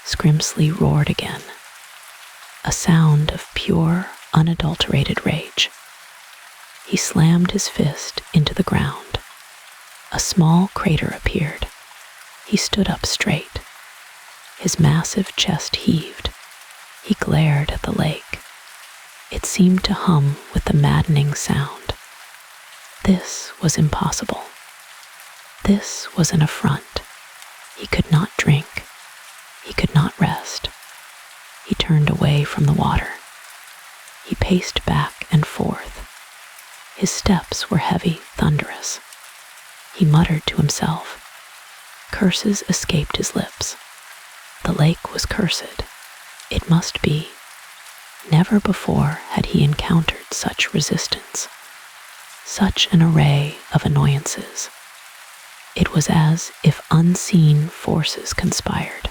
Scrimsley roared again. A sound of pure, unadulterated rage. He slammed his fist into the ground. A small crater appeared. He stood up straight. His massive chest heaved. He glared at the lake. It seemed to hum with the maddening sound. This was impossible. This was an affront. He could not drink. He could not rest. He turned away from the water. He paced back and forth. His steps were heavy, thunderous. He muttered to himself. Curses escaped his lips. The lake was cursed. It must be. Never before had he encountered such resistance, such an array of annoyances. It was as if unseen forces conspired.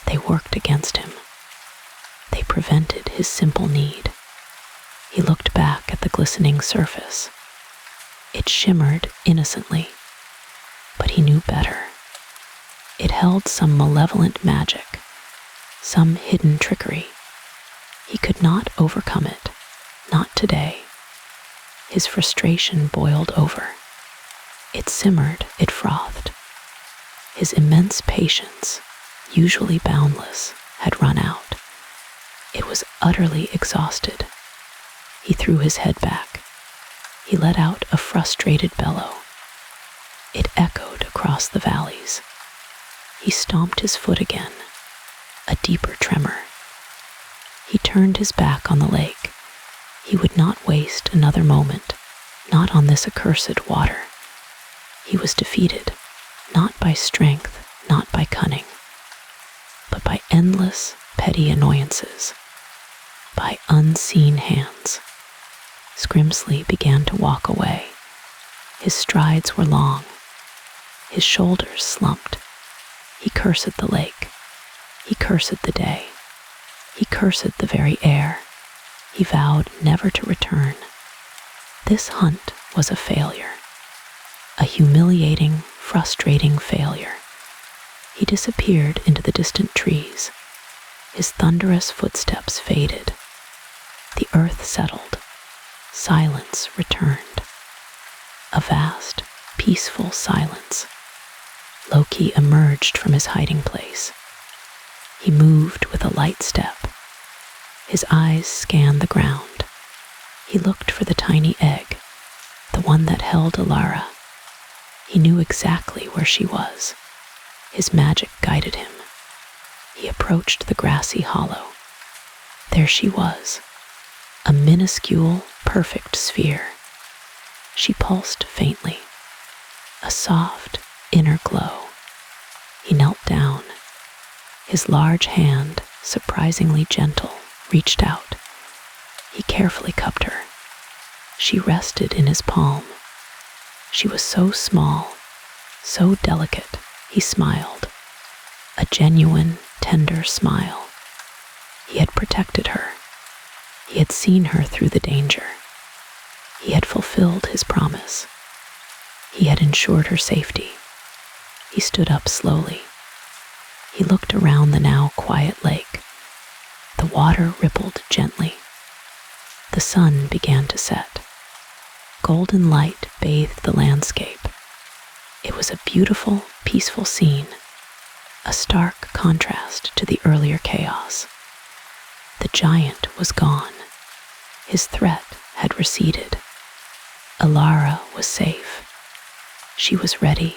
They worked against him. They prevented his simple need. He looked back at the glistening surface. It shimmered innocently, but he knew better. It held some malevolent magic, some hidden trickery. He could not overcome it, not today. His frustration boiled over. It simmered, it frothed. His immense patience, usually boundless, had run out. It was utterly exhausted. He threw his head back. He let out a frustrated bellow. It echoed across the valleys. He stomped his foot again, a deeper tremor. He turned his back on the lake. He would not waste another moment, not on this accursed water. He was defeated, not by strength, not by cunning, but by endless, petty annoyances, by unseen hands. Scrimsley began to walk away. His strides were long. His shoulders slumped. He cursed the lake. He cursed the day. He cursed the very air. He vowed never to return. This hunt was a failure. A humiliating, frustrating failure. He disappeared into the distant trees. His thunderous footsteps faded. The earth settled. Silence returned. A vast, peaceful silence. Loki emerged from his hiding place. He moved with a light step. His eyes scanned the ground. He looked for the tiny egg, the one that held Elara. He knew exactly where she was. His magic guided him. He approached the grassy hollow. There she was, a minuscule, perfect sphere. She pulsed faintly, a soft, inner glow. He knelt down. His large hand, surprisingly gentle, reached out. He carefully cupped her. She rested in his palm. She was so small, so delicate. He smiled. A genuine, tender smile. He had protected her. He had seen her through the danger. He had fulfilled his promise. He had ensured her safety. He stood up slowly. He looked around the now quiet lake. The water rippled gently. The sun began to set. Golden light bathed the landscape. It was a beautiful, peaceful scene, a stark contrast to the earlier chaos. The giant was gone. His threat had receded. Elara was safe. She was ready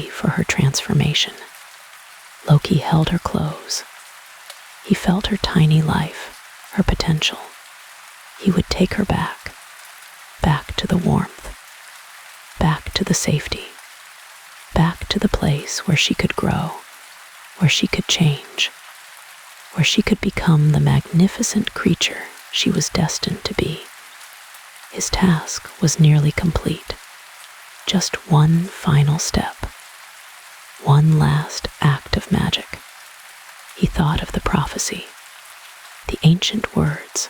for her transformation. Loki held her close. He felt her tiny life, her potential. He would take her back to the warmth, back to the safety, back to the place where she could grow, where she could change, where she could become the magnificent creature she was destined to be. His task was nearly complete. Just one final step, one last act of magic. He thought of the prophecy, the ancient words,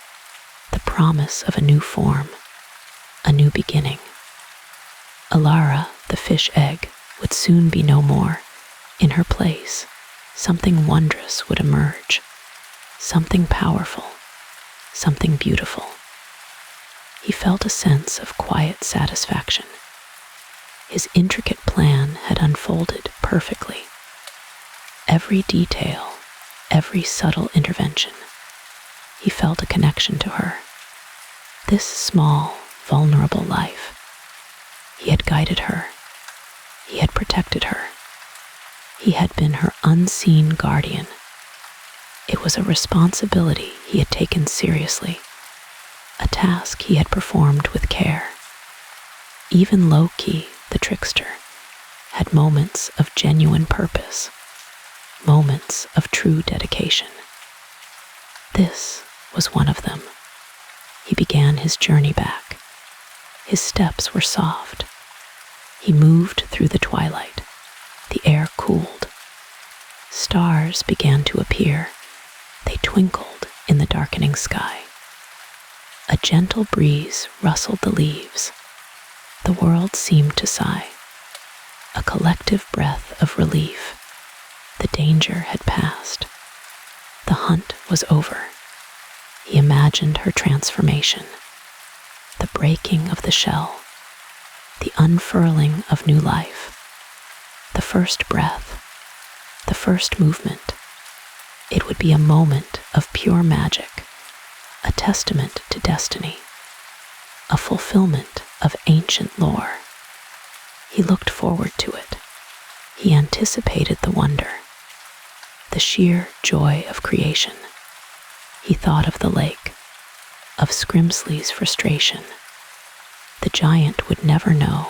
the promise of a new form, a new beginning. Elara, the fish egg, would soon be no more. In her place, something wondrous would emerge, something powerful, something beautiful. He felt a sense of quiet satisfaction. His intricate plan had unfolded perfectly. Every detail, every subtle intervention. He felt a connection to her. This small, vulnerable life. He had guided her. He had protected her. He had been her unseen guardian. It was a responsibility he had taken seriously, a task he had performed with care. Even Loki, the trickster, had moments of genuine purpose, moments of true dedication. This was one of them. He began his journey back. His steps were soft. He moved through the twilight. The air cooled. Stars began to appear. They twinkled in the darkening sky. A gentle breeze rustled the leaves. The world seemed to sigh. A collective breath of relief. The danger had passed. The hunt was over. He imagined her transformation, the breaking of the shell, the unfurling of new life, the first breath, the first movement. It would be a moment of pure magic, a testament to destiny, a fulfillment of ancient lore. He looked forward to it. He anticipated the wonder, the sheer joy of creation. He thought of the lake, of Scrimsley's frustration. The giant would never know.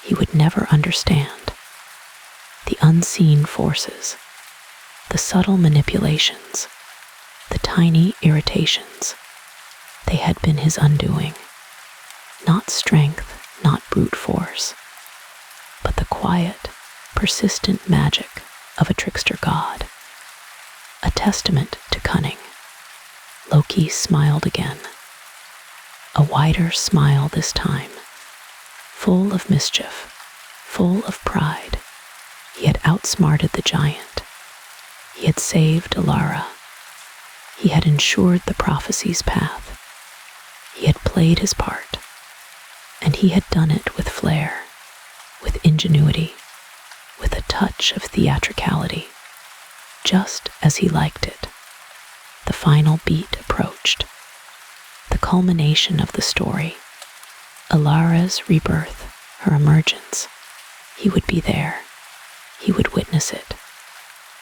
He would never understand. The unseen forces, the subtle manipulations, the tiny irritations, they had been his undoing. Not strength, not brute force, but the quiet, persistent magic of a trickster god, a testament to cunning. Loki smiled again, a wider smile this time, full of mischief, full of pride. He had outsmarted the giant. He had saved Elara. He had ensured the prophecy's path. He had played his part, and he had done it with flair, with ingenuity, with a touch of theatricality, just as he liked it. The final beat approached, the culmination of the story, Elara's rebirth, her emergence. He would be there. He would witness it.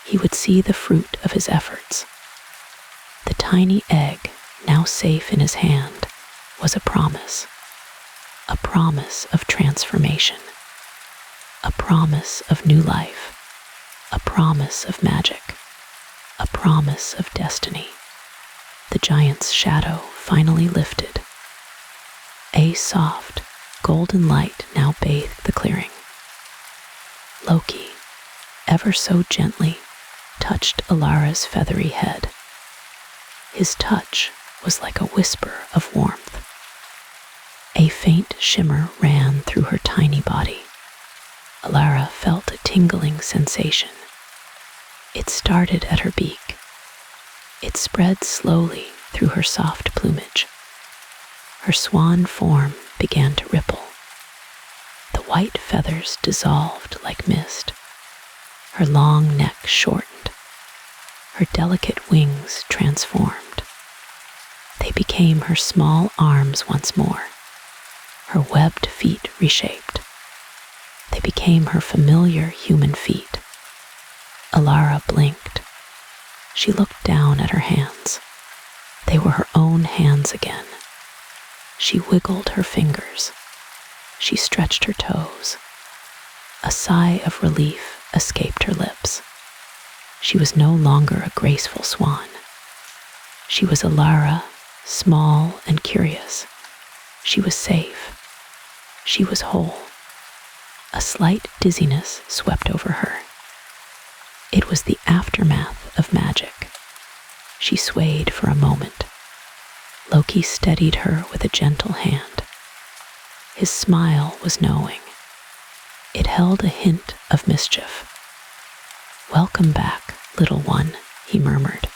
He would see the fruit of his efforts. The tiny egg, now safe in his hand, was a promise of transformation, a promise of new life, a promise of magic, a promise of destiny. the giant's shadow finally lifted. A soft, golden light now bathed the clearing. Loki, ever so gently, touched Elara's feathery head. His touch was like a whisper of warmth. A faint shimmer ran through her tiny body. Elara felt a tingling sensation. It started at her beak. It spread slowly through her soft plumage. Her swan form began to ripple. The white feathers dissolved like mist. Her long neck shortened. Her delicate wings transformed. They became her small arms once more. Her webbed feet reshaped. They became her familiar human feet. Elara blinked. She looked down at her hands. They were her own hands again. She wiggled her fingers. She stretched her toes. A sigh of relief escaped her lips. She was no longer a graceful swan. She was Elara, small and curious. She was safe. She was whole. A slight dizziness swept over her. It was the aftermath of magic. She swayed for a moment. Loki steadied her with a gentle hand. His smile was knowing. It held a hint of mischief. "Welcome back, little one," he murmured.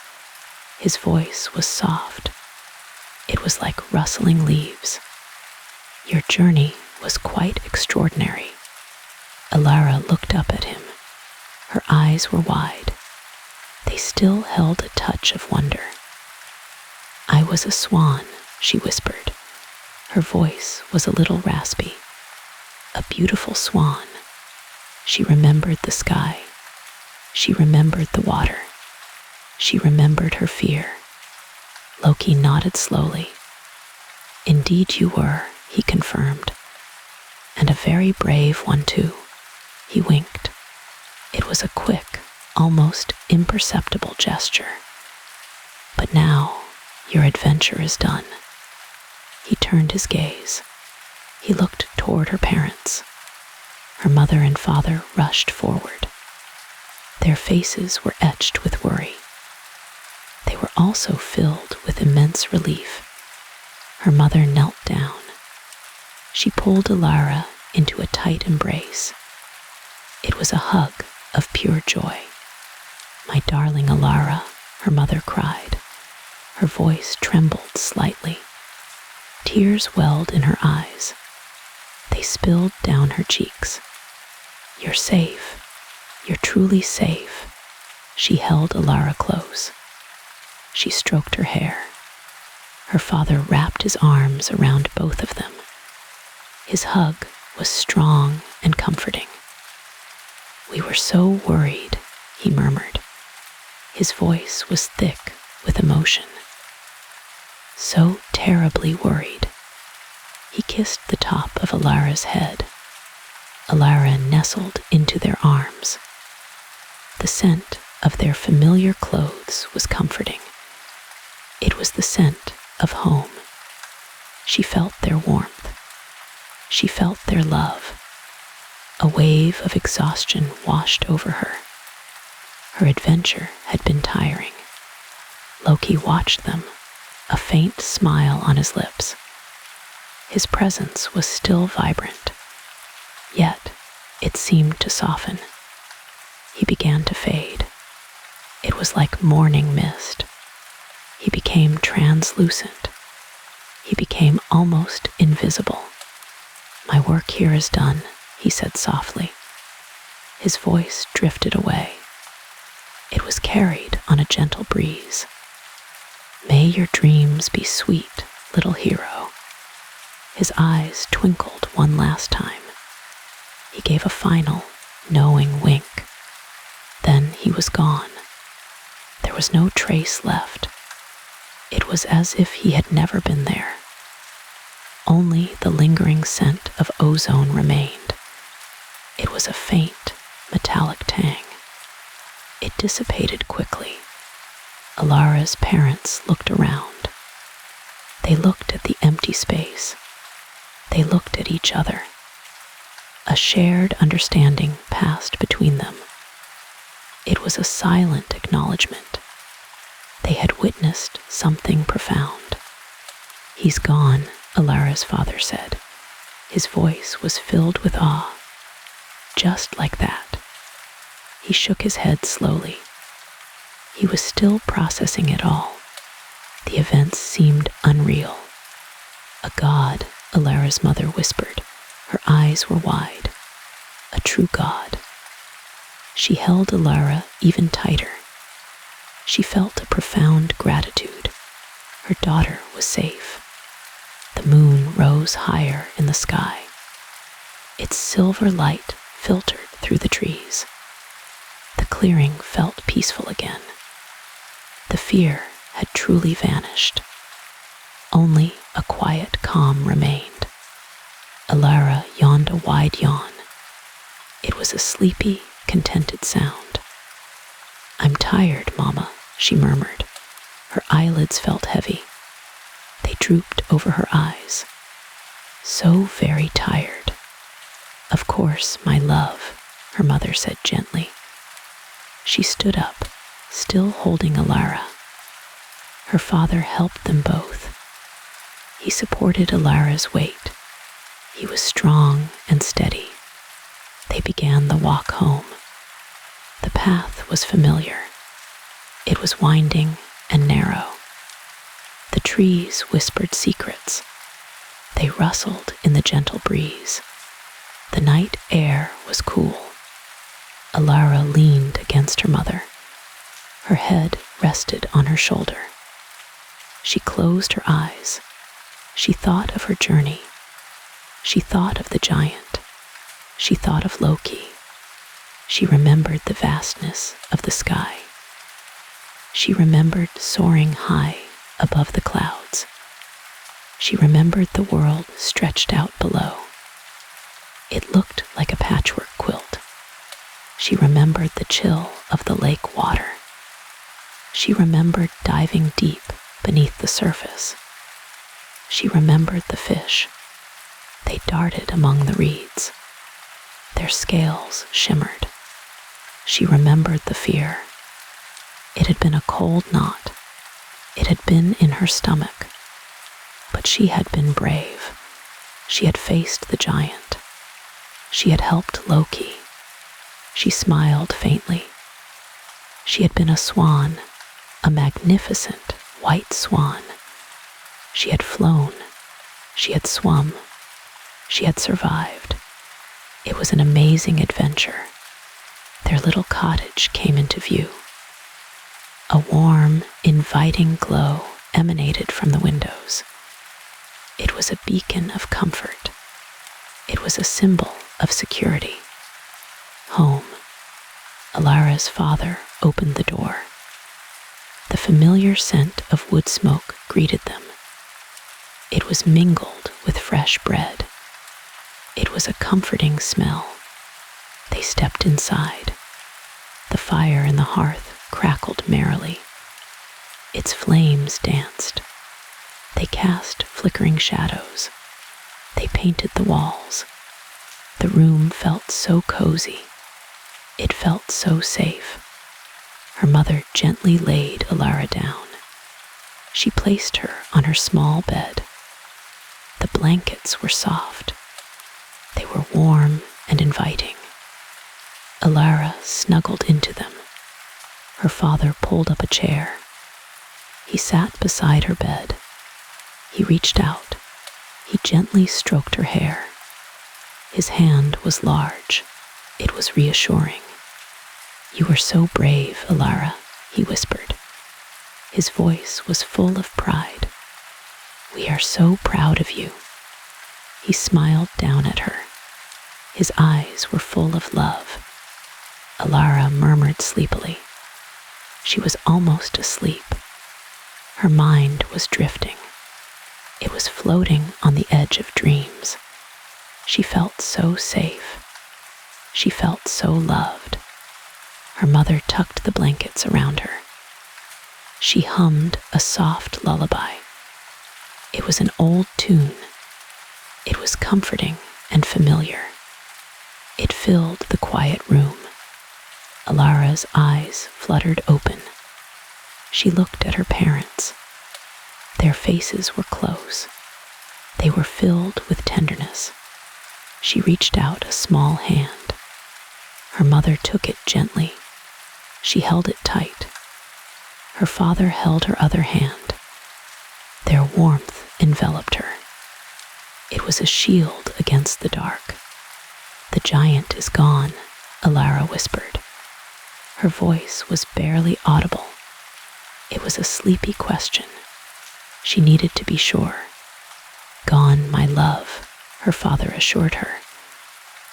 His voice was soft. It was like rustling leaves. "Your journey was quite extraordinary." Elara looked up at him. Her eyes were wide. They still held a touch of wonder. "I was a swan," she whispered. Her voice was a little raspy. "A beautiful swan." She remembered the sky. She remembered the water. She remembered her fear. Loki nodded slowly. "Indeed you were," he confirmed. "And a very brave one too." He winked. It was a quick, almost imperceptible gesture. "But now, your adventure is done." He turned his gaze. He looked toward her parents. Her mother and father rushed forward. Their faces were etched with worry. They were also filled with immense relief. Her mother knelt down. She pulled Elara into a tight embrace. It was a hug of pure joy. "My darling Elara," her mother cried. Her voice trembled slightly. Tears welled in her eyes. They spilled down her cheeks. "You're safe. You're truly safe." She held Elara close. She stroked her hair. Her father wrapped his arms around both of them. His hug was strong and comforting. "We were so worried," he murmured. His voice was thick with emotion. "So terribly worried." He kissed the top of Elara's head. Elara nestled into their arms. The scent of their familiar clothes was comforting. It was the scent of home. She felt their warmth. She felt their love. A wave of exhaustion washed over her. Her adventure had been tiring. Loki watched them, a faint smile on his lips. His presence was still vibrant, yet it seemed to soften. He began to fade. It was like morning mist. He became translucent. He became almost invisible. "My work here is done," he said softly. His voice drifted away. It was carried on a gentle breeze. "May your dreams be sweet, little hero." His eyes twinkled one last time. He gave a final, knowing wink. Then he was gone. There was no trace left. It was as if he had never been there. Only the lingering scent of ozone remained. It was a faint, metallic tang. It dissipated quickly. Elara's parents looked around. They looked at the empty space. They looked at each other. A shared understanding passed between them. It was a silent acknowledgement. They had witnessed something profound. "He's gone," Elara's father said. His voice was filled with awe. Just like that. He shook his head slowly. He was still processing it all. The events seemed unreal. "A god," Elara's mother whispered. Her eyes were wide. "A true god." She held Elara even tighter. She felt a profound gratitude. Her daughter was safe. The moon rose higher in the sky. Its silver light filtered through the trees. The clearing felt peaceful again. The fear had truly vanished. Only a quiet calm remained. Elara yawned a wide yawn. It was a sleepy, contented sound. "I'm tired, Mama," she murmured. Her eyelids felt heavy. They drooped over her eyes. "So very tired." "Of course, my love," her mother said gently. She stood up, still holding Elara. Her father helped them both. He supported Elara's weight. He was strong and steady. They began the walk home. The path was familiar. It was winding and narrow. The trees whispered secrets. They rustled in the gentle breeze. The night air was cool. Elara leaned against her mother. Her head rested on her shoulder. She closed her eyes. She thought of her journey. She thought of the giant. She thought of Loki. She remembered the vastness of the sky. She remembered soaring high above the clouds. She remembered the world stretched out below. It looked like a patchwork quilt. She remembered the chill of the lake water. She remembered diving deep beneath the surface. She remembered the fish. They darted among the reeds. Their scales shimmered. She remembered the fear. It had been a cold knot. It had been in her stomach. But she had been brave. She had faced the giant. She had helped Loki. She smiled faintly. She had been a swan, a magnificent white swan. She had flown. She had swum. She had survived. It was an amazing adventure. Their little cottage came into view. A warm, inviting glow emanated from the windows. It was a beacon of comfort. It was a symbol of security. Home. Elara's father opened the door. The familiar scent of wood smoke greeted them. It was mingled with fresh bread. It was a comforting smell. They stepped inside. The fire in the hearth crackled merrily. Its flames danced. They cast flickering shadows. They painted the walls. The room felt so cozy. It felt so safe. Her mother gently laid Elara down. She placed her on her small bed. The blankets were soft. They were warm and inviting. Elara snuggled into them. Her father pulled up a chair. He sat beside her bed. He reached out. He gently stroked her hair. His hand was large. It was reassuring. "You were so brave, Elara," he whispered. His voice was full of pride. "We are so proud of you." He smiled down at her. His eyes were full of love. Elara murmured sleepily. She was almost asleep. Her mind was drifting. It was floating on the edge of dreams. She felt so safe. She felt so loved. Her mother tucked the blankets around her. She hummed a soft lullaby. It was an old tune. It was comforting and familiar. It filled the quiet room. Elara's eyes fluttered open. She looked at her parents. Their faces were close. They were filled with tenderness. She reached out a small hand. Her mother took it gently. She held it tight. Her father held her other hand. Their warmth enveloped her. It was a shield against the dark. "The giant is gone," Elara whispered. Her voice was barely audible. It was a sleepy question. She needed to be sure. "Gone, my love," her father assured her.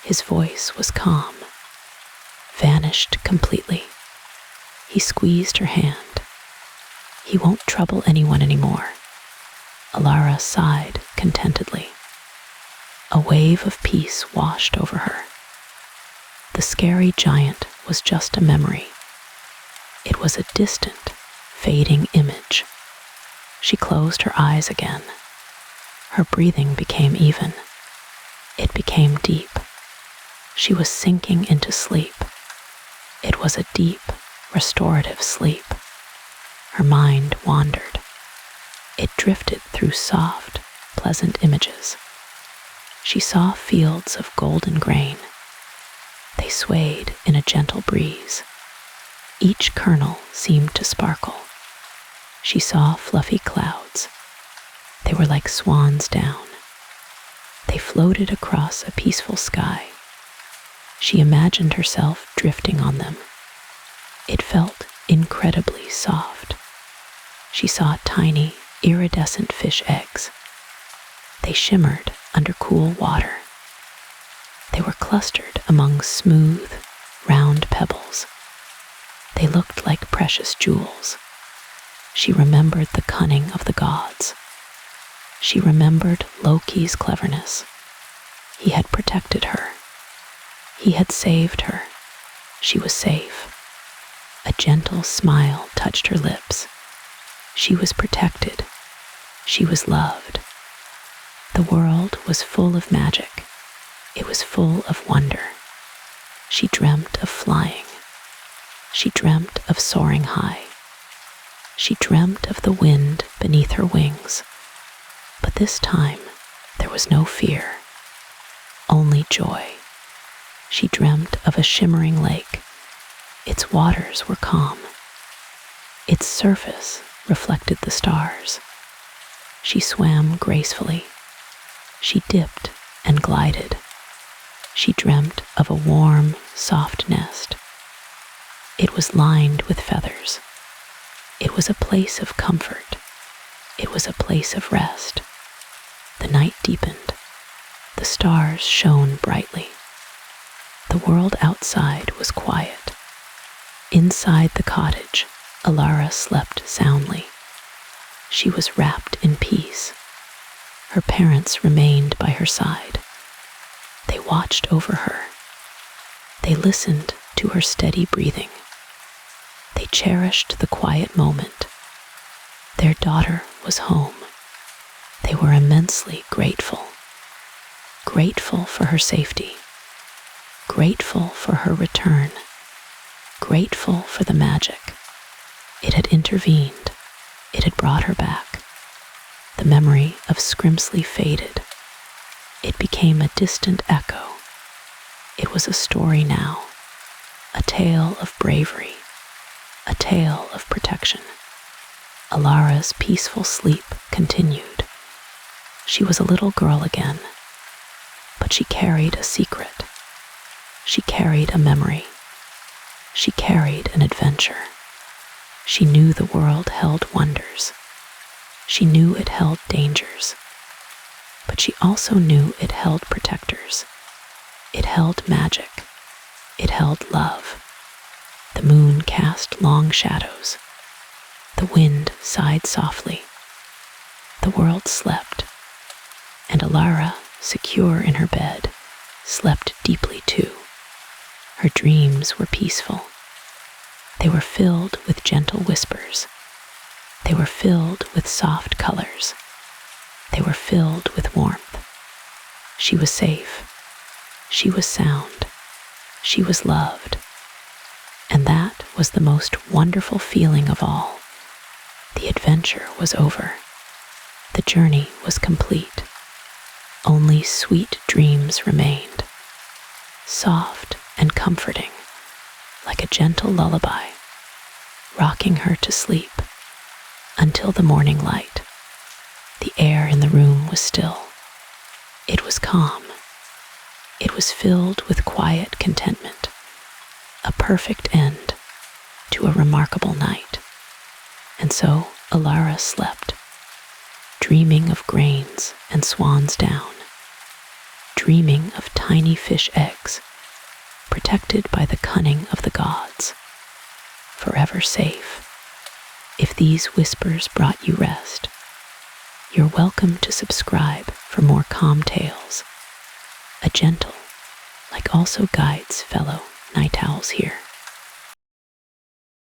His voice was calm. "Vanished completely." He squeezed her hand. "He won't trouble anyone anymore." Elara sighed contentedly. A wave of peace washed over her. The scary giant was just a memory. It was a distant, fading image. She closed her eyes again. Her breathing became even. It became deep. She was sinking into sleep. It was a deep, restorative sleep. Her mind wandered. It drifted through soft, pleasant images. She saw fields of golden grain. They swayed in a gentle breeze. Each kernel seemed to sparkle. She saw fluffy clouds. They were like swans down. They floated across a peaceful sky. She imagined herself drifting on them. It felt incredibly soft. She saw tiny, iridescent fish eggs. They shimmered under cool water. They were clustered among smooth, round pebbles. They looked like precious jewels. She remembered the cunning of the gods. She remembered Loki's cleverness. He had protected her. He had saved her. She was safe. A gentle smile touched her lips. She was protected. She was loved. The world was full of magic. It was full of wonder. She dreamt of flying. She dreamt of soaring high. She dreamt of the wind beneath her wings. But this time, there was no fear, only joy. She dreamt of a shimmering lake. Its waters were calm. Its surface reflected the stars. She swam gracefully. She dipped and glided. She dreamt of a warm, soft nest. It was lined with feathers. It was a place of comfort. It was a place of rest. The night deepened. The stars shone brightly. The world outside was quiet. Inside the cottage, Elara slept soundly. She was wrapped in peace. Her parents remained by her side. They watched over her. They listened to her steady breathing. They cherished the quiet moment. Their daughter was home. They were immensely grateful. Grateful for her safety. Grateful for her return. Grateful for the magic. It had intervened. It had brought her back. The memory of Scrimsley faded. It became a distant echo. It was a story now, a tale of bravery, a tale of protection. Elara's peaceful sleep continued. She was a little girl again, but she carried a secret. She carried a memory. She carried an adventure. She knew the world held wonders. She knew it held dangers. But she also knew it held protectors. It held magic. It held love. The moon cast long shadows. The wind sighed softly. The world slept. And Elara, secure in her bed, slept deeply too. Her dreams were peaceful. They were filled with gentle whispers. They were filled with soft colors. They were filled with warmth. She was safe. She was sound. She was loved. And that was the most wonderful feeling of all. The adventure was over. The journey was complete. Only sweet dreams remained, soft and comforting, like a gentle lullaby, rocking her to sleep until the morning light. The air in the room was still. It was calm. It was filled with quiet contentment, a perfect end to a remarkable night. And so Elara slept, dreaming of grains and swan's down, dreaming of tiny fish eggs, protected by the cunning of the gods, forever safe. If these whispers brought you rest, you're welcome to subscribe for more calm tales. A gentle, like also guides fellow night owls here.